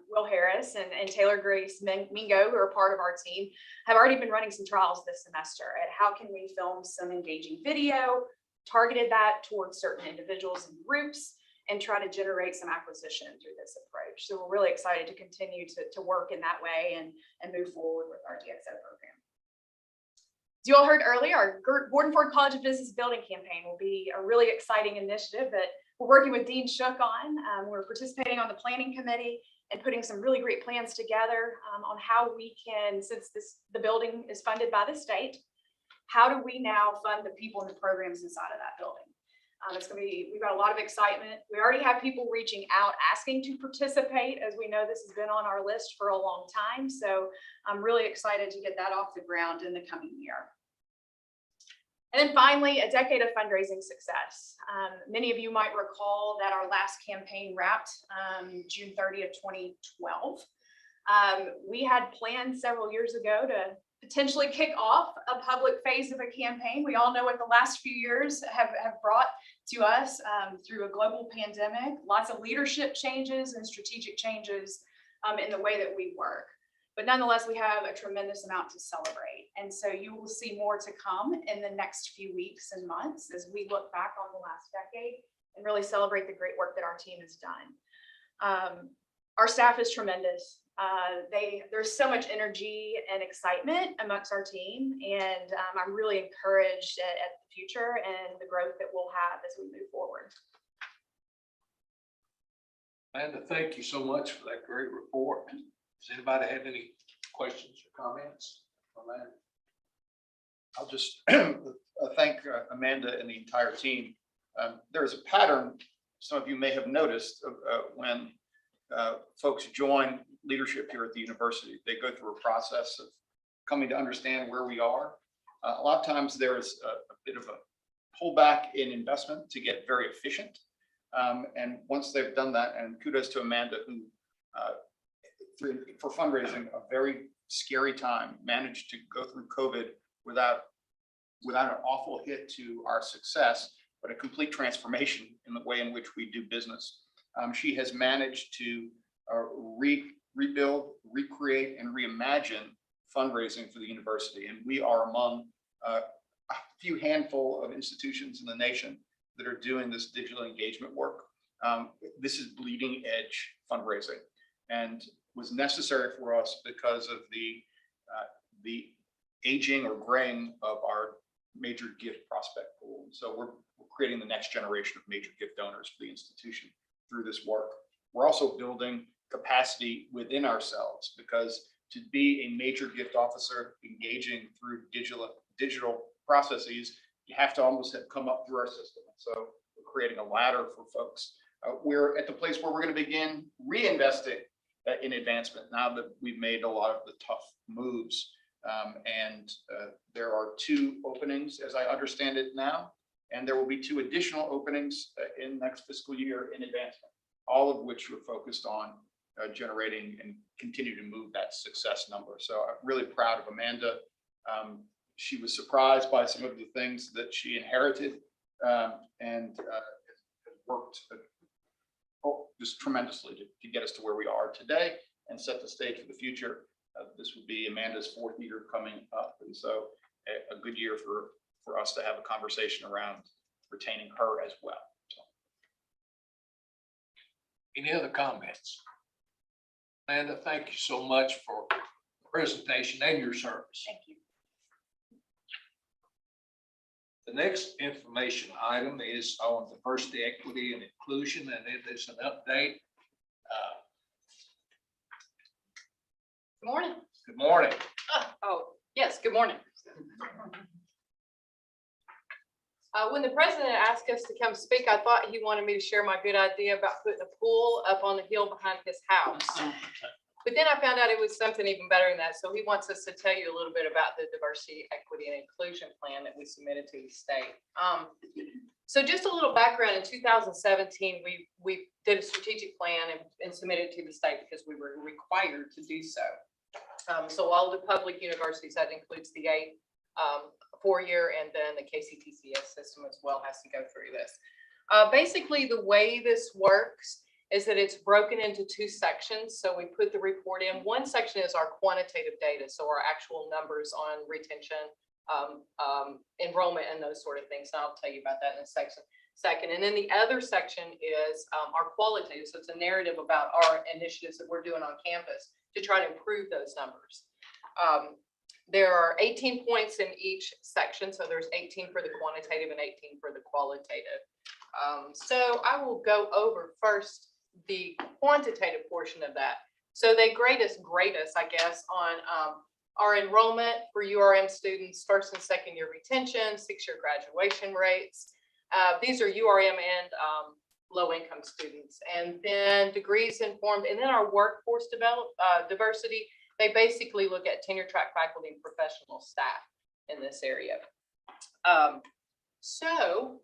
Will Harris and Taylor Grace Mingo, who are part of our team, have already been running some trials this semester at how can we film some engaging video, targeted that towards certain individuals and groups, and try to generate some acquisition through this approach. So we're really excited to continue to work in that way and move forward with our DXO program. As you all heard earlier, our Gordon Ford College of Business Building campaign will be a really exciting initiative that we're working with Dean Shook on. We're participating on the planning committee and putting some really great plans together on how we can, since the building is funded by the state, how do we now fund the people and the programs inside of that building? We've got a lot of excitement. We already have people reaching out, asking to participate. As we know, this has been on our list for a long time. So I'm really excited to get that off the ground in the coming year. And then finally, a decade of fundraising success. Many of you might recall that our last campaign wrapped June 30th, 2012. We had planned several years ago to potentially kick off a public phase of a campaign. We all know what the last few years have brought to us through a global pandemic, lots of leadership changes and strategic changes in the way that we work. But nonetheless, we have a tremendous amount to celebrate. And so you will see more to come in the next few weeks and months as we look back on the last decade and really celebrate the great work that our team has done. Our staff is tremendous. There's so much energy and excitement amongst our team, and I'm really encouraged at the future and the growth that we'll have as we move forward. Amanda, thank you so much for that great report. Does anybody have any questions or comments on that? I'll just thank Amanda and the entire team. There's a pattern some of you may have noticed when folks join leadership here at the university. They go through a process of coming to understand where we are. A lot of times there's a bit of a pullback in investment to get very efficient. And once they've done that, and kudos to Amanda, who for fundraising, a very scary time, managed to go through COVID without an awful hit to our success, but a complete transformation in the way in which we do business. She has managed to rebuild, recreate, and reimagine fundraising for the university. And we are among a few handful of institutions in the nation that are doing this digital engagement work. This is bleeding edge fundraising and was necessary for us because of the aging or graying of our major gift prospect pool. So we're creating the next generation of major gift donors for the institution through this work. We're also building capacity within ourselves, because to be a major gift officer engaging through digital processes, you have to almost have come up through our system. So we're creating a ladder for folks. We're at the place where we're going to begin reinvesting in advancement now that we've made a lot of the tough moves. There are 2 openings, as I understand it now, and there will be 2 additional openings in next fiscal year in advancement, all of which are focused on generating and continue to move that success number. So I'm really proud of Amanda. She was surprised by some of the things that she inherited and has worked just tremendously to get us to where we are today and set the stage for the future. This would be Amanda's 4th year coming up, and so a good year for us to have a conversation around retaining her as well. So. Any other comments? Amanda, thank you so much for the presentation and your service. Thank you. The next information item is on diversity, equity, and inclusion, and it is an update. Good morning. Good morning. Oh, yes, good morning. When the president asked us to come speak, I thought he wanted me to share my good idea about putting a pool up on the hill behind his house. But then I found out it was something even better than that. So he wants us to tell you a little bit about the diversity, equity, and inclusion plan that we submitted to the state. So just a little background, in 2017, we did a strategic plan and submitted it to the state because we were required to do so. So all the public universities, that includes the 8 4-year, and then the KCTCS system as well has to go through this. Basically, the way this works is that it's broken into 2 sections. So we put the report in. One section is our quantitative data, so our actual numbers on retention, enrollment, and those sort of things. And I'll tell you about that in a second. And then the other section is our qualitative. So it's a narrative about our initiatives that we're doing on campus to try to improve those numbers. There are 18 points in each section. So there's 18 for the quantitative and 18 for the qualitative. So I will go over first the quantitative portion of that. So they grade us, I guess, on our enrollment for URM students, 1st and 2nd year retention, 6-year graduation rates. These are URM and low income students. And then degrees informed, and then our workforce diversity. They basically look at tenure track faculty and professional staff in this area. So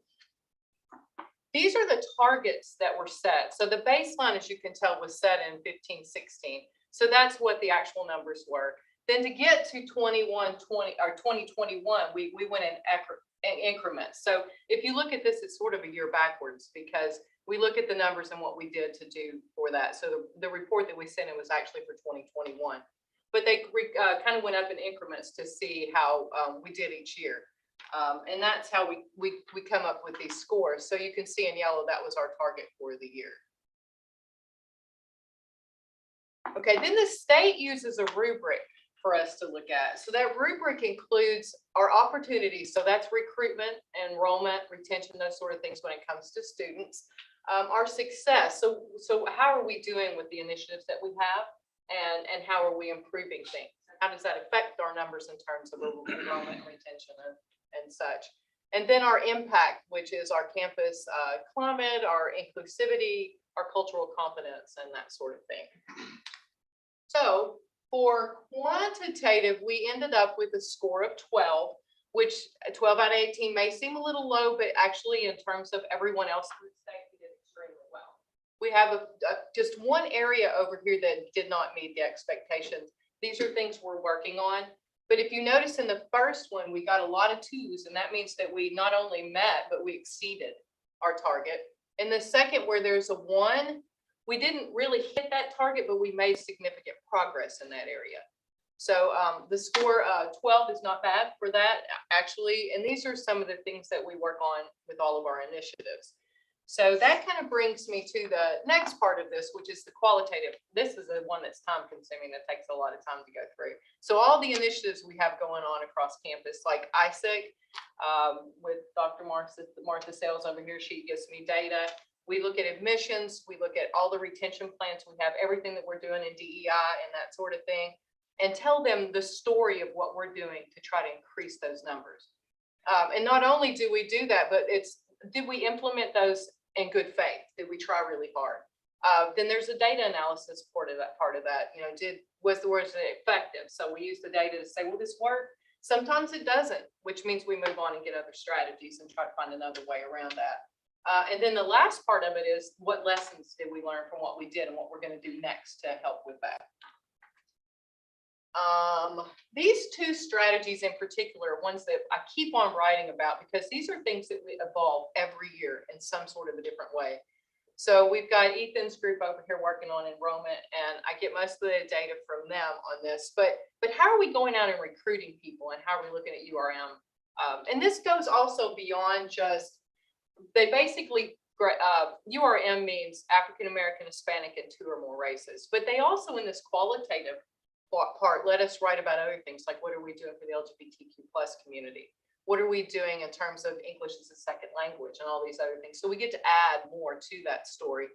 these are the targets that were set. So the baseline, as you can tell, was set in 15-16. So that's what the actual numbers were. Then to get to 2021, we went in increments. So if you look at this, it's sort of a year backwards because we look at the numbers and what we did to do for that. So the report that we sent in was actually for 2021. But they kind of went up in increments to see how we did each year. And that's how we come up with these scores. So you can see in yellow, that was our target for the year. Okay, then the state uses a rubric for us to look at. So that rubric includes our opportunities. So that's recruitment, enrollment, retention, those sort of things when it comes to students. Our success. So how are we doing with the initiatives that we have? And how are we improving things? How does that affect our numbers in terms of enrollment and retention and such? And then our impact, which is our campus climate, our inclusivity, our cultural competence, and that sort of thing. So for quantitative, we ended up with a score of 12, which 12 out of 18 may seem a little low, but actually in terms of everyone else in the state, we did extremely well. We have just one area over here that did not meet the expectations. These are things we're working on. But if you notice in the first one, we got a lot of 2s, and that means that we not only met, but we exceeded our target. In the second, where there's a 1, we didn't really hit that target, but we made significant progress in that area. So the score 12 is not bad for that, actually. And these are some of the things that we work on with all of our initiatives. So that kind of brings me to the next part of this, which is the qualitative. This is the one that's time consuming, that takes a lot of time to go through. So all the initiatives we have going on across campus, like ISIC, with Dr. Martha Sales over here, she gives me data. We look at admissions, we look at all the retention plans, we have everything that we're doing in DEI and that sort of thing, and tell them the story of what we're doing to try to increase those numbers. And not only do we do that, but did we implement those in good faith? Did we try really hard? Then there's a data analysis part of that. You know, was it effective? So we use the data to say, will this work? Sometimes it doesn't, which means we move on and get other strategies and try to find another way around that. And then the last part of it is, what lessons did we learn from what we did and what we're going to do next to help with that? These 2 strategies in particular are ones that I keep on writing about, because these are things that we evolve every year in some sort of a different way. So we've got Ethan's group over here working on enrollment, and I get most of the data from them on this. But how are we going out and recruiting people, and how are we looking at URM? And this goes also beyond just, they basically, URM means African American, Hispanic, and 2 or more races. But they also, in this qualitative part, let us write about other things, like what are we doing for the LGBTQ+ community? What are we doing in terms of English as a second language and all these other things? So we get to add more to that story.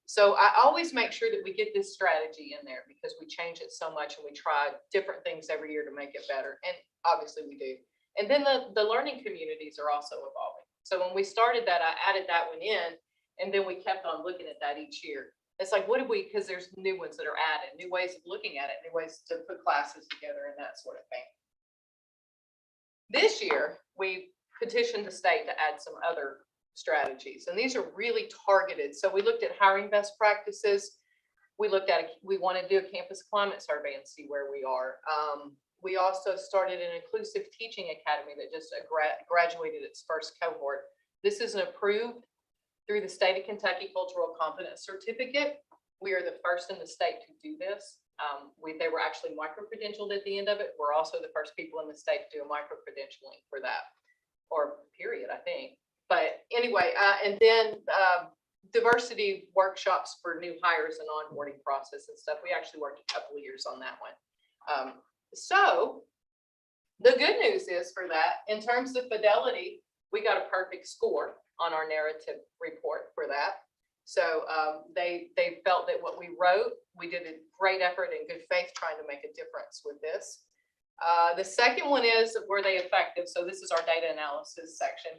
So I always make sure that we get this strategy in there, because we change it so much and we try different things every year to make it better. And obviously we do. And then the learning communities are also evolving. So when we started that, I added that one in, and then we kept on looking at that each year. It's like, what did we, because there's new ones that are added, new ways of looking at it, new ways to put classes together and that sort of thing. This year, we petitioned the state to add some other strategies, and these are really targeted. So we looked at hiring best practices. We looked at, we want to do a campus climate survey and see where we are. We also started an inclusive teaching academy that just graduated its first cohort. This is an approved through the state of Kentucky Cultural Competence Certificate. We are the first in the state to do this. They were actually micro-credentialed at the end of it. We're also the first people in the state to do a micro-credentialing for that, or period, I think. But anyway, and then diversity workshops for new hires and onboarding process and stuff. We actually worked a couple of years on that one. So the good news is for that, in terms of fidelity, we got a perfect score on our narrative report for that. So they felt that what we wrote, we did a great effort in good faith trying to make a difference with this. The second one is, were they effective? So this is our data analysis section.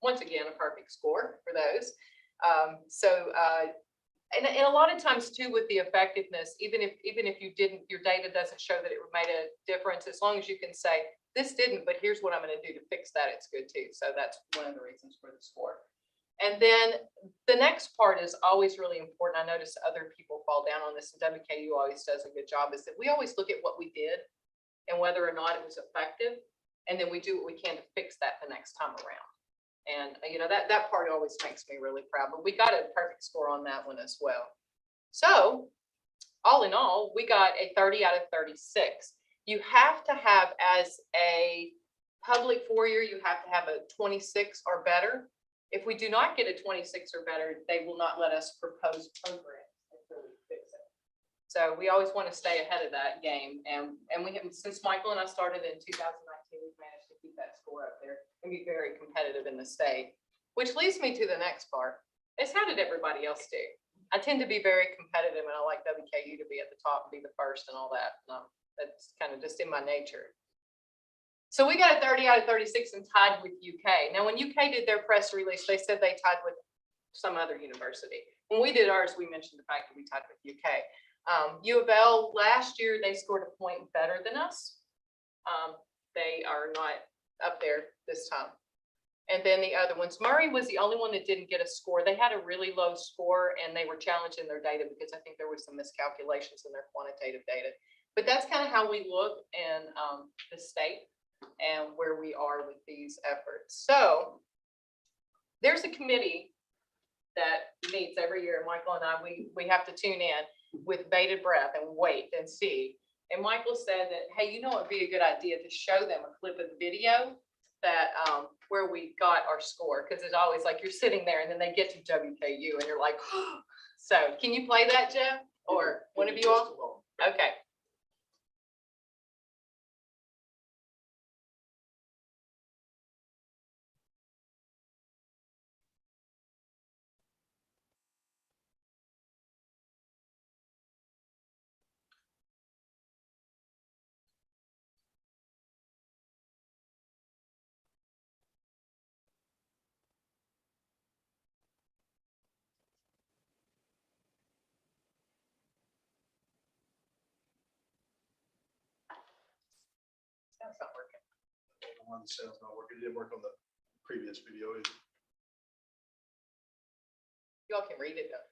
Once again, a perfect score for those. And a lot of times too, with the effectiveness, even if you didn't, your data doesn't show that it made a difference, as long as you can say, this didn't, but here's what I'm going to do to fix that, it's good too. So that's one of the reasons for the score. And then the next part is always really important. I notice other people fall down on this, and WKU always does a good job, is that we always look at what we did and whether or not it was effective. And then we do what we can to fix that the next time around. And you know, that part always makes me really proud, but we got a perfect score on that one as well. So all in all, we got a 30 out of 36. You have to have, as a public four-year, you have to have a 26 or better. If we do not get a 26 or better, they will not let us propose programs until we fix it. So we always want to stay ahead of that game. And we have, since Michael and I started in 2019, we've managed to keep that score up there and be very competitive in the state. Which leads me to the next part, is how did everybody else do? I tend to be very competitive, and I like WKU to be at the top and be the first and all that. No, that's kind of just in my nature. So we got a 30 out of 36 and tied with UK. Now, when UK did their press release, they said they tied with some other university. When we did ours, we mentioned the fact that we tied with UK. U of L last year, they scored a point better than us. They are not up there this time. And then the other ones, Murray was the only one that didn't get a score. They had a really low score and they were challenged in their data because I think there was some miscalculations in their quantitative data. But that's kind of how we look in the state and where we are with these efforts. So there's a committee that meets every year. Michael and I, we have to tune in with bated breath and wait and see. And Michael said that, hey, you know, it'd be a good idea to show them a clip of the video that where we got our score, because it's always like you're sitting there and then they get to WKU and you're like, oh. So can you play that, Jeff, or one of you all? Okay. That's not working. The one sound's not working. It didn't work on the previous video either. Y'all can read it though.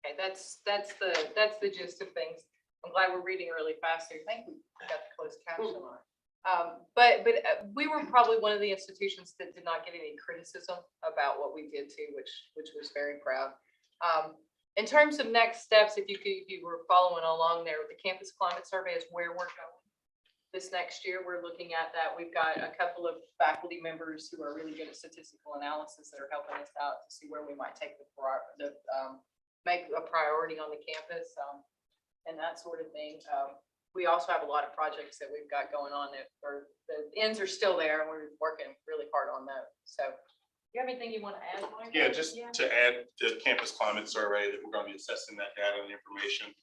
Okay, that's the gist of things. I'm glad we're reading really fast here. Thank you. Got the closed caption on. But we were probably one of the institutions that did not get any criticism about what we did too, which was very proud. In terms of next steps, if you were following along there, the campus climate survey is where we're going. This next year, we're looking at that. We've got a couple of faculty members who are really good at statistical analysis that are helping us out to see where we might take make a priority on the campus, and that sort of thing. We also have a lot of projects that we've got going on that are, the ends are still there, and we're working really hard on those. So, you have anything you want to add, Mike? Yeah, just to add the campus climate survey, that we're going to be assessing that data and information.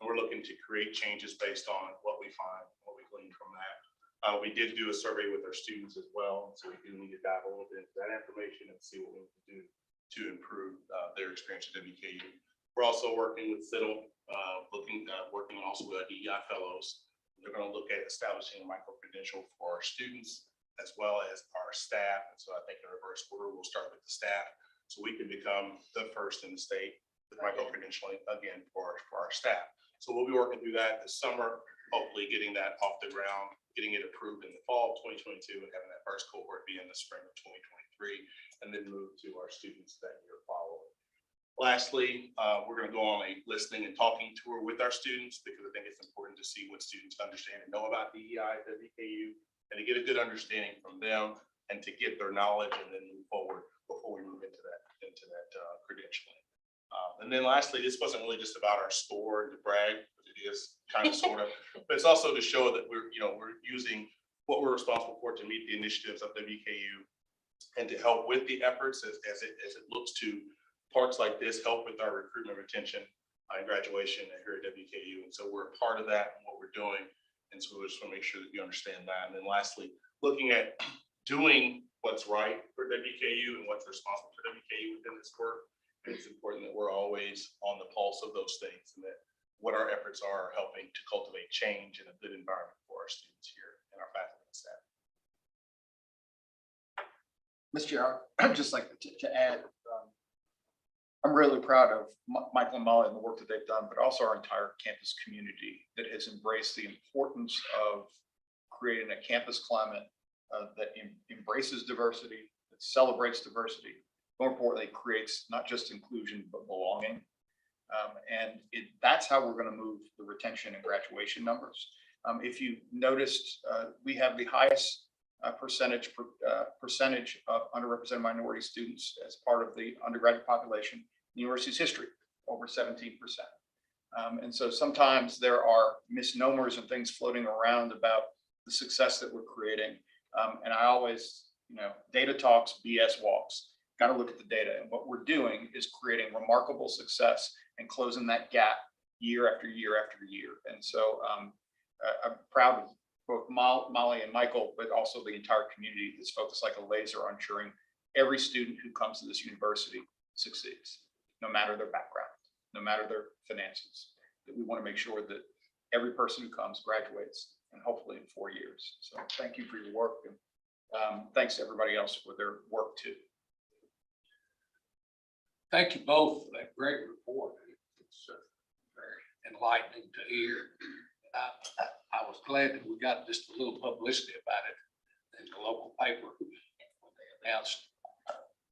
And we're looking to create changes based on what we find, what we glean from that. We did do a survey with our students as well, so we do need to dive a little bit into that information and see what we can do to improve their experience at WKU. We're also working with CITL, working also with our DEI fellows. They're going to look at establishing a micro-credential for our students as well as our staff. And so I think in reverse order, we'll start with the staff so we can become the first in the state with micro-credentialing again for our staff. So we'll be working through that this summer, hopefully getting that off the ground, getting it approved in the fall of 2022 and having that first cohort be in the spring of 2023, and then move to our students that year following. Lastly, we're going to go on a listening and talking tour with our students because I think it's important to see what students understand and know about DEI at WKU and to get a good understanding from them and to get their knowledge and then move forward before we move into that credentialing. And then lastly, this wasn't really just about our score and to brag, but it is kind of sort of, but it's also to show that we're using what we're responsible for to meet the initiatives of WKU and to help with the efforts as it looks to parts like this, help with our recruitment, retention, and graduation here at WKU. And so we're a part of that and what we're doing. And so we just want to make sure that you understand that. And then lastly, looking at doing what's right for WKU and what's responsible for WKU within this work. And it's important that we're always on the pulse of those things and that what our efforts are helping to cultivate change in a good environment for our students here and our faculty and staff. Mr. Chair, I'd just like to add, I'm really proud of Michael and Molly and the work that they've done, but also our entire campus community that has embraced the importance of creating a campus climate that embraces diversity, that celebrates diversity, more importantly, creates not just inclusion, but belonging. And that's how we're going to move the retention and graduation numbers. If you noticed, we have the highest percentage of underrepresented minority students as part of the undergraduate population in the university's history, over 17%. And so sometimes there are misnomers and things floating around about the success that we're creating. And I always, data talks, BS walks. Got to look at the data, and what we're doing is creating remarkable success and closing that gap year after year after year. And so I'm proud of both Molly and Michael, but also the entire community that's focused like a laser on ensuring every student who comes to this university succeeds, no matter their background, no matter their finances. That we want to make sure that every person who comes graduates, and hopefully in 4 years. So thank you for your work, and thanks to everybody else for their work too. Thank you both for that great report. It's very enlightening to hear. I was glad that we got just a little publicity about it in the local paper when they announced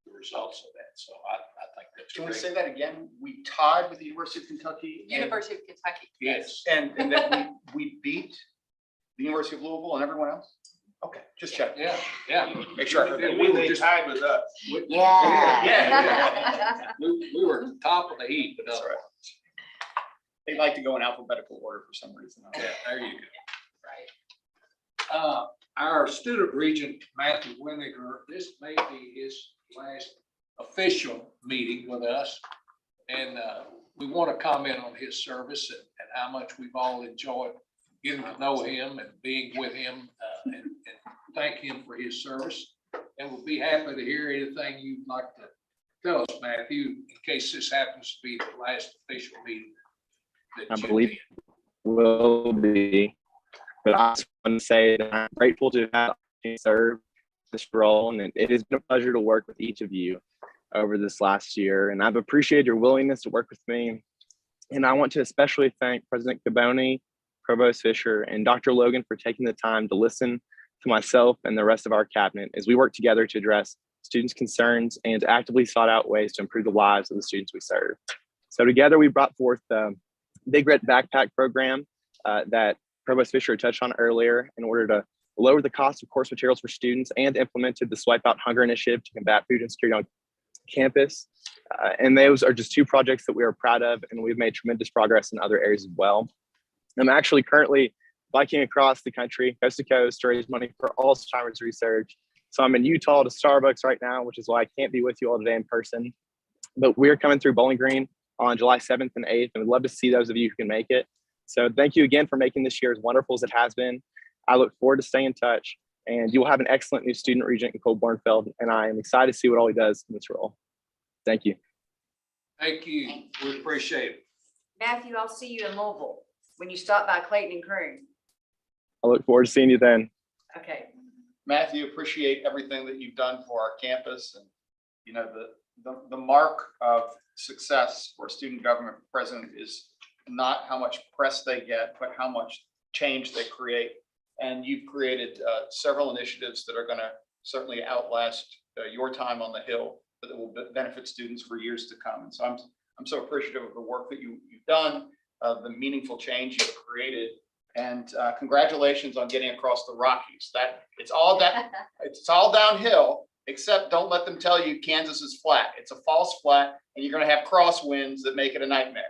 the results of that. So I think that's Do you want to great. say that again? We tied with the University of Kentucky. University of Kentucky. Yes. And that we beat the University of Louisville and everyone else? Okay, just check. Yeah. Make sure I heard that. We were They just tied with us. Yeah. we were at the top of the heap. But That's right. They like to go in alphabetical order for some reason. Yeah, there you go. Our student regent, Matthew Winiger, this may be his last official meeting with us. And we want to comment on his service and how much we've all enjoyed getting to know him and being with him and thank him for his service. And we'll be happy to hear anything you'd like to tell us, Matthew, in case this happens to be the last official meeting. I believe will be, but I just want to say that I'm grateful to have served this role, and it has been a pleasure to work with each of you over this last year, and I've appreciated your willingness to work with me. And I want to especially thank President Caboni, Provost Fisher, and Dr. Logan for taking the time to listen to myself and the rest of our cabinet as we work together to address students' concerns and to actively sought out ways to improve the lives of the students we serve. So together we brought forth the Big Red Backpack program that Provost Fisher touched on earlier in order to lower the cost of course materials for students, and implemented the Swipe Out Hunger initiative to combat food insecurity on campus. And those are just two projects that we are proud of, and we've made tremendous progress in other areas as well. I'm actually currently biking across the country, coast to coast, to raise money for Alzheimer's research. So I'm in Utah to Starbucks right now, which is why I can't be with you all today in person. But we're coming through Bowling Green on July 7th and 8th, and we'd love to see those of you who can make it. So thank you again for making this year as wonderful as it has been. I look forward to staying in touch, and you will have an excellent new student regent in Cole Bornfeld, and I am excited to see what all he does in this role. Thank you. Thank you. We appreciate it. Matthew, I'll see you in Louisville when you stop by Clayton and Croon. I look forward to seeing you then. Okay. Matthew, appreciate everything that you've done for our campus, and you know, the mark of success for a student government president is not how much press they get, but how much change they create. And you've created several initiatives that are going to certainly outlast your time on the Hill, but that will benefit students for years to come. And so I'm so appreciative of the work that you've done, the meaningful change you've created, and congratulations on getting across the Rockies. It's all downhill, except don't let them tell you Kansas is flat. It's a false flat, and you're going to have crosswinds that make it a nightmare.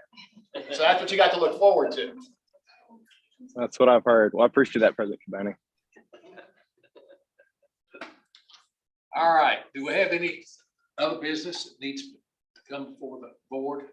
So that's what you got to look forward to. That's what I've heard. Well, I appreciate that, President Cabani. All right. Do we have any other business that needs to come before the board?